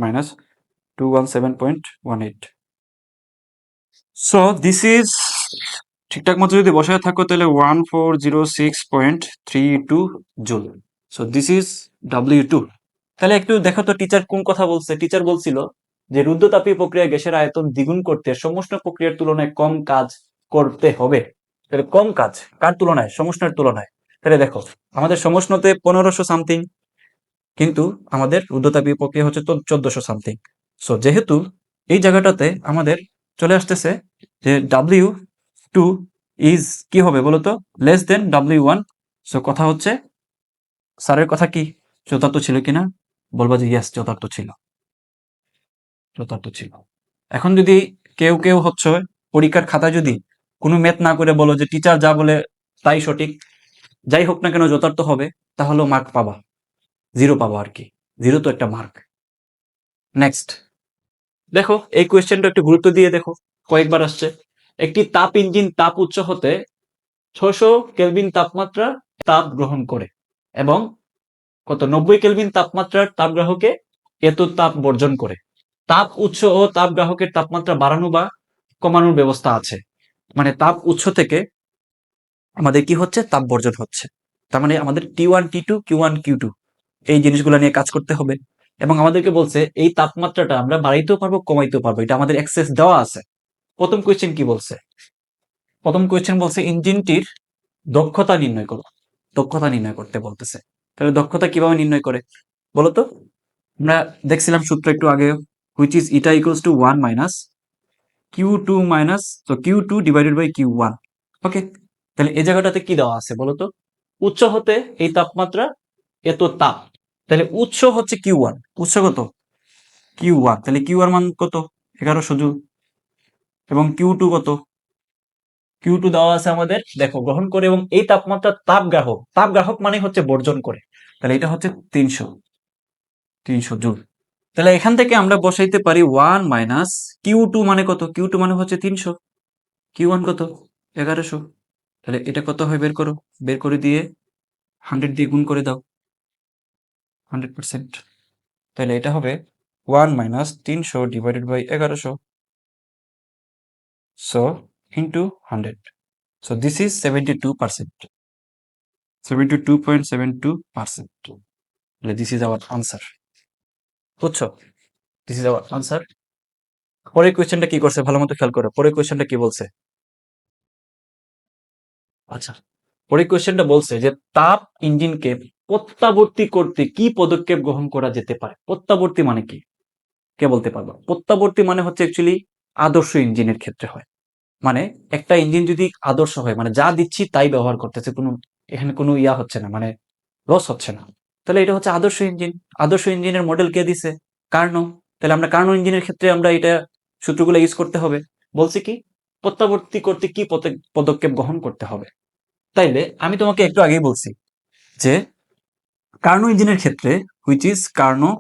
মাইনাস 217.18। সো দিস ইজ, ঠিকঠাক মতো যদি বসায় থাকো তাহলে 1406.32 joule. So this is W2। তাহলে একটু দেখো তো টিচার কোন কথা বলছে। টিচার বলছিল যে রুদ্রতাপীয় প্রক্রিয়ায় গ্যাসের আয়তন দ্বিগুণ করতে সমুষ্ণ প্রক্রিয়ার তুলনায় কম কাজ করতে হবে। তাহলে কম কাজ কার তুলনায়? সমুষ্ণের তুলনায়। তাহলে দেখো আমাদের সমুষ্ণতে 1500 সামথিং, কিন্তু আমাদের রুদ্রতাপীয় প্রক্রিয়া হচ্ছে তো 1400 সামথিং। সো যেহেতু এই জায়গাটাতে আমাদের চলে আসতেছে যে W2 ইজ কি হবে বলতো, লেস দেন W1। সো কথা হচ্ছে স্যারের কথা কি যথার্থ ছিল কিনা? বলবা যে ইয়েস, যথার্থ ছিল, যথার্থ ছিল। এখন যদি কেউ কেউ হচ্ছে পরীক্ষার খাতায় যদি কোনো ম্যাথ না করে বলো যে টিচার যা বলে তাই সঠিক, যাই হোক না কেন যথার্থ হবে, তাহলেও মার্ক পাবা, 0 পাবা আর কি, 0 তো একটা মার্ক। নেক্সট দেখো এই কোয়েশ্চেনটা একটু গুরুত্ব দিয়ে দেখো, কয়েকবার আসছে। একটি তাপ ইঞ্জিন তাপ উৎস হতে 600 কেলভিন তাপমাত্রা তাপ গ্রহণ করে এবং কত 90 কেলভিন তাপমাত্রার তাপগ্রাহকে এত তাপ বর্জন করে। তাপ উৎস ও তাপ গ্রাহকের তাপমাত্রা বাড়ানো বা কমানোর ব্যবস্থা আছে। মানে তাপ উৎস থেকে আমাদের কি হচ্ছে, তাপ বর্জন হচ্ছে। তার মানে আমাদের T1 T2 Q1 Q2 এই জিনিসগুলো নিয়ে কাজ করতে হবে। এবং আমাদেরকে বলছে এই তাপমাত্রাটা আমরা বাড়াইতেও পারবো কমাইতেও পারবো, এটা আমাদের অ্যাক্সেস দেওয়া আছে। প্রথম কোয়েশ্চেন কি বলছে, প্রথম কোয়েশ্চেন বলছে ইঞ্জিনটির দক্ষতা নির্ণয় করো, দক্ষতা নির্ণয় করতে বলতেছে। তাহলে দক্ষতা কিভাবে নির্ণয় করে বলতো? আমরা দেখছিলাম সূত্র একটু আগে, which is eta equals to 1 minus Q2 minus তো Q2 ডিভাইডেড বাই Q1। ওকে, তাহলে এই জায়গাটাতে কি দেওয়া আছে বলতো? উৎস হতে এই তাপমাত্রা এত তাপ, তাহলে উৎস হচ্ছে Q1, উৎস কত Q1, তাহলে Q1 মান কত 1100 জুল, এবং Q2 কত Q2 দেওয়া আছে আমাদের, দেখো গ্রহণ করে, এবং এই তাপমাত্রা তাপগ্রাহক, তাপগ্রাহক মানে হচ্ছে বর্জন করে, তাহলে এটা হচ্ছে 300 জুল। তাহলে এখান থেকে আমরা বসাইতে পারি 1 মাইনাস Q2 মানে কত, Q2 মানে হচ্ছে 300, Q1 কত 1100, তাহলে এটা কত হয় বের করো, বের করে দিয়ে 100 দিয়ে গুণ করে দাও 100%, তাহলে এটা হবে 1 minus 300 divided by 1100, so into 100, so this is 72%, 72.72%, তাহলে দিস ইজ আওয়ার আনসার। বুঝছো? This is our answer. পরের কোয়েশ্চেনটা কি করছে ভালো মতো খেয়াল করো, পরের কোয়েশ্চেনটা কি বলছে। আচ্ছা, পরের কোয়েশ্চেনটা বলছে যে তাপ ইঞ্জিনকে প্রত্যাবর্তী করতে কি পদক্ষেপ গ্রহণ করা যেতে পারে। প্রত্যাবর্তী মানে কি, কে বলতে পারবো? প্রত্যাবর্তী মানে হচ্ছে অ্যাকচুয়ালি আদর্শ ইঞ্জিনের ক্ষেত্রে হয়, মানে একটা ইঞ্জিন যদি আদর্শ হয়, মানে যা দিচ্ছি তাই ব্যবহার করতেছে, কোনো এখানে কোনো ইয়া হচ্ছে না, মানে লস হচ্ছে না, তাহলে এটা হচ্ছে আদর্শ ইঞ্জিন। আদর্শ ইঞ্জিনের মডেল কে দিছে? কার্নো। তাহলে আমরা কার্নো ইঞ্জিনের ক্ষেত্রে আমরা এটা সূত্রগুলো ইউজ করতে হবে। বলছে কি প্রত্যাবর্তী করতে কি পদক্ষেপ গ্রহণ করতে হবে। তাইলে আমি তোমাকে একটু আগেই বলছি যে কার্নো ইঞ্জিনের ক্ষেত্রে, হুইচ ইজ কার্নো,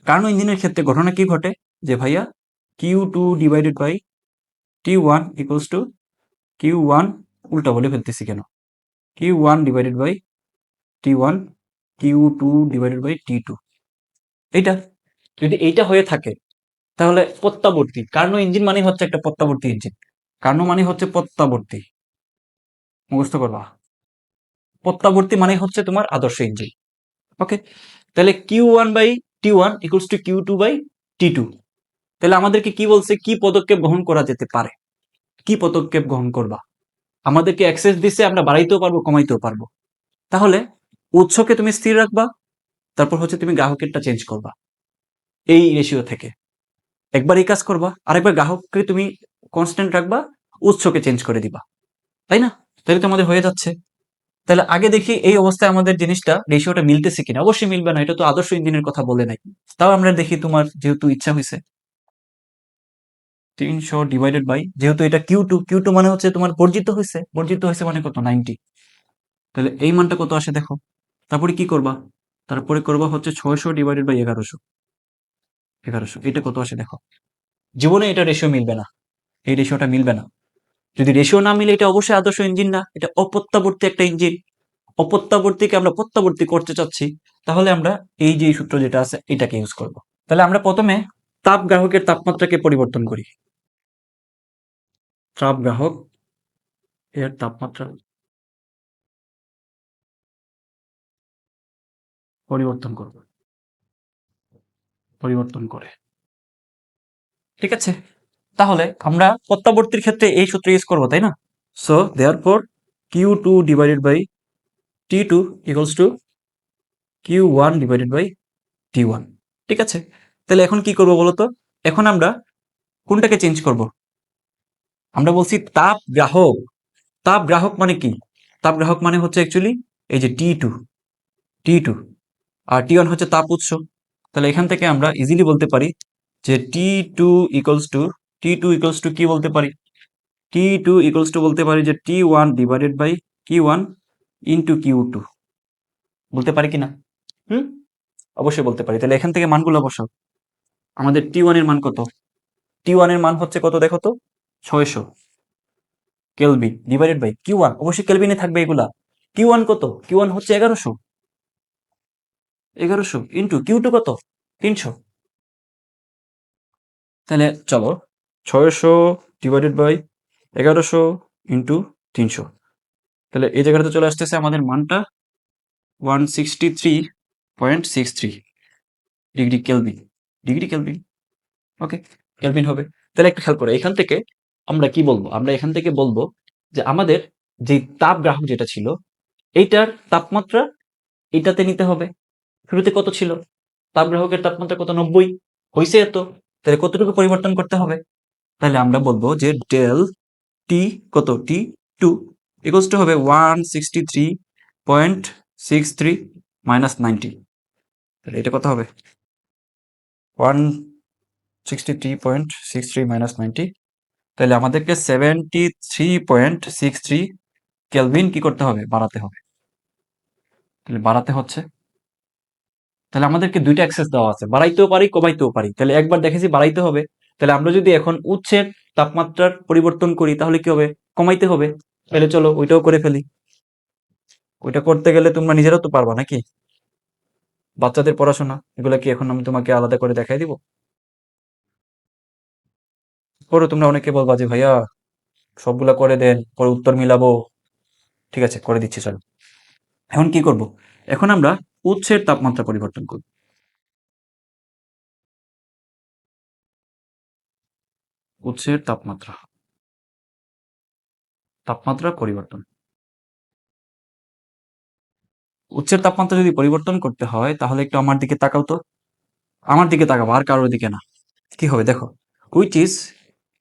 কার্নো ইঞ্জিনের ক্ষেত্রে ঘটনা কি ঘটে যে ভাইয়া Q2 divided by T1 equals to Q1, উল্টা বলে ফেলতেছি কেন, Q1 divided by T1, Q2 divided by T2, এইটা যদি এইটা হয়ে থাকে তাহলে প্রত্যাবর্তী, কার্নো ইঞ্জিন মানে হচ্ছে একটা প্রত্যাবর্তী ইঞ্জিন, কার্নো মানে হচ্ছে প্রত্যাবর্তী, মুখস্থ করবা, প্রত্যাবর্তী মানে হচ্ছে তোমার আদর্শ ইঞ্জিন। ওকে, তাহলে Q1 by T1 equals to Q2 by T2, তাহলে আমাদেরকে কি বলছে, কি পদক্ষেপ গ্রহণ করা যেতে পারে, কি পদক্ষেপ গ্রহণ করবা। আমাদেরকে অ্যাক্সেস দিচ্ছে, আমরা বাড়াইতেও পারবো কমাইতেও পারবো। তাহলে উৎসকে তুমি স্থির রাখবা, তারপর হচ্ছে তুমি গ্রাহকেরটা চেঞ্জ করবা এই রেশিও থেকে, একবার এই কাজ করবা, আরেকবার গ্রাহককে তুমি কনস্ট্যান্ট রাখবা, উৎসকে চেঞ্জ করে দিবা, তাই না? তাহলে তো আমাদের হয়ে যাচ্ছে। তাহলে আগে দেখি এই অবস্থায় আমাদের জিনিসটা রেশিওটা মিলতেছে কিনা। অবশ্যই মিলবে না, এটা তো আদর্শ ইঞ্জিনের কথা বলে নাই। তাও আমরা দেখি, তোমার যেহেতু ইচ্ছা হয়েছে 300 ডিভাইডেড বাই, যেহেতু এটা Q2, Q2 মানে হচ্ছে তোমার বর্জিত হয়েছে, বর্জিত হয়েছে মানে কত 90, তাহলে এই মানটা কত আসে দেখো। তারপরে কি করবা, তারপরে করবা হচ্ছে 600 ডিভাইডেড বাই 1100, 1100 এটা কত আসে দেখো। জীবনে এটা রেশিও মিলবে না, এই রেশিওটা মিলবে না। যদি রেশিও না মিলে এটা অবশ্যই আদর্শ ইঞ্জিন না, এটা অপ্রত্যাবর্তী একটা ইঞ্জিন। অপ্রত্যাবর্তীকে আমরা প্রত্যাবর্তী করতে চাচ্ছি, তাহলে আমরা এই যে সূত্র যেটা আছে এটাকে ইউজ করব। তাহলে আমরা প্রথমে তাপ গ্রাহকের তাপমাত্রাকে পরিবর্তন করি, তাপ গ্রাহক এর তাপমাত্রা পরিবর্তন করব, পরিবর্তন করে, ঠিক আছে। তাহলে আমরা প্রত্যাবর্তীর ক্ষেত্রে এই সূত্র ইউজ করবো, তাই না? So therefore Q2 divided by T2 equals to Q1 divided by T1, ঠিক আছে। তাহলে এখন কি করব বলতো, এখন আমরা কোনটাকে চেঞ্জ করব? আমরা বলছি তাপ গ্রাহক, তাপ গ্রাহক মানে কি, তাপ গ্রাহক মানে হচ্ছে অ্যাকচুয়ালি এই যে T2, T2, আর T1 হচ্ছে তাপ উৎস। তাহলে এখান থেকে আমরা ইজিলি বলতে পারি যে T2 equals two, T2 equals to কি বলতে পারি, T2 ইকুয়ালস টু বলতে পারি যে T1 divided by Q1 into Q2, বলতে পারি কি না? হুম, অবশ্যই বলতে পারি। তাহলে এখান থেকে মানগুলো বসাও। আমাদের T1 এর মান কত, T1 এর মান হচ্ছে কত দেখো তো, 600 কেলভিন ডিভাইডেড বাই Q1, অবশ্যই কেলভিনে থাকবে এগুলা। Q1 কত, Q1 হচ্ছে 1100, 1100 ইন্টু Q2 কত 300, তাহলে চলো 600 ডিভাইডেড বাই 1100 ইন্টু 300, তাহলে এই জায়গাটাতে চলে আসতেছে আমাদের মানটা 163.63 ডিগ্রি কেলভিন, ডিগ্রি কেলভিন, ওকে কেলভিন হবে। তাহলে একটা খেয়াল করো, এখান থেকে আমরা কি বলবো, আমরা এখান থেকে বলবো যে আমাদের যে তাপ গ্রাহক যেটা ছিল এইটার তাপমাত্রা এটাতে নিতে হবে। শুরুতে কত ছিল, তাপ গ্রাহকের তাপমাত্রা কত, 90 হয়েছে এত, তাহলে কতটুকু পরিবর্তন করতে হবে? তাহলে আমরা বলবো যে ডেল টি কত, টি টু ইকুয়ালস টু হবে 163.63 মাইনাস 90। তাহলে এটা কত হবে, 163.63 মাইনাস 90। তাহলে আমাদেরকে 73.63 কেলভিন কি করতে হবে, বাড়াতে হবে। তাহলে বাড়াতে হচ্ছে, তাহলে আমাদেরকে দুইটা অ্যাক্সেস দেওয়া আছে, বাড়াইতেও পারি কমাইতেও পারি। তাহলে একবার দেখেছি বাড়াইতে হবে, তাহলে আমরা যদি এখন উৎসের তাপমাত্রার পরিবর্তন করি তাহলে কি হবে, কমাইতে হবে। তাহলে চলো ওইটাও করে ফেলি। ওইটা করতে গেলে তোমরা নিজেরাও তো পারবা নাকি, বাচ্চাদের পড়াশোনা এগুলা কি এখন আমি তোমাকে আলাদা করে দেখাই দিব? করো তোমরা, অনেকে বলবা যে ভাইয়া সবগুলা করে দেন, পরে উত্তর মিলাবো। ঠিক আছে, করে দিচ্ছি চলো। এখন কি করব, এখন আমরা উৎসের তাপমাত্রা পরিবর্তন করব। উৎসের তাপমাত্রা, তাপমাত্রা পরিবর্তন। উৎসের তাপমাত্রা যদি পরিবর্তন করতে হয় তাহলে একটু আমার দিকে তাকাও তো, আমার দিকে তাকাবো, আর কারোর দিকে না। কি হবে দেখো, which is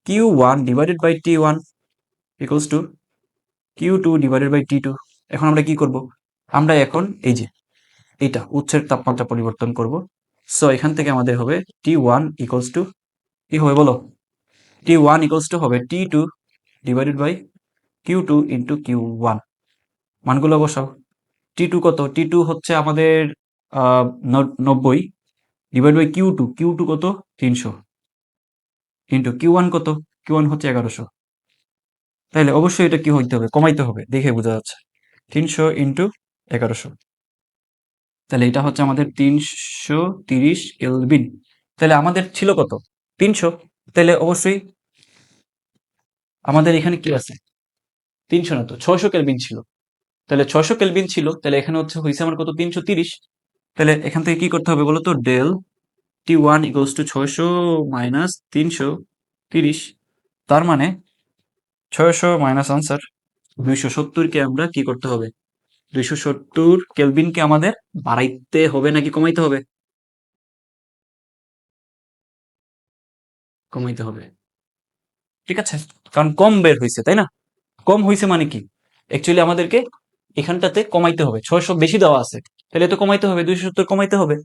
Q1 divided by T1 equals to Q2 divided by T2। এখন আমরা কি করব, আমরা এখন এই যে এইটা উৎসের তাপমাত্রা পরিবর্তন করব। সো এখান থেকে আমাদের হবে T1 ইকুয়ালস টু কি হবে বলো, T1 ইকুয়ালস টু হবে T2 divided by Q2 into Q1। মানগুলো বসাও। T2 কত, T2 হচ্ছে আমাদের 90 ডিভাইড বাই Q2, Q2 কত 300 ইন্টু Q1 কত, Q1 হচ্ছে 1100। তাহলে অবশ্যই এটা কি হইতে হবে, কমাইতে হবে, দেখে বোঝা যাচ্ছে। 300 ইন্টু 1100, তাহলে এটা হচ্ছে আমাদের 330 কেলভিন। তাহলে আমাদের ছিল কত, 300। তাহলে অবশ্যই আমাদের এখানে কি আছে, 300 না তো 600 কেলভিন ছিল। তাহলে 600 কেলভিন ছিল, তাহলে এখানে হচ্ছে হয়েছে আমার কত, 330। তাহলে এখান থেকে কি করতে হবে বলো তো, del T1 equals two 600 minus 330। তার মানে 600 মাইনাস আনসার 270 কে আমরা কি করতে হবে, 270 কেলভিনকে আমাদের বাড়াইতে হবে নাকি কমাইতে হবে, কমাইতে হবে। ঠিক আছে, কারণ কম বের হয়েছে তাই না, কম হয়েছে মানে কি, অ্যাকচুয়ালি আমাদেরকে এখানটাতে কমাইতে হবে, 600 বেশি দেওয়া আছে, তাহলে তো কমাইতে হবে, 270 কমাইতে হবে।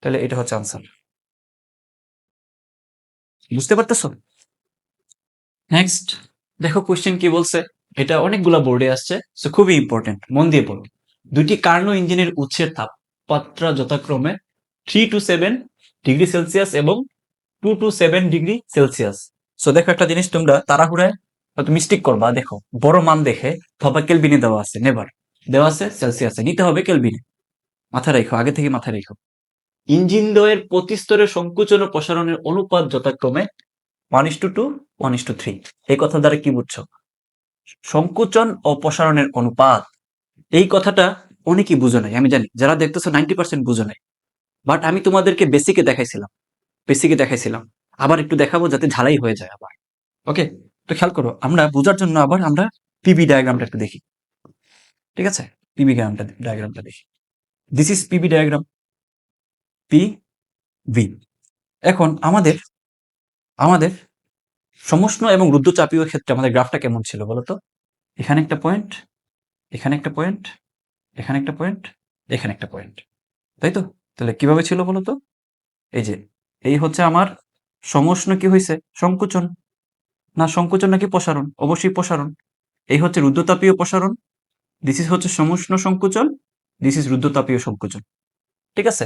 তাহলে এটা হচ্ছে আনসার, বুঝতে পারতেছো? নেক্সট দেখো কোশ্চেন কি বলছে, এটা অনেকগুলা বোর্ডে আসছে, সো খুবই ইম্পর্টেন্ট, মন দিয়ে পড়ো। দুইটি কার্নো ইঞ্জিনের উৎসের তাপমাত্রা যথাক্রমে 3 to 7 ডিগ্রি সেলসিয়াস এবং 2 to 7 ডিগ্রি সেলসিয়াস। সো দেখো একটা জিনিস, তোমরা তাড়াহুড়ায় হয়তো মিস্টেক করবা, দেখো বড় মান দেখে ভাবা কেলভিনে দেওয়া আছে, নেভার, দেওয়া আছে সেলসিয়াসে, নিতে হবে কেলভিনে। মাথা রেখো, আগে থেকে মাথা রেখো। ইঞ্জিন দ্বয়ের প্রতি স্তরে সংকোচন ও প্রসারণের অনুপাত যথাক্রমে 1:2 1:3। এই কথা দ্বারা কি বুঝছো, সংকোচন ও প্রসারণের অনুপাত, এই কথাটা অনেকেই বুঝো নাই, আমি জানি যারা দেখতেছো 90% বুঝো নাই, বাট আমি তোমাদেরকে বেসিকে দেখাইছিলাম, বেসিকে দেখাইছিলাম, আবার একটু দেখাবো যাতে ঝালাই হয়ে যায় আবার। ওকে, তো খেয়াল করো, আমরা বোঝার জন্য আবার আমরা পিবি ডায়াগ্রামটা একটু দেখি। ঠিক আছে, পিবি ডায়াগ্রামটা দেখি। This is PB diagram, P V. এখন আমাদের আমাদের সমষ্ণ এবং রুদ্ধচাপীয় ক্ষেত্রে আমাদের গ্রাফটা কেমন ছিল বলতো, এখানে একটা পয়েন্ট, এখানে একটা পয়েন্ট, এখানে একটা পয়েন্ট, এখানে একটা পয়েন্ট, তাই তো? তাহলে কিভাবে ছিল বলতো, এই যে এই হচ্ছে আমার সমষ্ণ, কি হয়েছে, সংকোচন, না সংকোচন নাকি প্রসারণ, অবশ্যই প্রসারণ। এই হচ্ছে রুদ্ধতাপীয় প্রসারণ, দিস ইজ হচ্ছে সমষ্ণ সংকোচন, দিস ইজ রুদ্ধতাপীয় সংকোচন। ঠিক আছে,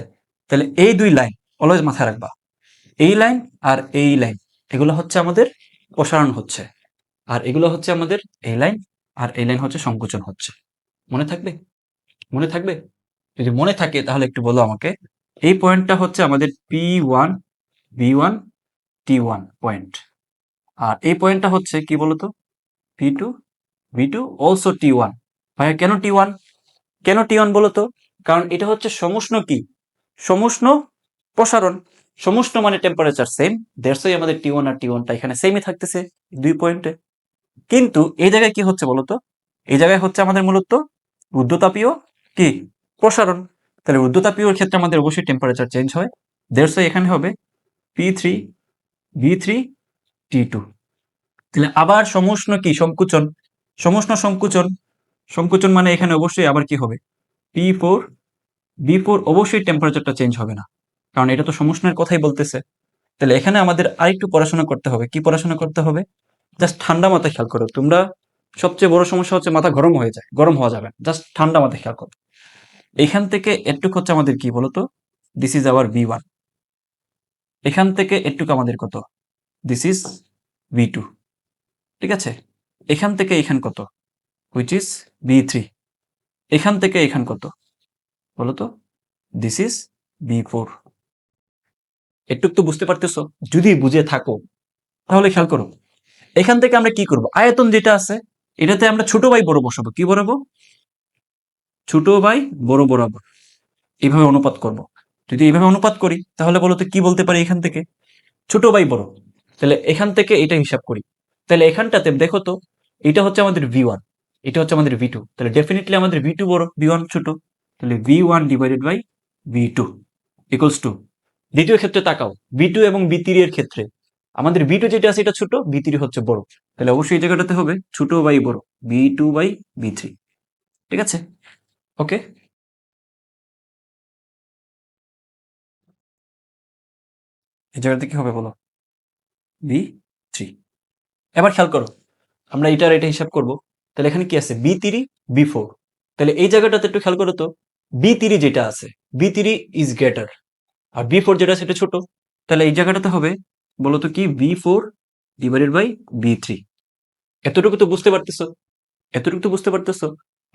তাহলে এই দুই লাইন অলওয়েজ মাথায় রাখবা, এই লাইন আর এই লাইন, এগুলো হচ্ছে আমাদের প্রসারণ হচ্ছে, আর এগুলো হচ্ছে আমাদের এই লাইন, আর এই লাইন হচ্ছে সংকোচন হচ্ছে। মনে থাকবে, মনে থাকবে? যদি মনে থাকে তাহলে একটু বলো আমাকে। এই পয়েন্টটা হচ্ছে আমাদের P1 V1 T1 পয়েন্ট, আর এই পয়েন্টটা হচ্ছে কি বলতো, P2 V2 অলসো T1। ভাইয়া কেন T1, কেন T1 বলতো, কারণ এটা হচ্ছে সমষ্ণ কি, সমষ্ণ প্রসারণ। সমস্ত মানে টেম্পারেচার সেম, দ্যাটস ওয়াই আমাদের T1 আর T1টা এখানে সেমই থাকতেছে 2 পয়েন্টে। কিন্তু এই জায়গায় কি হচ্ছে বলতো, এই জায়গায় হচ্ছে আমাদের মূলত ঊর্ধ্বতাপীয় কি প্রসারণ। তাহলে ঊর্ধ্বতাপীয় ক্ষেত্রে আমাদের অবশ্যই টেম্পারেচার চেঞ্জ হয়, দ্যাটস ওয়াই এখানে হবে P3 V3 T2। তাহলে আবার সমুষ্ণ কি সংকুচন, সমুষ্ণ সংকুচন, সংকুচন মানে এখানে অবশ্যই আবার কি হবে P4 B4, অবশ্যই টেম্পারেচারটা চেঞ্জ হবে না, কারণ এটা তো সমুষ্ণের কথাই বলতেছে। তাহলে এখানে আমাদের আরেকটু পড়াশোনা করতে হবে। কি পড়াশোনা করতে হবে? জাস্ট ঠান্ডা মাথায় খেয়াল করো তোমরা। সবচেয়ে বড় সমস্যা হচ্ছে মাথা গরম হয়ে যায়, গরম হওয়া যাবে না, জাস্ট ঠান্ডা মাথায় খেয়াল করো। এখান থেকে এটুক হচ্ছে আমাদের কি বলতো, দিস ইজ আওয়ার V1। এখান থেকে এটুক আমাদের কত, দিস ইজ V2। ঠিক আছে, এখান থেকে এখান কত, হুইচ ইজ V3। এখান থেকে এখান কত বলতো, দিস ইজ V4। এটুক তো বুঝতে পারতেছো? যদি বুঝে থাকো তাহলে খেয়াল করো, এখান থেকে আমরা কি করব, আয়তন যেটা আছে এটাতে আমরা ছোট বাই বড় বসাবো। কি বসাবো? ছোট বাই বড় বরাবর এইভাবে অনুপাত করব। যদি এইভাবে অনুপাত করি তাহলে বলো তো কি বলতে পারি, এখান থেকে ছোট বাই বড়। তাহলে এখান থেকে এটা হিসাব করি, তাহলে এখানটাতে দেখো তো, এটা হচ্ছে আমাদের V1, এটা হচ্ছে আমাদের V2, তাহলে ডেফিনেটলি আমাদের V2 বড়, V1 ছোট। তাহলে V1 divided by V2 equals to, দ্বিতীয় ক্ষেত্রে তাকাও, V2 এবং V3 এর ক্ষেত্রে আমাদের V2 যেটা আছে এটা ছোট, V3 হচ্ছে বড়, তাহলে অবশ্যই এই জায়গাটাতে হবে ছোট বাই বড়, V2 বাই V3। ঠিক আছে, ওকে। এই জায়গাতে কি হবে বলো, V3। এবার খেয়াল করো, আমরা এটা হিসাব করব। তাহলে এখানে কি আছে, B3 B4। তাহলে এই জায়গাটাতে একটু খেয়াল করো তো, B3 যেটা আছে, B3 is greater, R B4 যেটা সেটা ছোট। তাহলে এই জায়গাটাতে হবে বলতো কি, V4 ডিভাইডেড বাই B3। এতটুকু তো বুঝতে পারতেছো, এতটুকু তো বুঝতে পারতেছো।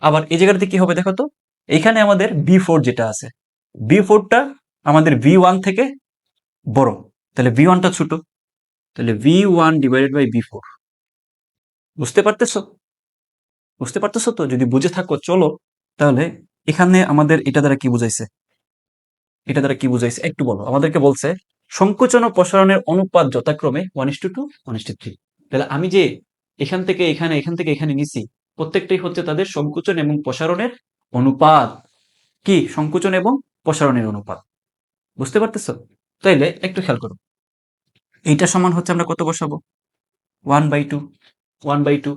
আবার এই জায়গাটাতে কি হবে দেখো তো, এখানে আমাদের B4 যেটা আছে, B4টা আমাদের V1 থেকে বড়, তাহলে V1টা ছোট, তাহলে V1 ডিভাইডেড বাই B4। বুঝতে পারতেছো? বুঝতে পারতেছো তো? যদি বুঝে থাকো চলো তাহলে এখানে আমাদের এটা দ্বারা কি বুঝাইছে, এটা দ্বারা কি বুঝাইছে একটু বলো। আমাদেরকে বলছে সংকোচন ও প্রসারণের অনুপাত যথাক্রমে 1:2 1:3। তাহলে আমি যে এখান থেকে এখানে, এখান থেকে এখানে নিছি, প্রত্যেকটাই হচ্ছে তাদের সংকোচন এবং প্রসারণের অনুপাত। কি সংকোচন এবং প্রসারণের অনুপাত, বুঝতে পারতেছো? তাইলে একটু খেয়াল করো, এইটা সমান হচ্ছে আমরা কত বসাবো, 1/2, 1/2।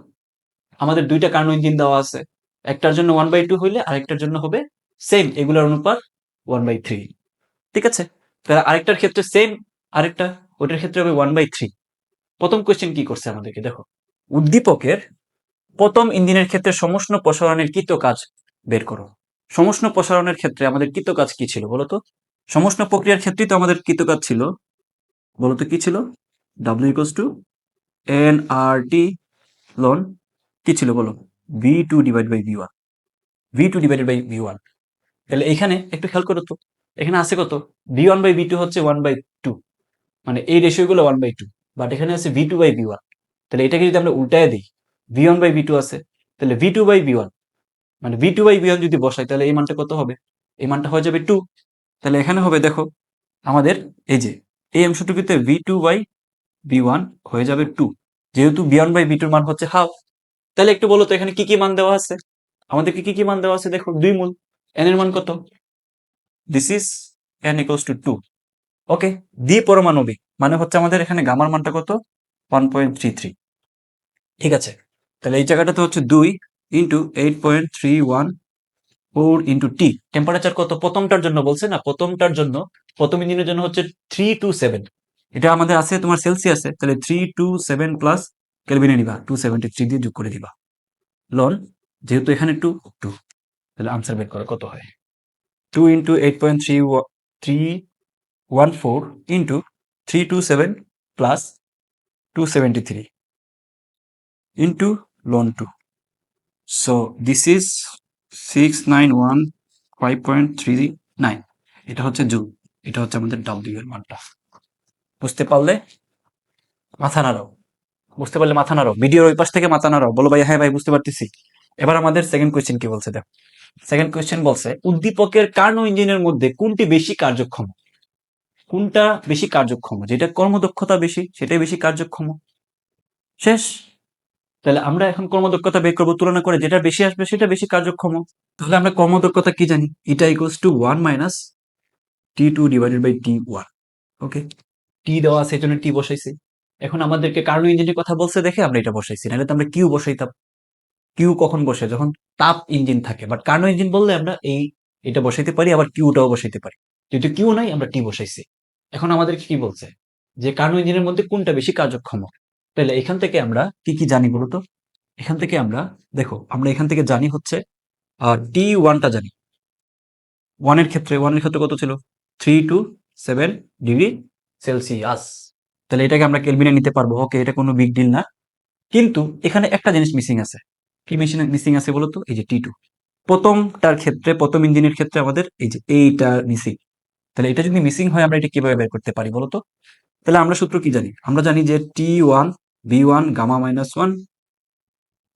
আমাদের দুইটা কার্নো ইঞ্জিন দেওয়া আছে, একটার জন্য 1/2 হইলে আরেকটার জন্য হবে সেম, এগুলোর অনুপাত 1/3। ঠিক আছে, তাহলে আরেকটার ক্ষেত্রে সেম, আরেকটা ওটার ক্ষেত্রে হবে 1/3। প্রথম কোয়েশ্চেন কি করছে আমাদেরকে দেখো, উদ্দীপকের প্রথম ইঞ্জিনের ক্ষেত্রে সমষ্ণ প্রসারণের কৃত কাজ বের করো। সমষ্ণ প্রসারণের ক্ষেত্রে আমাদের কৃত কাজ কি ছিল বলতো, সমষ্ণ প্রক্রিয়ার ক্ষেত্রেই তো আমাদের কৃত কাজ ছিল, বলতো কি ছিল, W equals to NRT ln কি ছিল বলো, V2 divide by V1, V2 divided by V1। তাহলে এখানে একটু খেয়াল করো তো, এখানে আছে কত, V1 বাই V2 হচ্ছে 1/2, মানে এই রেশিও গুলো 1/2, বাট এখানে আছে V2 বাই V1। তাহলে এটাকে যদি আমরা উল্টায় দিই, V1 বাই V2 আছে, তাহলে V2 বাই V1, মানে V2 বাই V1 যদি বসাই তাহলে এই মানটা কত হবে, এই মানটা হয়ে যাবে 2। তাহলে এখানে হবে দেখো আমাদের এই যে এই অংশটুকুতে V2 বাই V1 হয়ে যাবে 2, যেহেতু V1 বাই V2 মান হচ্ছে হাফ। তাহলে একটু বলো তো এখানে কি কি মান দেওয়া আছে, আমাদেরকে কি কি মান দেওয়া আছে দেখো, 2 মূল, n এর মান কত, this is n equals to 2। ওকে, দ্বিপরমাণবিক মানে হচ্ছে আমাদের এখানে গামার মানটা কত, 1.33। ঠিক আছে, তাহলে এই জায়গাটাতে হচ্ছে 2 ইন্টু 8.314 ইন্টু টি, টেম্পারেচার কত প্রথমটার জন্য বলছে না, প্রথমটার জন্য, প্রথম ইঞ্জিনের জন্য হচ্ছে 327। এটা আমাদের আছে তোমার সেলসিয়াসে, তাহলে 327 প্লাস কেলভিনে নিবা, 273 দিয়ে যোগ করে দিবা লন, যেহেতু এখানে 2 2, তাহলে আনসার বের করো কত হয়, 2 into 8.314 into 327 plus 273 into loan 2। So this is 6915.39। এটা হচ্ছে জুল, এটা হচ্ছে আমাদের ডাব্লিউ এর মানটা। বুঝতে পারলে মাথা নাড়াও, বুঝতে পারলে মাথা নাড়াও, ভিডিওর ওই পাশ থেকে মাথা নাড়াও, বলো ভাই হ্যাঁ ভাই বুঝতে পারতেছি। এবার আমাদের সেকেন্ড কোয়েশ্চেন কি বলছে দেখো, সেকেন্ড কোয়েশ্চেন বলছে উদ্দীপকের কার্নো ইঞ্জিনের মধ্যে কোনটি বেশি কার্যক্ষম। কোনটা বেশি কার্যক্ষম, যেটা কর্মদক্ষতা বেশি সেটাই বেশি কার্যক্ষম। শেষ। তাহলে আমরা এখন কর্মদক্ষতা বের করবো, তুলনা করে যেটা বেশি আসবে সেটা বেশি কার্যক্ষম। তাহলে আমরা কর্মদক্ষতা কি জানি, এটা equals to 1 minus T2 divided by T1। Okay, T দেওয়া আছে এই জন্য টি বসাইছি। এখন আমাদেরকে কার্নো ইঞ্জিনের কথা বলছে দেখে আমরা এটা বসাইছি, নাহলে তো আমরা কিউ বসাইতাম। কিউ কখন বসে, যখন তাপ ইঞ্জিন থাকে, বাট কার্নো ইঞ্জিন বললে আমরা এটা বসাইতে পারি, আবার কিউটাও বসাইতে পারি। যেহেতু কিউ নাই আমরা টি বসাইছি। এখন আমাদেরকে কি বলছে যে কার্নো ইঞ্জিনের মধ্যে কোনটা বেশি কার্যক্ষম। তাহলে এখান থেকে আমরা কি কি জানি বলতো, এখান থেকে আমরা দেখো, আমরা এখান থেকে জানি হচ্ছে T1টা জানি। ওয়ানের ক্ষেত্রে কত ছিল, 3 to 7 ডিগ্রি সেলসিয়াস। তাহলে এটাকে আমরা কেলভিনে নিতে পারবো। ওকে, এটা কোনো বিগ ডিল না। কিন্তু এখানে একটা জিনিস মিসিং আছে। কি মিসিং আছে বলতো, এই যে T2 প্রথমটার ক্ষেত্রে, প্রথম ইঞ্জিনের ক্ষেত্রে আমাদের এই যে এইটা মিসিং। তাহলে এটা যদি মিসিং হয় আমরা এটা কিভাবে বের করতে পারি বলতো। তাহলে আমরা সূত্র কি জানি, আমরা জানি যে T1 V1 gamma minus 1,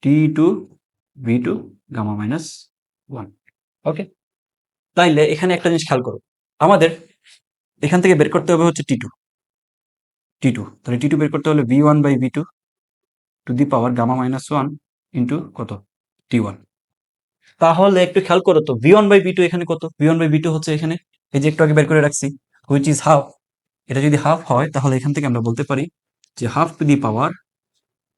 T2 V2 gamma minus 1। Okay, তাইলে এখানে একটা জিনিস খেয়াল করো, আমাদের এখান থেকে বের করতে হবে হচ্ছে টি টু। তাহলে টি টু বের করতে হলে V1 by V2 to the power gamma minus 1 into কত, T1। তাহলে একটু খেয়াল করো তো, V1 বাই V2 এখানে কত, V1 বাই V2 হচ্ছে এখানে এই যে একটু আগে বের করে রাখছি, হুইচ ইজ হাফ। এটা যদি হাফ হয় তাহলে এখান থেকে আমরা বলতে পারি যে half to the power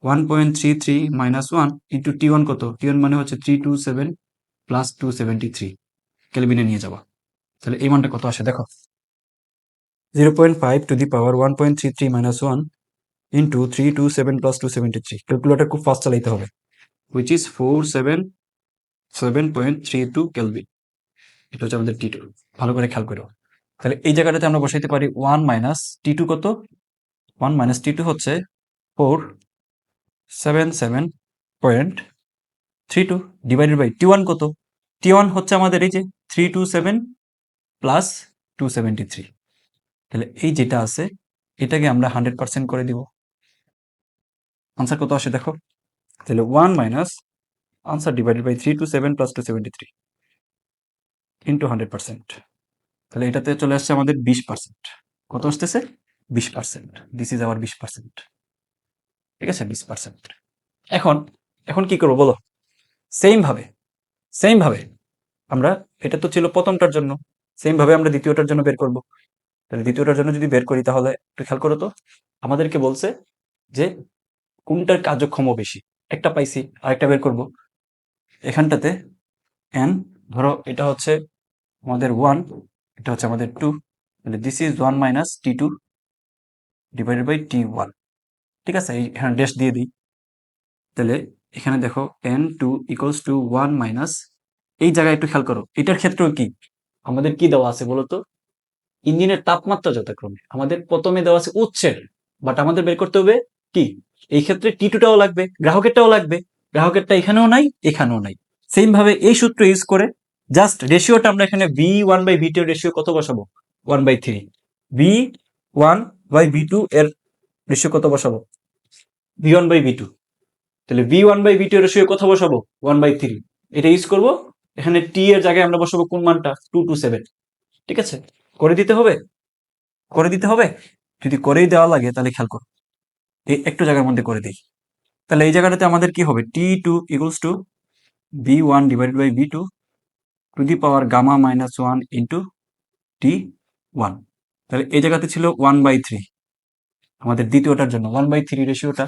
1.33 minus 1 into T1 কত, T1 মানে হচ্ছে 327 প্লাস 273 কেলভিনে নিয়ে যাওয়া। তাহলে এই মানটা কত আসে দেখো, 0.5 two the power 1.33 minus 1 into 327 plus 273। Calculator খুব ফাস্ট চালাইতে হবে, হুইচ ইজ 477.32 কেলভিন। এটা হচ্ছে আমাদের T2। ভালো করে খেয়াল করো। তাহলে এই জায়গাটাতে আমরা বসাইতে পারি 1 মাইনাস T2 কত, 1 মাইনাস T2 হচ্ছে 477.32 ডিভাইডেড বাই T1 কত, T1 হচ্ছে আমাদের এই যে 327 প্লাস 273। তাহলে এই যেটা আছে এটাকে আমরা 100% করে দিব। আনসার কত আসে দেখো, তাহলে 1 minus answer divided by 327 plus 273 into 100%। তাহলে এটাতে চলে আসছে আমাদের 20%। কত আসতেছে, 20%। This is hour 20%। ঠিক আছে, 20%। এখন এখন কি করবো বলো, সেম ভাবে আমরা, এটা তো ছিল প্রথমটার জন্য, সেম ভাবে আমরা দ্বিতীয়টার জন্য বের করব। তাহলে দ্বিতীয়টার জন্য যদি বের করি তাহলে একটু খেয়াল করো তো, আমাদেরকে বলছে যে কোনটার কার্যক্ষম বেশি, একটা পাইছি আরেকটা বের করব। এখানটাতে n ধরো এটা হচ্ছে আমাদের 1, এটা হচ্ছে আমাদের 2, তাহলে this is 1 minus T2 divided by T1। ঠিক আছে, এখানে ড্যাশ দিয়ে দিই। তাহলে এখানে দেখো n2 ইকুয়ালস টু 1 মাইনাস, এই জায়গায় একটু খেয়াল করো, এটার ক্ষেত্রেও কি আমাদের কি দেওয়া আছে বলতো, ইঞ্জিনের তাপমাত্রা যথাক্রমে আমাদের প্রথমে দেওয়া আছে উৎসের, বাট আমাদের বের করতে হবে কি, এই ক্ষেত্রে T2টাও লাগবে, গ্রাহকেরটাও লাগবে, গ্রাহকেরটা এখানেও নাই এখানেও নাই। সেম ভাবে এই সূত্র ইউজ করে জাস্ট রেশিওটা আমরা এখানে V1 বাই V2 এর রেশিও কত বসাবো, 1/3। V1 বাই V2 এর রেশিও কত বসাবো, V1 বাই V2। তাহলে V1 বাই V2 এর রেশিও কত বসাবো, 1/3। এটা ইউজ করব, এখানে T এর জায়গায় আমরা বসাবো কোন মানটা, 227। ঠিক আছে, করে দিতে হবে, যদি করেই দেওয়া লাগে তাহলে খেয়াল করো, এই একটু জায়গার মধ্যে করে দিই। তাহলে এই জায়গাটাতে আমাদের কি হবে, T2 equals to V1 divided by V2 to the power gamma minus 1 into T1। তাহলে এই জায়গাতে ছিল 1/3, আমাদের দ্বিতীয়টার জন্য 1/3 রেশিওটা।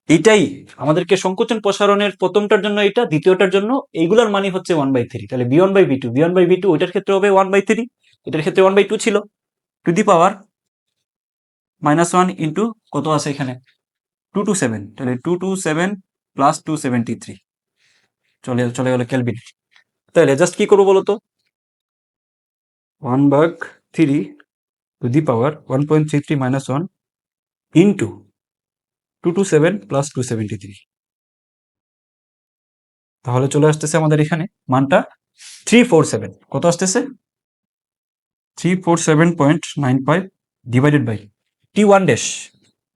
এইটাই আমাদেরকে সংকোচন প্রসারণের প্রথমটার জন্য এটা, দ্বিতীয়টার জন্য এইগুলোর মানে হচ্ছে 1/3। তাহলে V1/V2 ওইটার ক্ষেত্রে হবে 1/3, এটার ক্ষেত্রে 1/2 ছিল, two the power minus 1 into কত আছে এখানে 227। তাহলে 227 প্লাস 273 চলে গেল কেলভিন। তাহলে জাস্ট কি করবো বলতো, 1/3 two the power 1.33 minus 1 into 227 plus 273। তাহলে চলে আসতেছে আমাদের এখানে মানটা 347। কত আসতেছে, 347.95 ডিভাইডেড বাই T1 ড্যাশ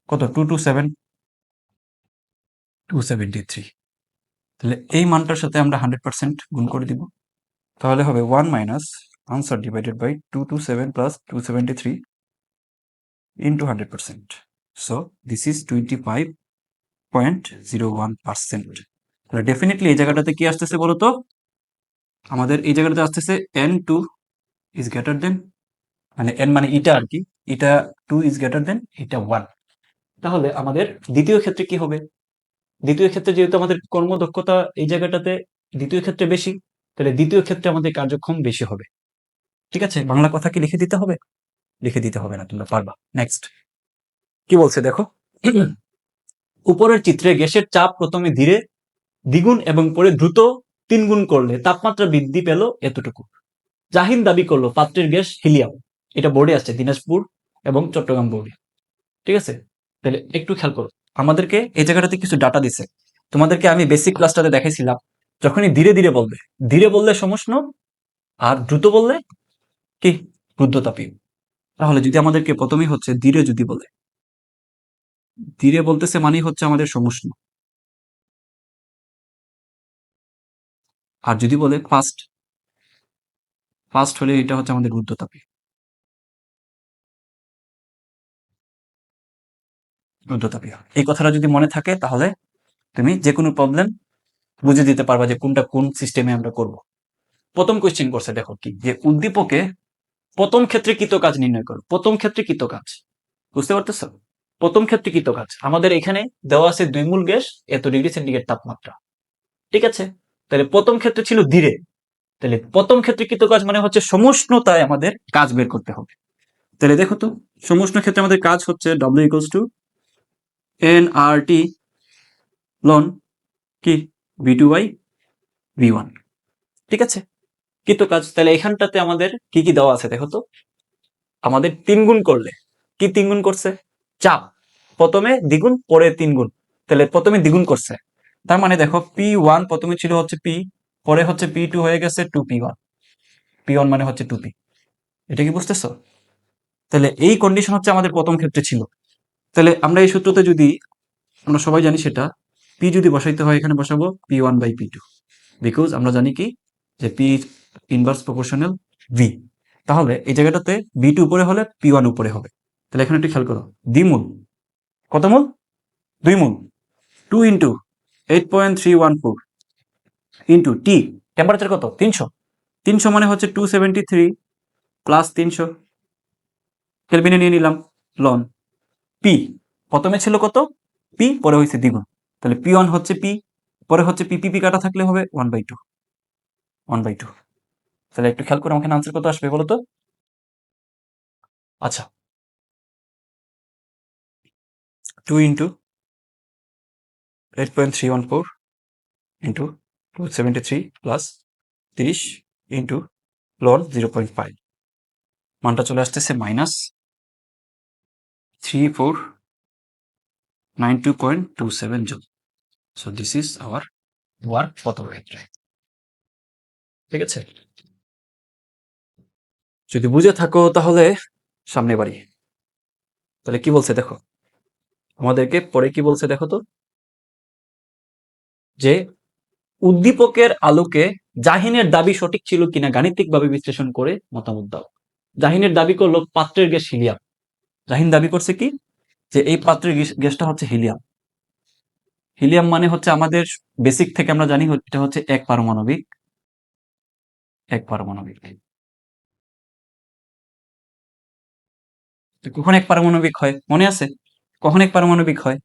কত, 273। তাহলে এই মানটার সাথে আমরা 100% গুণ করে দিব, তাহলে হবে 1 minus answer divided by 227 plus 273 into 100%, so this is 25.01%। তাহলে ডেফিনেটলি এই জায়গাটাতে কি আসতেছে বলো তো, আমাদের এই জায়গাটাতে আসতেছে n2 ইজ গ্রেটার দেন, মানে n মানে ইটা আর কি, ইটা 2 ইজ গ্রেটার দেন ইটা 1। তাহলে আমাদের দ্বিতীয় ক্ষেত্রে কি হবে, দ্বিতীয় ক্ষেত্রে যেহেতু আমাদের কর্মদক্ষতা এই জায়গাটাতে দ্বিতীয় ক্ষেত্রে বেশি, তাহলে দ্বিতীয় ক্ষেত্রে আমাদের কার্যক্ষম বেশি হবে। ঠিক আছে, বাংলা কথা কি লিখে দিতে হবে? লিখে দিতে হবে না, তোমরা পারবা। নেক্সট কি বলছে দেখো, উপরের চিত্রে গ্যাসের চাপ প্রথমে ধীরে দ্বিগুণ এবং পরে দ্রুত 3 গুণ করলে তাপমাত্রা বৃদ্ধি পেল এতটুকু। জাহিন দাবি করলো পাত্রের গ্যাস হিলিয়াম। এটা বোর্ডে আসছে, দিনাজপুর এবং চট্টগ্রাম বোর্ডে। ঠিক আছে, তাহলে একটু খেয়াল করো, আমাদেরকে এই জায়গাটাতে কিছু ডাটা দিছে। তোমাদেরকে আমি বেসিক ক্লাসটাতে দেখাইছিলাম, যখনই ধীরে ধীরে বলবে, ধীরে বললে সমষ্ণ, আর দ্রুত বললে কি রুদ্ধতাপীয়। তাহলে যদি আমাদেরকে প্রথমেই হচ্ছে ধীরে যদি বলে, ধীরে বলতেছে মানেই হচ্ছে আমাদের সমষ্ণ, আর যদি বলে ফাস্ট, ফাস্ট হলে এটা হচ্ছে আমাদের রুদ্ধতাপীয়। রুদ্ধতাপীয় এই কথাটা যদি মনে থাকে তাহলে তুমি যে কোনো প্রবলেম বুঝে দিতে পারবা যে কোনটা কোন সিস্টেমে আমরা করব। প্রথম কোশ্চেন করছে দেখো কি, যে উদ্দীপকে প্রথম ক্ষেত্রে কৃত কাজ নির্ণয় করো। প্রথম ক্ষেত্রে কৃত কাজ বুঝতে পারতেছো? প্রথম ক্ষেত্রে কৃত কাজ আমাদের এখানে দেওয়া আছে 2 মোল গ্যাস এত ডিগ্রি সেন্টিগ্রেড তাপমাত্রা। ঠিক আছে, তাহলে প্রথম ক্ষেত্রে ছিল ধীরে, তাহলে প্রথম ক্ষেত্রে কৃত কাজ মানে হচ্ছে সমষ্ণতায় আমাদের কাজ বের করতে হবে। তাহলে দেখো তো, সমষ্ণ ক্ষেত্রে আমাদের কাজ হচ্ছে W equals to nRT ln কি V2/V1। ঠিক আছে, কৃত কাজ। তাহলে এখানটাতে আমাদের কি কি দেওয়া আছে দেখো তো, আমাদের 3 গুণ করলে, কি 3 গুণ করছে, চাপ প্রথমে দ্বিগুণ পরে 3 গুণ, তাহলে প্রথমে দ্বিগুণ করছে। তার মানে দেখো P1 প্রথমে ছিল হচ্ছে P, পরে হচ্ছে P2 হয়ে গেছে 2P1, P1 মানে হচ্ছে 2P। এটা কি বুঝতেছো? তাহলে এই কন্ডিশন হচ্ছে আমাদের প্রথম ক্ষেত্রে ছিল। তাহলে আমরা এই সূত্রতে যদি, আমরা সবাই জানি সেটা, P যদি বসাইতে হয় এখানে বসাবো P1/P2, বিকজ আমরা জানি কি যে P ইনভার্স প্রপোর্শনাল V। তাহলে এই জায়গাটাতে B2 উপরে হলে P1 উপরে হবে। তাহলে এখানে একটু খেয়াল করো, দ্বিমূল কত মূল, 2 মূল, 2 ইন্টু 8.314 ইন্টু টি টেম্পারেচার কত 300, 300 মানে হচ্ছে 273 প্লাস 300 কেলভিনে নিয়ে নিলাম লন। পি প্রথমে ছিল কত, পি পরে হয়েছে দ্বিগুণ, তাহলে P1 হচ্ছে পি, পরে হচ্ছে পি কাটা থাকলে হবে 1/2, 1/2। তাহলে একটু খেয়াল করে আমাকে আনসার কত আসবে বলো তো। আচ্ছা, 2 into 8.314 into 273 plus 30 into loan 0.5, মানটা চলে আসতেছে -3492.27 joule. So this is our work প্রথম ক্ষেত্রে। ঠিক আছে, যদি বুঝে থাকো তাহলে সামনে বাড়ি। তাহলে কি বলছে দেখো, আমাদেরকে পরে কি বলছে দেখো তো, যে উদ্দীপকের আলোকে জাহিনের দাবি সঠিক ছিল কিনা গাণিতিকভাবে বিশ্লেষণ করে মতামত দাও। জাহিনের দাবি করলো পাত্রের গ্যাস হিলিয়াম। জাহিন দাবি করছে কি, যে এই পাত্রের গ্যাসটা হচ্ছে হিলিয়াম। হিলিয়াম মানে হচ্ছে আমাদের বেসিক থেকে আমরা জানি এটা হচ্ছে এক পারমাণবিক, এক পারমাণবিক। কখন এক পারমাণবিক হয় মনে আছে? কখন এক পারমাণবিক হয়?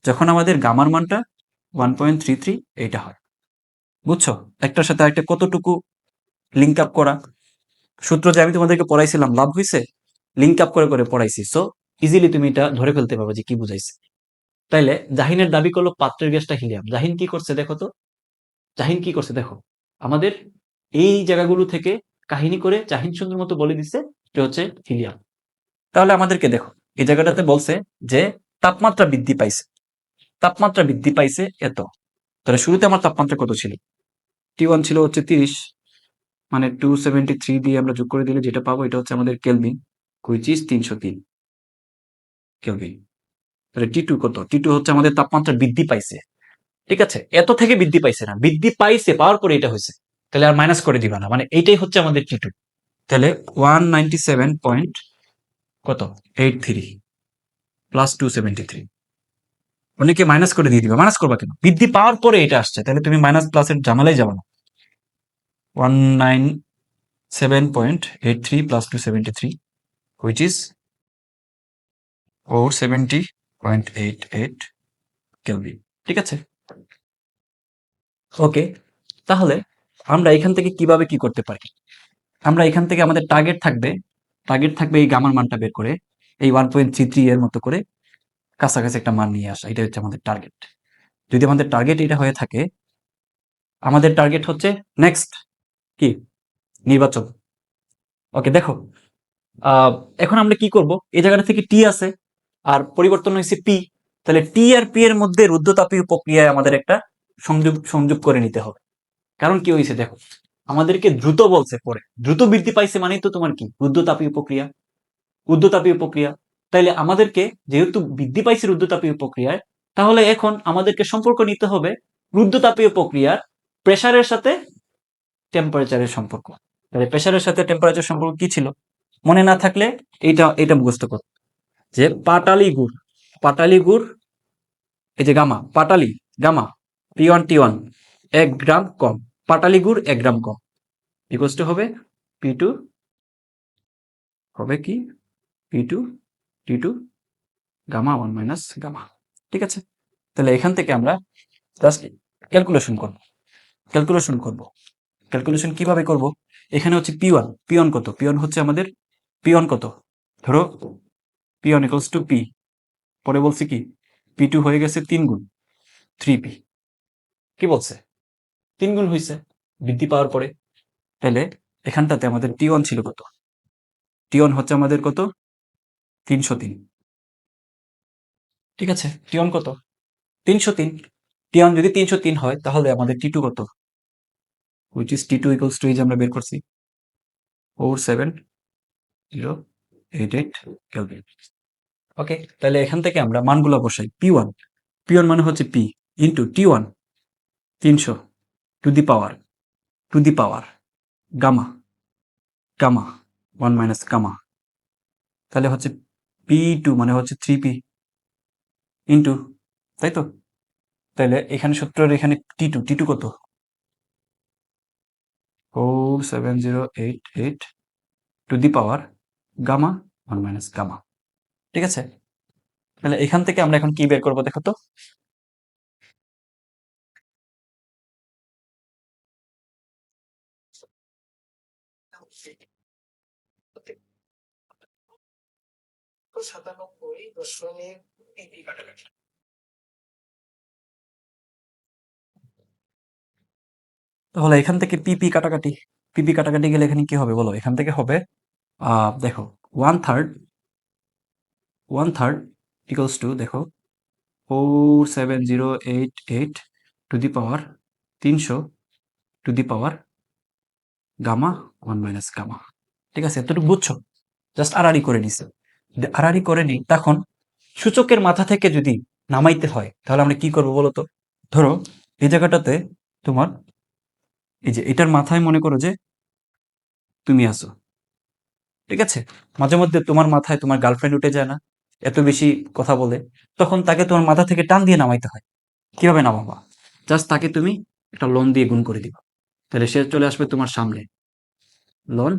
যখন আমাদের গামার মানটা 1.33 এইটা হয়। বুঝছো, একটার সাথে আরেকটা কতটুকু লিঙ্ক আপ করা। সূত্র যে আমি তোমাদেরকে পড়াইছিলাম, লাভ হয়েছে, লিঙ্ক আপ করে করে পড়াইছি। সো ইজিলি তুমি এটা ধরে ফেলতে পারবে যে কি বুঝাইছে। তাইলে জাহিনের দাবি করলো পাত্রের গ্যাসটা হিলিয়াম। জাহিন কি করছে দেখো তো, জাহিন কি করছে দেখো, আমাদের এই জায়গাগুলো থেকে কাহিনী করে জাহিন সুন্দর মতো বলে দিচ্ছে এটা হচ্ছে হিলিয়াম। তাহলে আমাদেরকে দেখো এই জায়গাটাতে বলছে যে তাপমাত্রা বৃদ্ধি পাইছে, তাপমাত্রা বৃদ্ধি পাইছে এত। তাহলে শুরুতে আমার তাপমাত্রা কত ছিল, T1 ছিল হচ্ছে 30, মানে 273 দিয়ে আমরা যোগ করে দিলে যেটা পাবো এটা হচ্ছে আমাদের কেলভিন, হুইচ ইজ 303 কেলভিন। তাহলে T2 কত, T2 হচ্ছে আমাদের তাপমাত্রা বৃদ্ধি পাইছে। ঠিক আছে, এত থেকে বৃদ্ধি পাইছে না, বৃদ্ধি পাইছে পাওয়ার পরে এটা হয়েছে, তাহলে আর মাইনাস করে দিবা না, মানে এইটাই হচ্ছে আমাদের T2। তাহলে 197 পয়েন্ট কত 83, প্লাস 273। অনেকে মাইনাস করে দিয়ে দিবে, মাইনাস করবা কেন? বৃদ্ধি পাওয়ার পরে এটা আসছে, তাহলে তুমি মাইনাস প্লাসের ঝামেলাই যাবে না। 197.83 প্লাস 273 which is 470.88 কেলভিন। ঠিক আছে, ওকে। তাহলে আমরা এখান থেকে কিভাবে কি করতে পারি? আমরা এখান থেকে আমাদের টার্গেট থাকবে এই গামার মানটা বের করে এই 1.33 এর মতো করে কাছাকাছি একটা মান নিয়ে আসা, এটা হচ্ছে আমাদের টার্গেট। যদি আমাদের টার্গেট এটা হয়ে থাকে, আমাদের টার্গেট হচ্ছে নেক্সট কি নির্বাচন। ওকে, দেখো এখন আমরা কি করব, এই জায়গাটা থেকে টি আছে আর পরিবর্তন হয়েছে পি, তাহলে টি আর পি এর মধ্যে রুদ্ধতাপীয় প্রক্রিয়ায় আমাদের একটা সংযোগ সংযোগ করে নিতে হবে। কারণ কি হয়েছে দেখো, আমাদেরকে দ্রুত বলছে, পরে দ্রুত বৃদ্ধি পাইছে মানেই তো তোমার কি রুদ্ধতাপীয় প্রক্রিয়া, রুদ্ধতাপীয় প্রক্রিয়া। তাইলে আমাদেরকে যেহেতু বৃদ্ধি পাইছে রুদ্ধতাপীয় প্রক্রিয়ায়, তাহলে এখন আমাদেরকে সম্পর্ক নিতে হবে রুদ্ধতাপীয় প্রক্রিয়ার প্রেসারের সাথে টেম্পারেচারের সম্পর্ক। তাহলে প্রেসারের সাথে টেম্পারেচার সম্পর্ক কি ছিল মনে না থাকলে এটা এটা মুখস্থ করো, যে পাটালি গুড় এই যে গামা, পাটালি গামা P1T1 1 গ্রাম কম, পাটালি গুড় 1 গ্রাম কম, ইকুয়ালস টু হবে P2 হবে কি P2T2 গামা 1 মাইনাস গামা। ঠিক আছে, তাহলে এখান থেকে আমরা জাস্ট ক্যালকুলেশন করব। ক্যালকুলেশন কিভাবে করব? এখানে হচ্ছে P1 কত, P1 হচ্ছে আমাদের P1 কত, ধরো P1 ইকুয়ালস টু P, পরে বলছি কি P2 হয়ে গেছে 3 গুণ 3P, কি বলছে 3 গুণ হয়েছে বৃদ্ধি পাওয়ার পরে। তাহলে এখানটাতে আমাদের T1 ছিল কত, T1 হচ্ছে আমাদের কত 303। ঠিক আছে, T1 কত 303, T1 যদি 303 হয় তাহলে আমাদের T2 কত, which is T2 equals to এই যে আমরা বের করছি 47088 কেলভিন। ওকে, তাহলে এখান থেকে আমরা মানগুলো বসাই। P1 মানে হচ্ছে P into T1 300 to the power gamma 1 minus gamma, তাহলে হচ্ছে P2 মানে হচ্ছে 3P ইন্টু, তাই তো? তাহলে এখানে সূত্রের এখানে T2 কত 47088 to the power gamma 1 minus gamma. ঠিক আছে, তাহলে এখান থেকে আমরা এখন কি বের করবো দেখো তো। তাহলে এখান থেকে পিপি কাটাকাটি গেলে এখানে কি হবে বলো, এখান থেকে হবে দেখো 1/3 ইকুয়ালস টু দেখো 47088 to the power 300 to the power gamma 1 minus gamma. ঠিক আছে, এতটুকু বুঝছো? জাস্ট আড়াআড়ি করে নিছে, আড়াআড়ি করে নিই। তখন সূচকের মাথা থেকে যদি নামাইতে হয় তাহলে আমরা কি করবো বলো তো। ধরো এই জায়গাটাতে তোমার এই যে এটার মাথায় মনে করো যে তুমি আসো, ঠিক আছে? মাঝে মধ্যে তোমার মাথায় তোমার গার্লফ্রেন্ড উঠে যায় না, এত বেশি কথা বলে, তখন তাকে তোমার মাথা থেকে টান দিয়ে নামাইতে হয়। কিভাবে নামাবা? জাস্ট তাকে তুমি একটা লোন দিয়ে গুণ করে দিবা, তাহলে সে চলে আসবে তোমার সামনে। লোন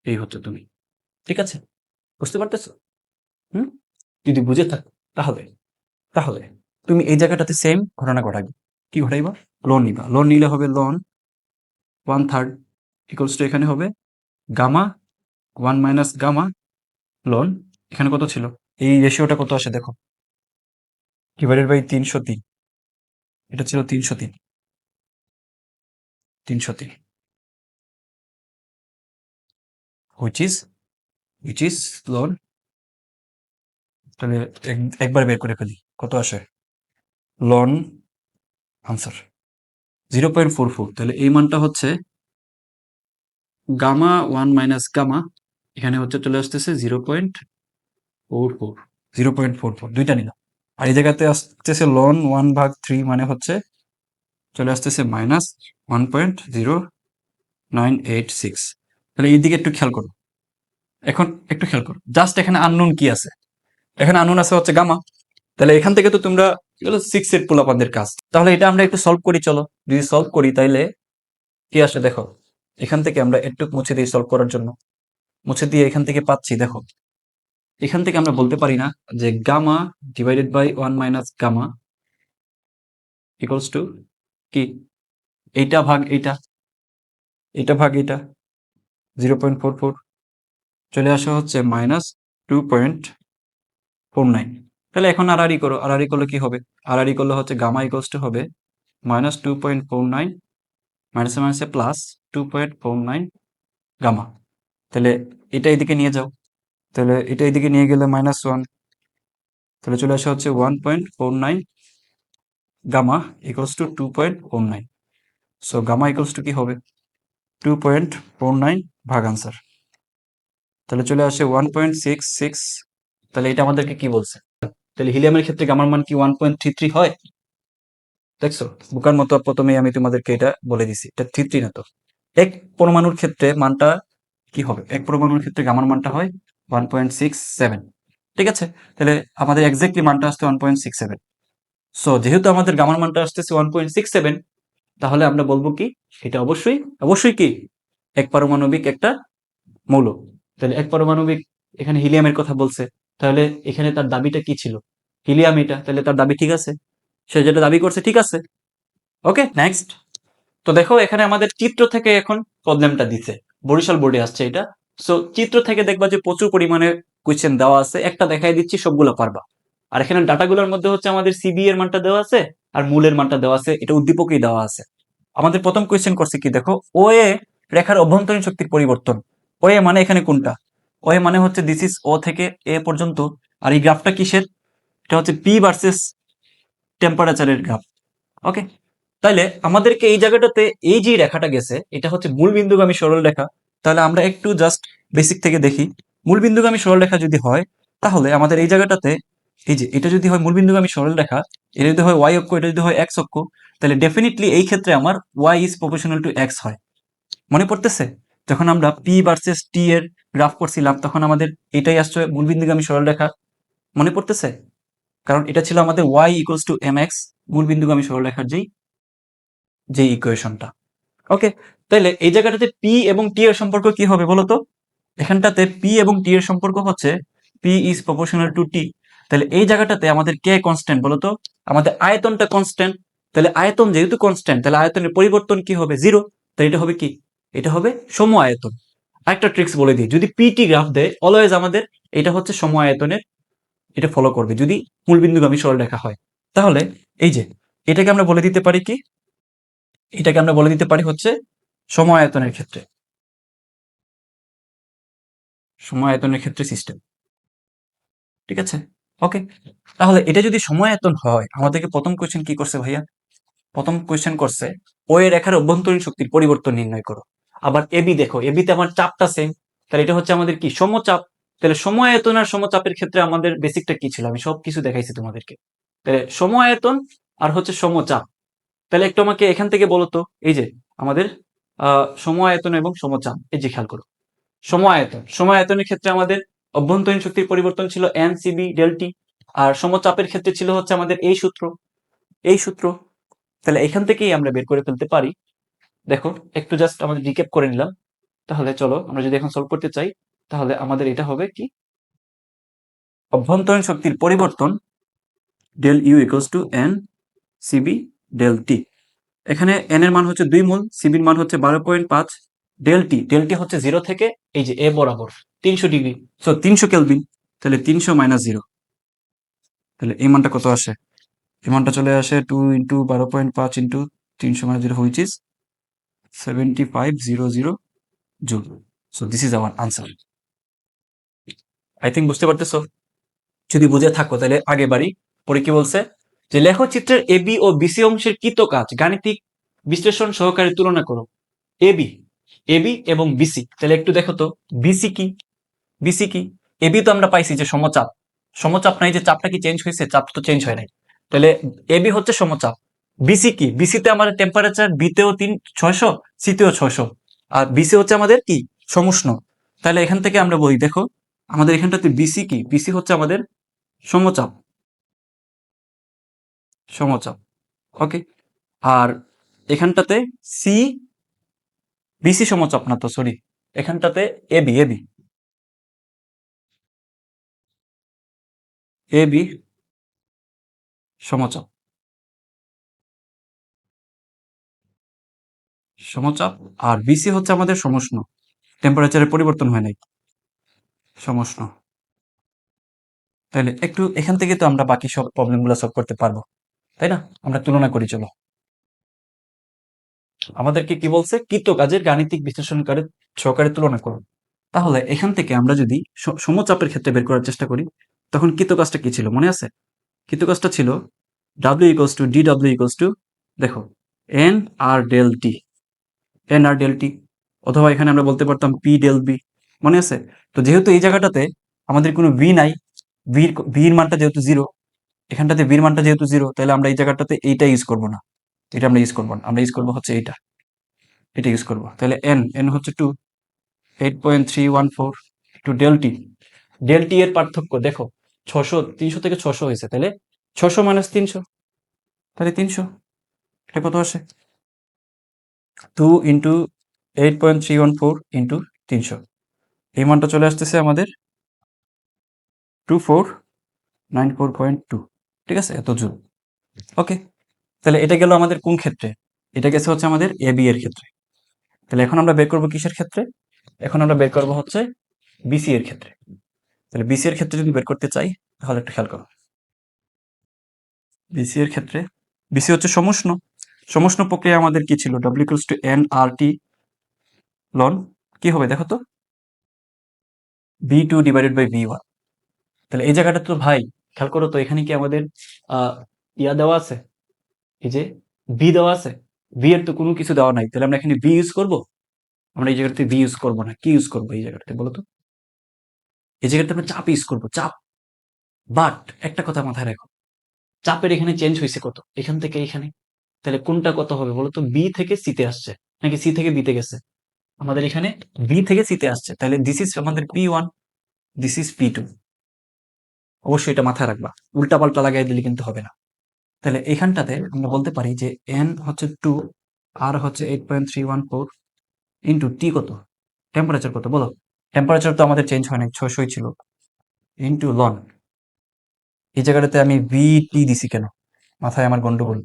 এই হচ্ছে তুমি, ঠিক আছে? বুঝতে পারতেছো? হুম, যদি বুঝে থাকো তাহলে তাহলে তুমি এই জায়গাটাতে সেম ঘটনা ঘটাবে। কি ঘটাইবা? লোন নিবা, লোন নিলে হবে লোন 1/3 ইকুয়ালস টু এখানে হবে গামা 1 মাইনাস গামা লোন, এখানে কত ছিল, এই রেশিওটা কত আসে দেখো, ডিভাইডেড বাই 303, এটা ছিল 303 which is লোন। তাহলে একবার বের করে ফেলি কত আসে, লোন আনসার 0.44। তাহলে এই মানটা হচ্ছে গামা 1 মাইনাস গামা, এখানে হচ্ছে চলে আসতেছে 0.44 দুইটা নিলাম। আর এই জায়গাতে আসতেছে লন 1/3 মানে হচ্ছে চলে আসতেছে মাইনাস 1.0986। তাহলে এই দিকে একটু খেয়াল করো, এখন একটু খেয়াল করো, জাস্ট এখানে আননোন কি আছে, এখানে আননোন আছে হচ্ছে গামা। তাহলে এখান থেকে তো তোমরা এগুলো 6 এর পোলাপানদের কাজ। তাহলে এটা আমরা একটু সলভ করি, চলো যদি সলভ করি তাইলে কি আসে দেখো। এখান থেকে আমরা একটু মুছে দিই সলভ করার জন্য, মুছে দিয়ে এখান থেকে পাচ্ছি দেখো, এখান থেকে আমরা বলতে পারি না যে gamma divided by 1 minus gamma equals to কি, এইটা ভাগ এইটা, এটা ভাগ এটা, 0.44 চলে আসা হচ্ছে -2.49। তাহলে এখন আড়াআড়ি করো, আড়াআড়ি করলে কি হবে, আড়াআড়ি করলে হচ্ছে গামা ইকুয়ালস টু হবে -2.49 মাইনাসে মাইনাসে প্লাস 2.49 গামা। তাহলে এটা এদিকে নিয়ে যাও, তাহলে এটা এদিকে নিয়ে গেলে -1, তাহলে চলে আসা হচ্ছে 1.49 gamma equals to 2.49। So gamma equals to কি হবে 2.49 ভাগ আনসার, তাহলে চলে আসে 1.66। তাহলে এটা আমাদেরকে কি বলছে, তাহলে হিলিয়ামের ক্ষেত্রে গামার মান কি 1.33 হয়? দেখছো বোকার মতো প্রথমেই আমি তোমাদেরকে এটা বলে দিছি, এটা 33 না তো। এক পরমাণুর ক্ষেত্রে মানটা কি হবে, এক পরমাণুর ক্ষেত্রে গামার মানটা হয় 1.67। ঠিক আছে, তাহলে আমাদের এক্স্যাক্টলি মানটা আসছে 1.67। সো যেহেতু আমাদের গামার মানটা আসতেছে 1.67, তাহলে আমরা বলবো কি এটা অবশ্যই অবশ্যই কি এক পারমাণবিক একটা মৌল। তাহলে এক পারমাণবিক, এখানে হিলিয়ামের কথা বলছে, তাহলে এখানে তার দাবিটা কি ছিল, হিলিয়াম এটা, তাহলে তার দাবি ঠিক আছে, সে যেটা দাবি করছে ঠিক আছে। Okay next. তো দেখো এখানে আমাদের চিত্র থেকে এখন প্রবলেমটা দিছে, বরিশাল বোর্ডে আসছে এটা। সো চিত্র থেকে দেখবা যে প্রচুর পরিমাণে কোয়েশ্চেন দেওয়া আছে, একটা দেখাই দিচ্ছি সবগুলো পারবা। আর এখানে ডাটাগুলোর মধ্যে হচ্ছে আমাদের সিবি এর মানটা দেওয়া আছে আর মূলের মানটা দেওয়া আছে, এটা উদ্দীপকই দেওয়া আছে। আমাদের প্রথম কোয়েশ্চেন করছে কি দেখো, ও এ রেখার অভ্যন্তরীণ শক্তির পরিবর্তন। ও এ মানে এখানে কোনটা, ও এ মানে হচ্ছে দিস ইজ ও থেকে এ পর্যন্ত। আর এই গ্রাফটা কিসের, এটা হচ্ছে পি ভার্সেস টেম্পারেচারের গ্রাফ। ওকে, তাইলে আমাদেরকে এই জায়গাটাতে এই যে রেখাটা গেছে এটা হচ্ছে মূল বিন্দুগামী সরল রেখা। তাহলে আমরা একটু জাস্ট বেসিক থেকে দেখি, মূল বিন্দুগামী সরল রেখা যদি হয় তাহলে আমাদের এই জায়গাটাতে এই যে এটা যদি হয় মূল বিন্দুগামী সরল রেখা, এটা যদি হয় ওয়াই অক্ষ, এটা যদি হয় এক্স অক্ষ, তাহলে ডেফিনেটলি এই ক্ষেত্রে আমার Y is proportional to X হয়। মনে পড়তেছে যখন আমরা পি ভার্সেস টি এর গ্রাফ করছিলাম তখন আমাদের এটাই আসছে মূল বিন্দুগামী সরল রেখা, মনে পড়তেছে? কারণ এটা ছিল আমাদের Y equals to M X, মূল বিন্দুগামী সরল রেখার যে ইকুয়েশনটা। ওকে, তাহলে এই জায়গাটাতে পি এবং টি এর সম্পর্ক কি হবে বলতো, এখানটাতে পি এবং টি এর সম্পর্ক হচ্ছে পি ইজ প্রপোর্শনাল টু টি। তাহলে এই জায়গাটাতে আমাদের কে কনস্ট্যান্ট বলতো, আমাদের আয়তনটা কনস্ট্যান্ট। তাহলে আয়তন যেহেতু কনস্ট্যান্ট, তাহলে আয়তনের পরিবর্তন কি হবে, জিরো। তাহলে এটা হবে কি, এটা হবে সম আয়তন। আরেকটা ট্রিক্স বলে দিই, যদি পিটি গ্রাফ দেয় অলওয়েজ আমাদের এটা হচ্ছে সম আয়তনের, এটা ফলো করবে যদি মূলবিন্দুগামী সরলরেখা হয়। তাহলে এই যে এটাকে আমরা বলে দিতে পারি কি, এটাকে আমরা বলে দিতে পারি হচ্ছে সময় আয়তনের ক্ষেত্রে, সময় আয়তনের ক্ষেত্রে সিস্টেম। ঠিক আছে, ওকে। তাহলে এটা যদি সময় আয়তন হয়, আমাদেরকে প্রথম কোয়েশ্চেন কি করছে ভাইয়া, প্রথম কোয়েশ্চেন করছে ও এর রেখার অভ্যন্তরীণ শক্তির পরিবর্তন নির্ণয় করো। আবার এবি দেখো, এবিতে আমার চাপটা সেম, তাহলে এটা হচ্ছে আমাদের কি সমচাপ। তাহলে সময় আয়তন আর সমচাপের ক্ষেত্রে আমাদের বেসিকটা কি ছিল, আমি সবকিছু দেখাইছি তোমাদেরকে। তাহলে সময় আয়তন আর হচ্ছে সমচাপ। তাহলে একটু আমাকে এখান থেকে বলো তো, এই যে আমাদের সময় আয়তন এবং সমচাপ, এই যে খেয়াল করো সময় আয়তন, সময় আয়তনের ক্ষেত্রে আমাদের অভ্যন্তরীণ শক্তির পরিবর্তন ছিল এন সিবি ডেল টি, আর সমচাপের ক্ষেত্রে ছিল হচ্ছে আমাদের এই সূত্র, এই সূত্র। তাহলে এখান থেকেই আমরা বের করে ফেলতে পারি। দেখো একটু জাস্ট আমাদের রিক্যাপ করে নিলাম। তাহলে চলো আমরা যদি এখন সলভ করতে চাই তাহলে আমাদের এটা হবে কি, অভ্যন্তরীণ শক্তির পরিবর্তন del U equals to N CV del T. এখানে এন এর মান হচ্ছে 2 মোল, সিবির মান হচ্ছে 12.5, ডেল টি হচ্ছে 0 থেকে এই যে এ বরাবর 300 ডিগ্রি, সো 300 কেলভিন। তাহলে 300 মাইনাস 0, তাহলে এই মানটা কত আসে, এই মানটা চলে আসে 2 into 12.5 into 300 minus 0 which is 7500 joule. So this is our answer. I think বুঝতে পারতেছো, যদি বুঝে থাকো তাহলে আগে বাড়ি। পরে কি বলছে যে লেখচিত্রের এবি ও বিসি অংশের কৃত কাজ গাণিতিক বিশ্লেষণ সহকারে তুলনা করো। এবি, এবি এবং বিসি, তাহলে একটু দেখো তো বিসি কি, বিসি কি। এবি তো আমরা পাইছি যে সমচাপ, সমচাপ নাই যে চাপটা কি চেঞ্জ হয়েছে, চাপ তো চেঞ্জ হয় নাই। তাহলে এবি হচ্ছে সমচাপ। বিসি কি, বিসিতে আমাদের টেম্পারেচার বিতেও 600, সিতেও 600, আর বিসি হচ্ছে আমাদের কি সমুষ্ণ। তাহলে এখান থেকে আমরা বলি, দেখো আমাদের এখানটাতে বিসি কি, বিসি হচ্ছে আমাদের সমচাপ, সমচাপ। ওকে, আর এখানটাতে সি, বিসি সমচাপ না তো, সরি, এখানটাতে এবি, এবি, এবি সমচাপ, সমচাপ। আর বিসি হচ্ছে আমাদের সমষ্ণ, টেম্পারেচারের পরিবর্তন হয় নাই, সমষ্ণ। তাহলে একটু এখান থেকে তো আমরা বাকি সব প্রবলেমগুলো সলভ করতে পারবো, তাই না? আমরা তুলনা করি, চলো। আমাদেরকে কি বলছে, কৃত কাজের গাণিতিক বিশ্লেষণকারী সহকারে তুলনা করুন। তাহলে এখান থেকে আমরা যদি সমচাপের ক্ষেত্রে বের করার চেষ্টা করি, তখন কৃত কাজটা কি ছিল মনে আছে? কৃত কাজটা ছিল W equals two D W equals to, দেখো, এন আর ডেল টি, এন আর ডেল টি, অথবা এখানে আমরা বলতে পারতাম পি ডেল বি, মনে আছে? তো যেহেতু এই জায়গাটাতে আমাদের কোনো ভি নাই, ভির মানটা যেহেতু জিরো, এখানটাতে ভির মানটা যেহেতু জিরো, তাহলে আমরা এই জায়গাটাতে এইটা ইউজ করবো না, এটা আমরা ইউজ করবো না, আমরা ইউজ করবো হচ্ছে এইটা, এটা ইউজ করবো। তাহলে এন, এন হচ্ছে 8.314 টু ডেল টি এর পার্থক্য দেখো, 300 থেকে 600 হয়েছে, তাহলে 600 মাইনাস 300, তাহলে 300, এটা কত আসে? 2 ইন্টু 8.314 ইন্টু 300, এই মানটা চলে আসতেছে আমাদের 2494.2, ঠিক আছে, এত জুল। ওকে, তাহলে এটা গেল আমাদের কোন ক্ষেত্রে? এটা গেছে হচ্ছে আমাদের এবি এর ক্ষেত্রে। তাহলে এখন আমরা বের করবো কিসের ক্ষেত্রে? এখন আমরা বের করবো হচ্ছে বিসি এর ক্ষেত্রে। তাহলে বিসি এর ক্ষেত্রে যদি বের করতে চাই, তাহলে একটু খেয়াল করো, বিসি এর ক্ষেত্রে, বিসি হচ্ছে সমষ্ণ, সমষ্ণ প্রক্রিয়া আমাদের কি ছিল, W equals to N R T ln, কি হবে দেখো তো, V two divided by V one. তাহলে এই জায়গাটা তো ভাই খেয়াল করো তো, এখানে কি আমাদের ইয়া দেওয়া আছে, এই যে ভি দেওয়া আছে, ভি এর তো কোনো কিছু দেওয়া নাই, তাহলে আমরা এখানে ভি ইউজ করবো? আমরা এই জায়গাটাতে ভি ইউজ করবো না, কি ইউজ করবো এই জায়গাটাতে বলো তো? এই জায়গাটাতে আমরা চাপ ইউজ করবো, চাপ। বাট একটা কথা মাথায় রাখো, চাপের এখানে চেঞ্জ হয়েছে কত, এখান থেকে এখানে, তাহলে কোনটা কত হবে বলো তো? বি থেকে সিতে আসছে নাকি সি থেকে বিতে গেছে? আমাদের এখানে বি থেকে সিতে আসছে, তাহলে দিস ইজ আমাদের P1, দিস ইজ P2। অবশ্যই এটা মাথায় রাখবা, উল্টা পাল্টা লাগাই দিলে কিন্তু হবে না। তাহলে এখানটাতে আমরা বলতে পারি যে এন হচ্ছে 2, আর হচ্ছে 8.314 ইন্টু টি কত, টেম্পারেচার কত বলো? টেম্পারেচার তো আমাদের চেঞ্জ হয় না, 600 ছিল, ইন্টু লন, এই জায়গাটাতে আমি VT দিছি কেন, মাথায় আমার গন্ডগোল।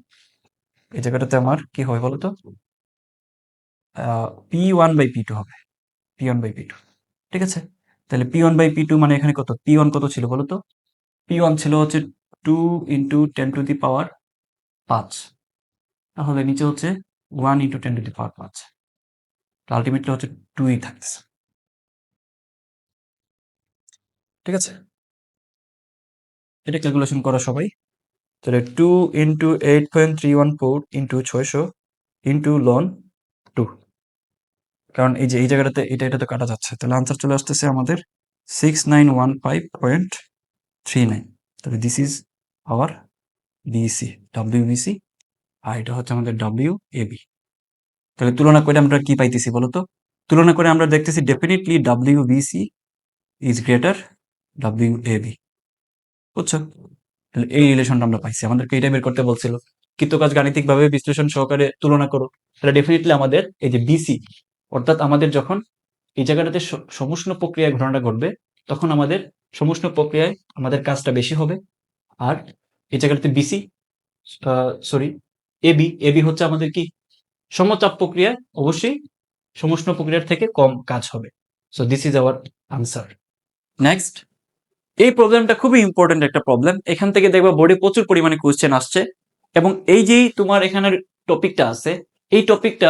এই জায়গাটাতে আমার কি হয় বলতো, P1/P2 হবে, P1/P2, ঠিক আছে? তাহলে P1/P2 মানে এখানে কত, P1 কত ছিল বলতো? P1 ছিল হচ্ছে 2 ইন্টু 10⁵ তাহলে নিচে হচ্ছে 1 ইন্টু 10⁵ আলটিমেটলি হচ্ছে 2ই থাকতেছে, ঠিক আছে? এটা ক্যালকুলেশন করা সবাই। তাহলে 2 ইন্টু 8.314 ইন্টু 600 ইন্টু লন 2, কারণ এই যে এই জায়গাটাতে এটা তো কাটা যাচ্ছে, তাহলে আনসার চলে আসতেছে আমাদের 6915.39। তাহলে this is our BC, WBC, আর এটা হচ্ছে আমাদের WAB। তাহলে তুলনা করে আমরা কি পাইতেছি বলতো? তুলনা করে আমরা দেখতেছি definitely WBC is greater WAB, বুঝছো? তাহলে এই রিলেশনটা আমরা পাইছি, আমাদেরকে এটা বের করতে বলছিল, কৃতকাজ গাণিতিকভাবে বিশ্লেষণ সহকারে তুলনা করো। তাহলে ডেফিনেটলি আমাদের এই যে বিসি, অর্থাৎ আমাদের যখন এই জায়গাটাতে সমুষ্ণ প্রক্রিয়ায় ঘটনাটা ঘটবে, তখন আমাদের সমুষ্ণ প্রক্রিয়ায় আমাদের কাজটা বেশি হবে। আর এই জায়গাটাতে বিসি, সরি, এবি, এবি হচ্ছে আমাদের কি, সমচাপ প্রক্রিয়ায় অবশ্যই সমুষ্ণ প্রক্রিয়ার থেকে কম কাজ হবে। So this is our answer. Next, এই প্রবলেমটা খুবই ইম্পর্টেন্ট একটা প্রবলেম, এখান থেকে দেখবা বোর্ডে প্রচুর পরিমাণে কোয়েশ্চেন আসছে, এবং এই যে তোমার এখানের টপিকটা আছে, এই টপিকটা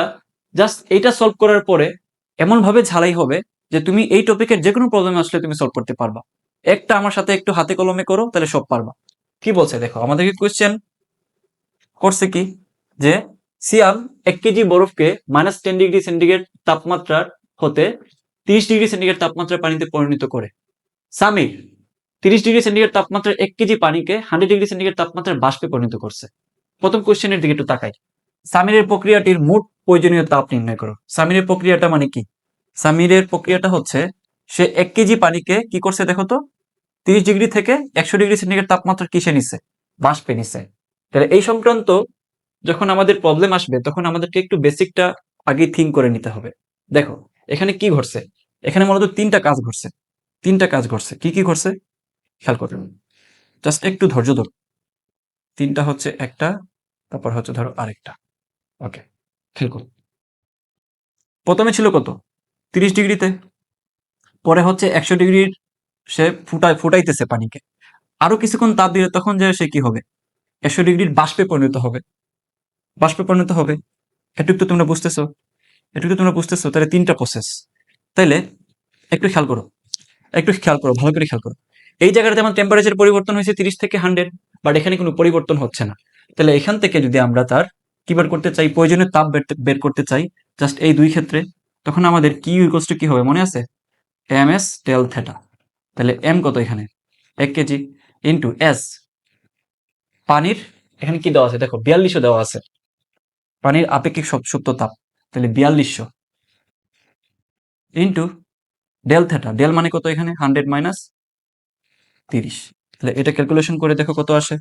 জাস্ট এইটা সলভ করার পরে এমন ভাবে ঝালাই হবে যে তুমি এই টপিকের যে কোনো প্রবলেম আসলে তুমি সলভ করতে পারবা। একটা আমার সাথে একটু হাতে কলমে করো, তাহলে সব পারবা। কি বলছে দেখো, আমাদেরকে কোয়েশ্চেন করছে কি, যে সিয়াম 1 কেজি বরফকে -10 ডিগ্রি সেন্টিগ্রেড তাপমাত্রার হতে 30 ডিগ্রি সেন্টিগ্রেড তাপমাত্রার পানিতে পরিণত করে। সামির 30 ডিগ্রি সেন্টিগ্রেড তাপমাত্রার 1 কেজি পানিকে 100 ডিগ্রি সেন্টিগ্রেড তাপমাত্রার বাষ্পে পরিণত করছে। প্রথম কোশ্চেনের দিকে একটু তাকাই। সামিরের প্রক্রিয়াটির মোট প্রয়োজনীয় তাপ নির্ণয় করো। সামিরের প্রক্রিয়াটা মানে কি? সামিরের প্রক্রিয়াটা হচ্ছে সে 1 কেজি পানিকে কি করছে দেখো তো, 30 ডিগ্রি থেকে 100 ডিগ্রি সেন্টিগ্রেড তাপমাত্রা কিসে নিছে, বাষ্পে নিছে। তাহলে এই সংক্রান্ত যখন আমাদের প্রবলেম আসবে তখন আমাদেরকে একটু বেসিকটা আগে থিঙ্ক করে নিতে হবে। দেখো এখানে কি ঘটছে, এখানে মূলত তিনটা কাজ ঘটছে, তিনটা কাজ ঘটছে। কি কি ঘটছে খেয়াল করুন, জাস্ট একটু ধৈর্য ধরো। তিনটা হচ্ছে একটা, তারপর হচ্ছে ধরো আরেকটা। ওকে, খেয়াল করো। প্রথমে ছিল কত, 30 ডিগ্রিতে, পরে হচ্ছে 100 ডিগ্রির সে ফুটাইতেছে পানিকে। আরো কিছুক্ষণ তাপ দিলে তখন যে সে কি হবে, 100 ডিগ্রির বাষ্পে পরিণত হবে, বাষ্পে পরিণত হবে। এটুকু তো তোমরা বুঝতেছো, এটুকু তো তোমরা বুঝতেছো। তাহলে তিনটা প্রসেস। তাইলে একটু খেয়াল করো, একটু খেয়াল করো, ভালো করে খেয়াল করো। এই জায়গাটা যেমন টেম্পারেচার পরিবর্তন হয়েছে 30 থেকে 100, বাট এখানে কোনো পরিবর্তন হচ্ছে না। তাহলে এখান থেকে যদি আমরা তার কি বের করতে চাই, প্রয়োজনীয় তাপ বের করতে চাই, জাস্ট এই দুই ক্ষেত্রে, তখন আমাদের কিউ ইকুয়ালস টু কি হবে মনে আছে, এম এস টেল থেটা। তাহলে এম কত এখানে 1 কেজি, ইন্টু এস পানির, এখানে কি দেওয়া আছে দেখো 4200 দেওয়া আছে, পানির আপেক্ষিক সুপ্ত তাপ, তাহলে 4200 ইন্টু ডেল থেটা, ডেল মানে কত এখানে 100 মাইনাস 30। তাহলে এটা ক্যালকুলেশন করে দেখো কত আসে,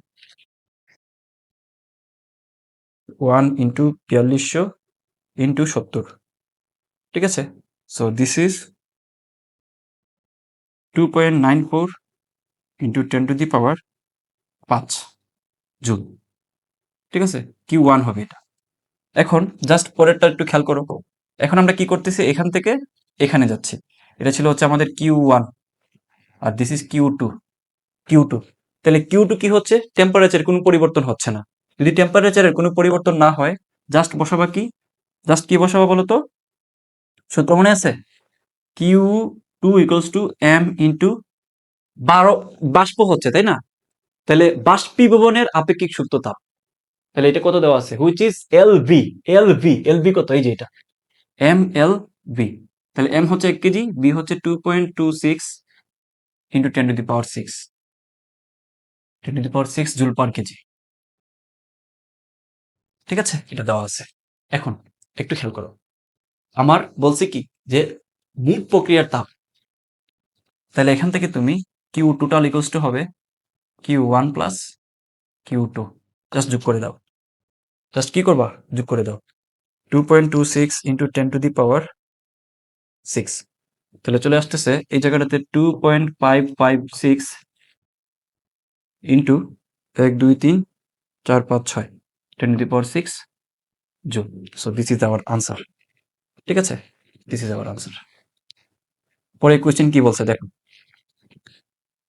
1 ইন্টু 4200 ইন্টু 70, ঠিক আছে। So this is 2.94 into 10 to the power 5 joule, ঠিক আছে। Q1 হবে এটা। এখন জাস্ট পরেরটা একটু খেয়াল করো। এখন আমরা কি করতেছি, এখান থেকে এখানে যাচ্ছি। এটা ছিল হচ্ছে আমাদের Q1, R this is Q2, Q2। তাহলে Q2 কি হচ্ছে, টেম্পারেচার কোনো পরিবর্তন হচ্ছে না। যদি টেম্পারেচারের কোনো পরিবর্তন না হয়, জাস্ট বসাবা কি, জাস্ট কি বসাবো বলো তো, সূত্র মনে আছে, Q2 equals to M into 12, বাষ্প হচ্ছে তাই না, তাহলে বাষ্পীভবনের আপেক্ষিক সুপ্ত তাপ। তাহলে এটা কত দেওয়া আছে, which is LV, LV, LV কত, এই যে এটা এম এল ভি। তাহলে এম হচ্ছে 1 কেজি, বি হচ্ছে 2.26 into 10 to the power 6, 10 to the power 6 joule per KG, ঠিক আছে, এটা দেওয়া আছে। এখন একটু খেয়াল করো, আমার বলছে কি যে মোট প্রক্রিয়ার তাপ, তাহলে এখান থেকে তুমি কিউ টোটাল ইকুয়ালস টু হবে Q1 প্লাস Q2, জাস্ট যোগ করে দাও, জাস্ট কি করবা, যোগ করে দাও, 2.26 ইন্টু 10 টু দি পাওয়ার 6, তাহলে চলে আসতেছে এই জায়গাটাতে 2.556 into 1 2 3 4 5 6, 10 to the power 6 joule. So this is our answer, ঠিক আছে, দিস ইজ আওয়ার আনসার। পরে কোয়েশ্চেন কি বলছে দেখো,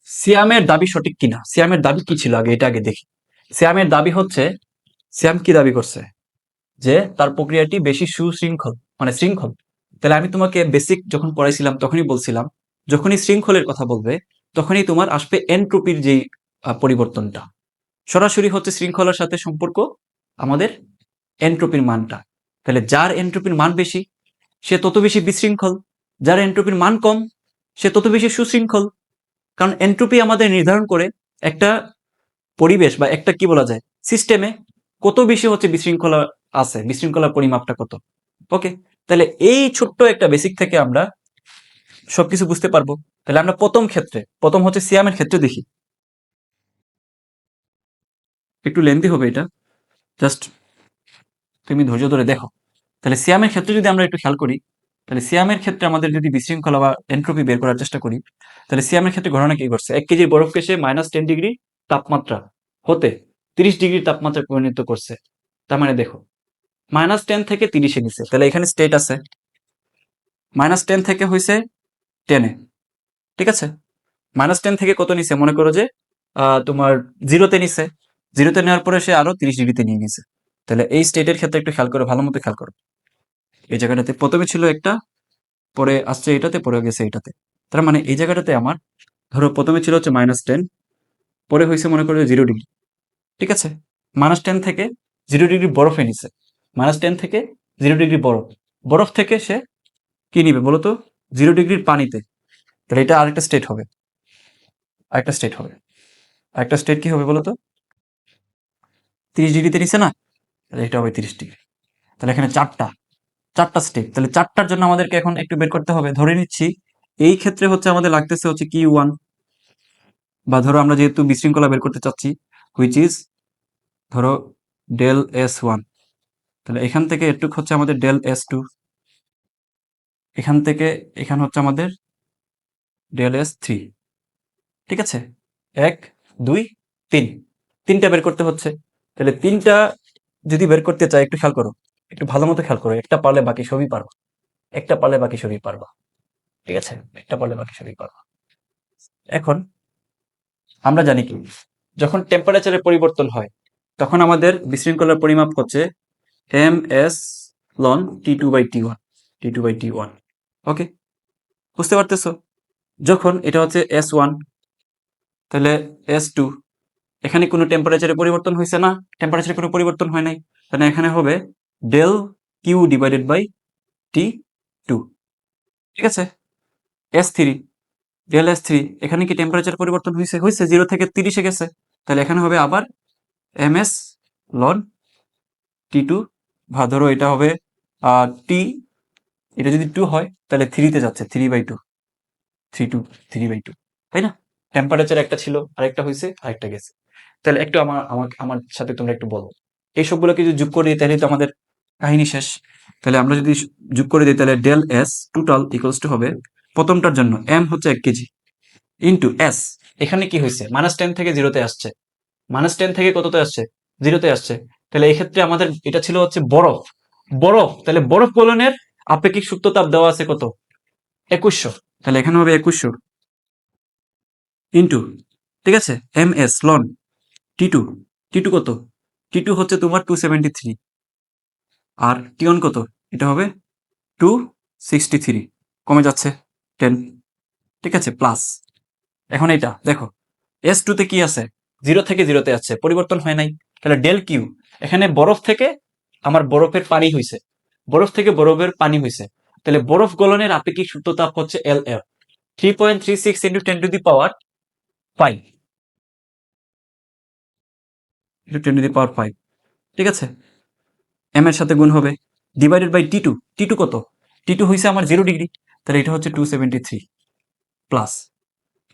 সিয়ামের দাবি সঠিক কিনা, সিয়ামের দাবি কি ছিল আগে এটা আগে দেখি। সিয়ামের দাবি হচ্ছে, সিয়াম কি দাবি করছে, যে তার প্রক্রিয়াটি বেশি সুশৃঙ্খল, মানে শৃঙ্খল। তাহলে আমি তোমাকে বেসিক যখন পড়াইছিলাম তখনই বলছিলাম, যখনই শৃঙ্খলের কথা বলবে তখনই তোমার আসবে এনট্রপির যেই পরিবর্তনটা, সরাসরি হচ্ছে শৃঙ্খলার সাথে সম্পর্ক আমাদের এনট্রপির মানটা। তাহলে যার এনট্রপির মান বেশি সে তত বেশি বিশৃঙ্খল, যার এনট্রপির মান কম সে তত বেশি সুশৃঙ্খল। কারণ এনট্রপি আমাদের নির্ধারণ করে একটা পরিবেশ বা একটা কি বলা যায় সিস্টেমে কত বেশি হচ্ছে বিশৃঙ্খলা আছে, বিশৃঙ্খলার পরিমাপটা কত। ওকে, তাহলে এই ছোট্ট একটা বেসিক থেকে আমরা সবকিছু বুঝতে পারবো। তাহলে আমরা প্রথম ক্ষেত্রে, প্রথম হচ্ছে সিয়ামের ক্ষেত্রে দেখি, একটু লেন্দি হবে এটা, জাস্ট তুমি ধৈর্য ধরে দেখো। তাহলে সিয়ামের ক্ষেত্রে যদি আমরা একটু খেয়াল করি, তাহলে সিয়ামের ক্ষেত্রে আমাদের যদি বিশৃঙ্খলা বা এনট্রপি বের করার চেষ্টা করি, তাহলে সিয়ামের ক্ষেত্রে ঘটনা কি করছে, 1 কেজির বরফকে সে -10 ডিগ্রি তাপমাত্রা হতে 30 ডিগ্রি তাপমাত্রায় পরিণত করছে। তার মানে দেখো -10 থেকে 30-এ নিছে, তাহলে এখানে স্টেট আছে, -10 থেকে হয়েছে 10-এ, ঠিক আছে। -10 থেকে কত নিছে, মনে করো যে তোমার 0-তে নিছে, 0-তে নেওয়ার পরে সে আরো 30 ডিগ্রিতে নিয়ে নিছে। তাহলে এই স্টেটের ক্ষেত্রে একটু খেয়াল করো, ভালো মতো খেয়াল করো। এই জায়গাটাতে প্রথমে ছিল একটা, পরে আসছে এটাতে, পরে গেছে এটাতে। তার মানে এই জায়গাটাতে আমার ধরো প্রথমে ছিল হচ্ছে -10, পরে হয়েছে মনে করো 0 ডিগ্রি, ঠিক আছে। -10 থেকে 0 ডিগ্রি বরফে নিছে, -10 থেকে 0 ডিগ্রি বরফ, বরফ থেকে সে কি নিবে বলতো, 0 ডিগ্রির পানিতে। তাহলে এটা আরেকটা স্টেট হবে, আরেকটা স্টেট হবে, আরেকটা স্টেট কি হবে বলতো, 30 ডিগ্রিতে নিছে না, তাহলে এটা হবে 30 ডিগ্রি। তাহলে এখানে চারটা স্টেপ, তাহলে চারটার জন্য আমাদেরকে এখন একটু বের করতে হবে। ধরে নিচ্ছি এই ক্ষেত্রে হচ্ছে আমাদের লাগতেছে হচ্ছে Q1, বা ধরো আমরা যেহেতু বিশৃঙ্খলা বের করতে চাচ্ছি, হুইচ ইজ ধরো ডেল S1, তাহলে এখান থেকে এটুক হচ্ছে আমাদের ডেল S2, এখান থেকে এখান হচ্ছে আমাদের ডেল S3। ঠিক আছে, 1 2 3, তিনটা বের করতে হচ্ছে। তাহলে তিনটা যদি বের করতে চাই, একটু খেয়াল করো, একটু ভালো মতো খেয়াল করো, একটা পারলে বাকি সবই পারবা, একটা পারলে বাকি সবই পারবা। ঠিক আছে, একটা পারলে বাকি সবই পারবা। এখন আমরা জানি কি, যখন টেম্পারেচারের পরিবর্তন হয় তখন আমাদের বিশৃঙ্খলার পরিমাপ হচ্ছে ms লন T2/T1, T2/T1। ওকে, বুঝতে পারতেছো? যখন এটা হচ্ছে S1, তাহলে S2, এখানে কোনো টেম্পারেচারের পরিবর্তন হয়েছে না, টেম্পারেচারে কোনো পরিবর্তন হয় নাই, তাহলে এখানে হবে del Q divided by T2। ঠিক আছে, S3, ডেল S3, এখানে কি টেম্পারেচার পরিবর্তন হয়েছে? হয়েছে, 0 থেকে 30-এ গেছে, তাহলে এখানে হবে আবার ms লন T2, বা ধরো এটা হবে T, এটা যদি 2 হয় তাহলে 3-তে যাচ্ছে, 3/2, 3/2, তাই না? টেম্পারেচার একটা ছিল, আরেকটা হয়েছে, আরেকটা গেছে। তাহলে একটু আমার সাথে তোমরা একটু বলো, এই সবগুলোকে যদি যোগ করে দিই তাহলে তো আমাদের কাহিনী শেষ। তাহলে আমরা যদি যোগ করে দিই তাহলে del S total equals to হবে, প্রথমটার জন্য এম হচ্ছে 1 কেজি ইন্টু এস, এখানে কি হয়েছে, -10 থেকে 0-তে আসছে, -10 থেকে কততে আসছে, 0-তে আসছে। তাহলে এই ক্ষেত্রে আমাদের এটা ছিল হচ্ছে বরফ, বরফ, তাহলে বরফ গলনের আপেক্ষিক সুপ্ত তাপ দেওয়া আছে কত, 2100, তাহলে এখানে হবে 2100 ইন্টু, ঠিক আছে, M S ln T2, T2 কত, T2 হচ্ছে তোমার 273, আর T1 কত, এটা হবে 263, কমে যাচ্ছে 10। ঠিক আছে, প্লাস, এখন এটা দেখো S2 তে কি আছে, 0 থেকে 0-তে আছে, পরিবর্তন হয় নাই, তাহলে ডেল কিউ, এখানে বরফ থেকে আমার বরফের পানি হইছে, বরফ থেকে বরফের পানি হইছে, তাহলে বরফ গলনের আপেক্ষিক সুপ্ত তাপ হচ্ছে LF, 3.36 ইন্টু 10⁵, ইন্টু 10⁵। ঠিক আছে, এম এর সাথে গুণ হবে, ডিভাইডেড বাই T2, T2 কত, T2 হইছে আমার 0 ডিগ্রি, তাহলে এটা হচ্ছে 273, প্লাস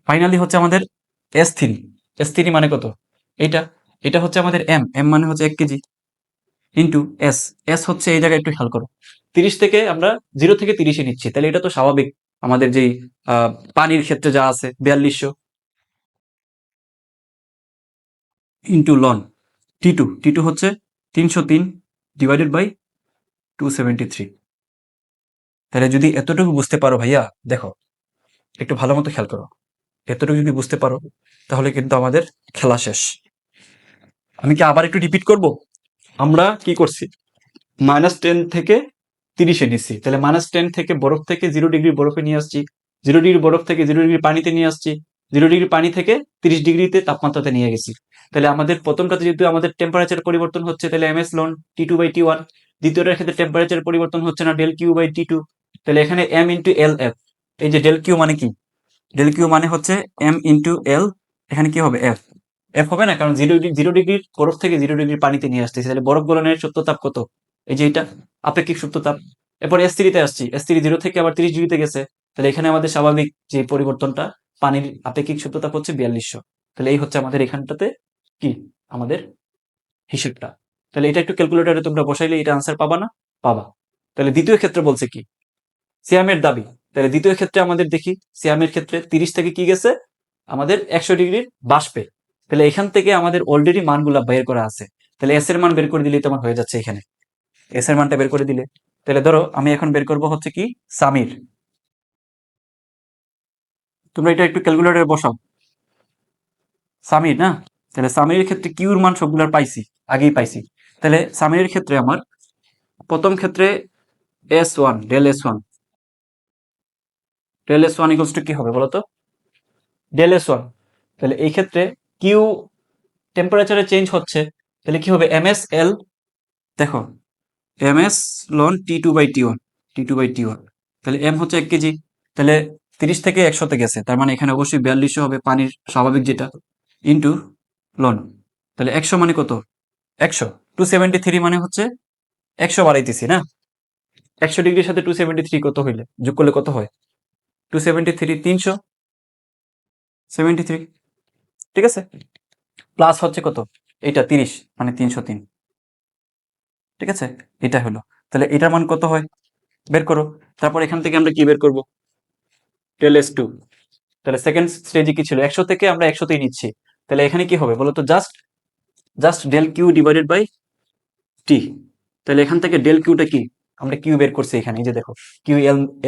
ফাইনালি হচ্ছে আমাদের S3, S3 মানে কত, এটা, এটা হচ্ছে আমাদের এম, এম মানে হচ্ছে 1 কেজি ইন্টু এস, এস হচ্ছে এই জায়গায় একটু খেয়াল করো, 30 থেকে আমরা 0 থেকে 30-এ নিচ্ছি, তাহলে এটা তো স্বাভাবিক, আমাদের যেই পানির ক্ষেত্রে যা আছে 4200 ইন্টু লন T2, T2 হচ্ছে 303 ডিভাইডেড বাই 273। তাহলে যদি এতটুকু বুঝতে পারো ভাইয়া, দেখো একটু ভালো মতো খেয়াল করো, এতটুকু যদি বুঝতে পারো তাহলে কিন্তু আমাদের খেলা শেষ। আমি কি আবার একটু রিপিট করব, আমরা কি করছি, -10 থেকে 30-এ নিচ্ছি, তাহলে -10 থেকে বরফ থেকে 0 ডিগ্রি বরফে নিয়ে আসছি, 0 ডিগ্রি বরফ থেকে 0 ডিগ্রি পানিতে নিয়ে আসছি, 0 ডিগ্রি পানি থেকে 30 ডিগ্রিতে তাপমাত্রাতে নিয়ে গেছি। তাহলে আমাদের প্রথমটাতে যেহেতু আমাদের টেম্পারেচার পরিবর্তন হচ্ছে, তাহলে ms লন T2/T1, দ্বিতীয়টার ক্ষেত্রে টেম্পারেচার পরিবর্তন হচ্ছে না, ডেল কিউ/T2, তাহলে এখানে m ইন্টু এল এফ, এই যে ডেল কিউ মানে কি, ডেল কিউ মানে হচ্ছে m ইন্টু এল, এখানে কি হবে এফ, এফ হবে না, কারণ 0 ডিগ্রির বরফ থেকে 0 ডিগ্রি পানিতে নিয়ে আসতেছি, তাহলে বরফ গলনের সুপ্ত তাপ কত, এই যে এটা আপেক্ষিক সুপ্ত তাপ। এরপর S3-তে আসছি, S3 0 থেকে আবার 30 ডিগ্রিতে গেছে, তাহলে এখানে আমাদের স্বাভাবিক যে পরিবর্তনটা, পানির আপেক্ষিক সুপ্ত তাপ হচ্ছে 4200, তাহলে এই হচ্ছে আমাদের এখানটাতে কি আমাদের হিসেবটা। তাহলে এটা একটু ক্যালকুলেটরে তোমরা বসাইলে এটা আনসার পাবা না, পাবা। তাহলে দ্বিতীয় ক্ষেত্রে বলছে কি, সিয়ামের দাবি, তাহলে দ্বিতীয় ক্ষেত্রে আমাদের দেখি, সিয়ামের ক্ষেত্রে 30 থেকে কি গেছে, আমাদের 100 ডিগ্রির বাষ্পে, তাহলে এখান থেকে আমাদের অলরেডি মানগুলা বের করা আছে, তাহলে এস এর মান বের করে দিলেই তোমার হয়ে যাচ্ছে, এখানে এস এর মানটা বের করে দিলে, তাহলে ধরো আমি এখন বের করব হচ্ছে কি সামির, তোমরা এটা একটু ক্যালকুলেটরে বসাও, সামির না, তাহলে সামিরের ক্ষেত্রে কিউর মান সবগুলার পাইছি, আগেই পাইছি, তাহলে সামিরের ক্ষেত্রে আমার প্রথম ক্ষেত্রে S1, del S one equals to কি হবে বলতো, ডেল S1, তাহলে এই ক্ষেত্রে কিউ টেম্পারেচারে চেঞ্জ হচ্ছে, তাহলে কি হবে ms l, দেখো ms লন T2/T1, T2/T1, তাহলে m হচ্ছে 1 কেজি, তাহলে 30 থেকে 100-তে গেছে, তার মানে এখানে অবশ্যই 4200 হবে পানির স্বাভাবিক যেটা, ইন্টু লন, তাহলে 100 মানে কত, 100, 273 মানে হচ্ছে 100 বাড়াইতেছি না, 100 ডিগ্রির সাথে 273 কত হইলে যোগ করলে কত হয়, 273 373, ঠিক আছে, প্লাস হচ্ছে কত, এটা 30 মানে 303, ঠিক আছে, এটা হলো, তাহলে এটার মান কত হয় বের করো। তারপর এখান থেকে আমরা কি বের করব, টেল এস টু, তাহলে সেকেন্ড স্টেজে কি ছিল, 100 থেকে আমরা 100তেই নিচ্ছি, তাহলে এখানে কি হবে বলো তো, just just del Q divided by T, তাহলে এখান থেকে ডেল কিউটা কি, আমরা কিউ বের করছি এখানে, এই যে দেখো কিউ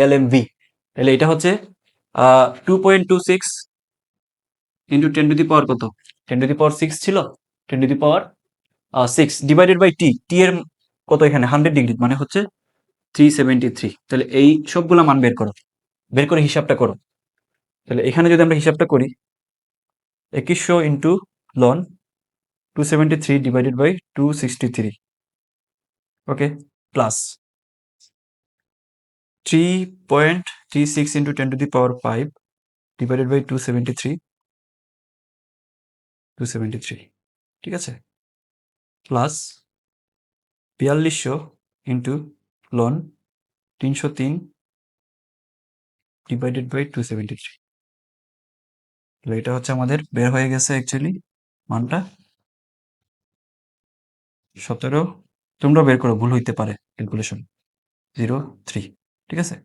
এল এম ভি, তাহলে এটা হচ্ছে 2.26 ইন্টু 10 টু দি পাওয়ার কত, 10 টু দি পাওয়ার 6 ছিল, 10 to the power 6 divided by T, T এর কত এখানে 100 ডিগ্রি মানে হচ্ছে 373, তাহলে এই সবগুলা মান বের করো, বের করে হিসাবটা করো। তাহলে এখানে যদি আমরা হিসাবটা করি, 2100 into ln 273 divided by 263, okay, plus 3.36 into 10 to the power 5 divided by 273, ঠিক আছে, plus 4200 into ln 303 divided by 273, তাহলে এটা হচ্ছে আমাদের বের হয়ে গেছে অ্যাকচুয়ালি মানটা 17, তোমরা বের করো, ভুল হইতে পারে ক্যালকুলেশন, 03, ঠিক আছে,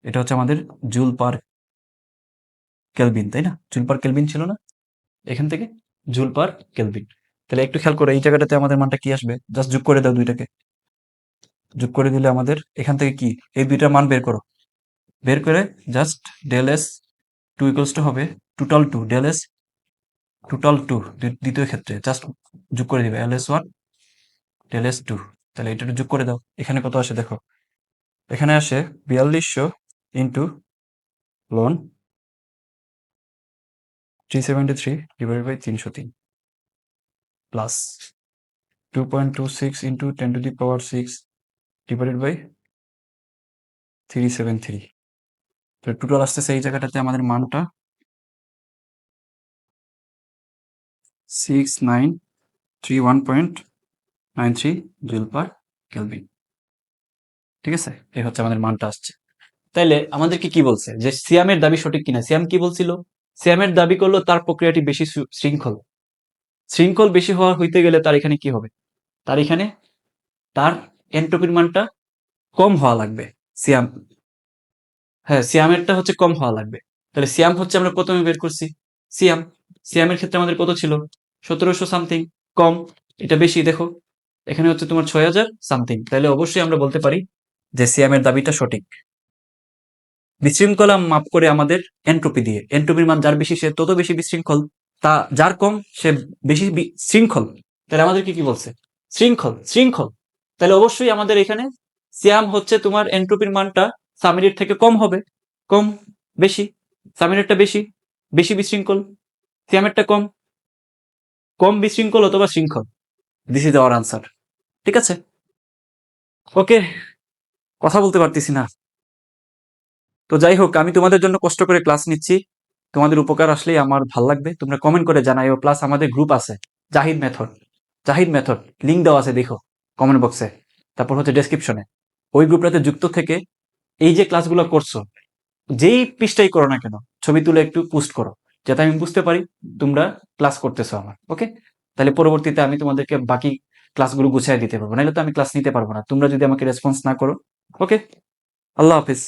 এটা হচ্ছে আমাদের জুল পার কেলভিন, তাই না, জুল পার কেলভিন ছিল না, এখান থেকে জুল পার কেলভিন, তাহলে একটু খেয়াল করো এই জায়গাটাতে আমাদের মানটা কি আসবে, জাস্ট যোগ করে দাও দুইটাকে, যোগ করে দিলে আমাদের এখান থেকে কি, এই দুইটার মান বের করো, বের করে just del S two equals to হবে total two, del S total two দ্বিতীয় ক্ষেত্রে জাস্ট যোগ করে দিবে LS1 ডেল এস টু, তাহলে এটা যোগ করে দাও, এখানে কত আসে দেখো, এখানে আসে 4200 into ln 373 divided by 303 plus 2.26 into 10 to the power 6 divided by 373, তো টোটাল আসতেছে এই জায়গাটাতে আমাদের মানটা 6931.93 জুল পার কেলভিন, ঠিক আছে, এই হচ্ছে আমাদের মানটা আসছে। তাইলে আমাদেরকে কি বলছে যে সিয়ামের দাবি সঠিক কিনা, সিয়াম কি বলছিল, সিয়ামের দাবি করলো তার প্রক্রিয়াটি বেশি শৃঙ্খল, শৃঙ্খল বেশি হওয়া হইতে গেলে তার এখানে কি হবে, তার এখানে তার এন্ট্রপির মানটা কম হওয়া লাগবে, সিয়াম, হ্যাঁ সিয়ামেরটা হচ্ছে কম হওয়া লাগবে, তাহলে সিয়াম হচ্ছে আমরা প্রথমে বের করছি, সিয়াম, সিয়ামের ক্ষেত্রে আমাদের কত ছিল 1700 সামথিং, কম, এটা বেশি দেখো, এখানে হচ্ছে তোমার 6000 সামথিং, তাহলে অবশ্যই আমরা বলতে পারি যে সিয়ামের দাবিটা সঠিক। বিশৃঙ্খলা মাপ করে আমাদের এন্ট্রপি দিয়ে, এন্ট্রপির মান যার বেশি সে তত বেশি বিশৃঙ্খল, তা যার কম সে বেশি শৃঙ্খল, তাহলে আমাদেরকে কি বলছে, শৃঙ্খল শৃঙ্খল, তাহলে অবশ্যই আমাদের এখানে সিয়াম হচ্ছে তোমার এন্ট্রপির মানটা সামিরের থেকে কম হবে, কম বেশি, সামিরেরটা বেশি, বেশি বিশৃঙ্খল, সিয়ামেরটা কম, কম বিশৃঙ্খল অথবা শৃঙ্খল, দিস ইজ আওয়ার আনসার, ঠিক আছে, ওকে, কথা বলতে পারতেছি না, তো যাই হোক আমি তোমাদের জন্য কষ্ট করে ক্লাস নিচ্ছি, তোমাদের উপকার আসলেই আমার ভাল লাগবে, তোমরা কমেন্ট করে জানাইও, প্লাস আমাদের গ্রুপ আছে Zahid method, Zahid method link দেওয়া আছে দেখো কমেন্ট বক্সে, তারপর হচ্ছে ডেসক্রিপশনে, ওই গ্রুপটাতে যুক্ত থেকে এই যে ক্লাসগুলো করছো যেই পৃষ্ঠাই করো না কেন ছবি তুলে একটু পোস্ট করো, যাতে আমি বুঝতে পারি তোমরা ক্লাস করতেছো আমার, ওকে, তাহলে পরবর্তীতে আমি তোমাদেরকে বাকি ক্লাসগুলো গুছিয়ে দিতে পারবো, নাহলে তো আমি ক্লাস নিতে পারবো না তোমরা যদি আমাকে রেসপন্স না করো, ওকে, আল্লাহ হাফিজ।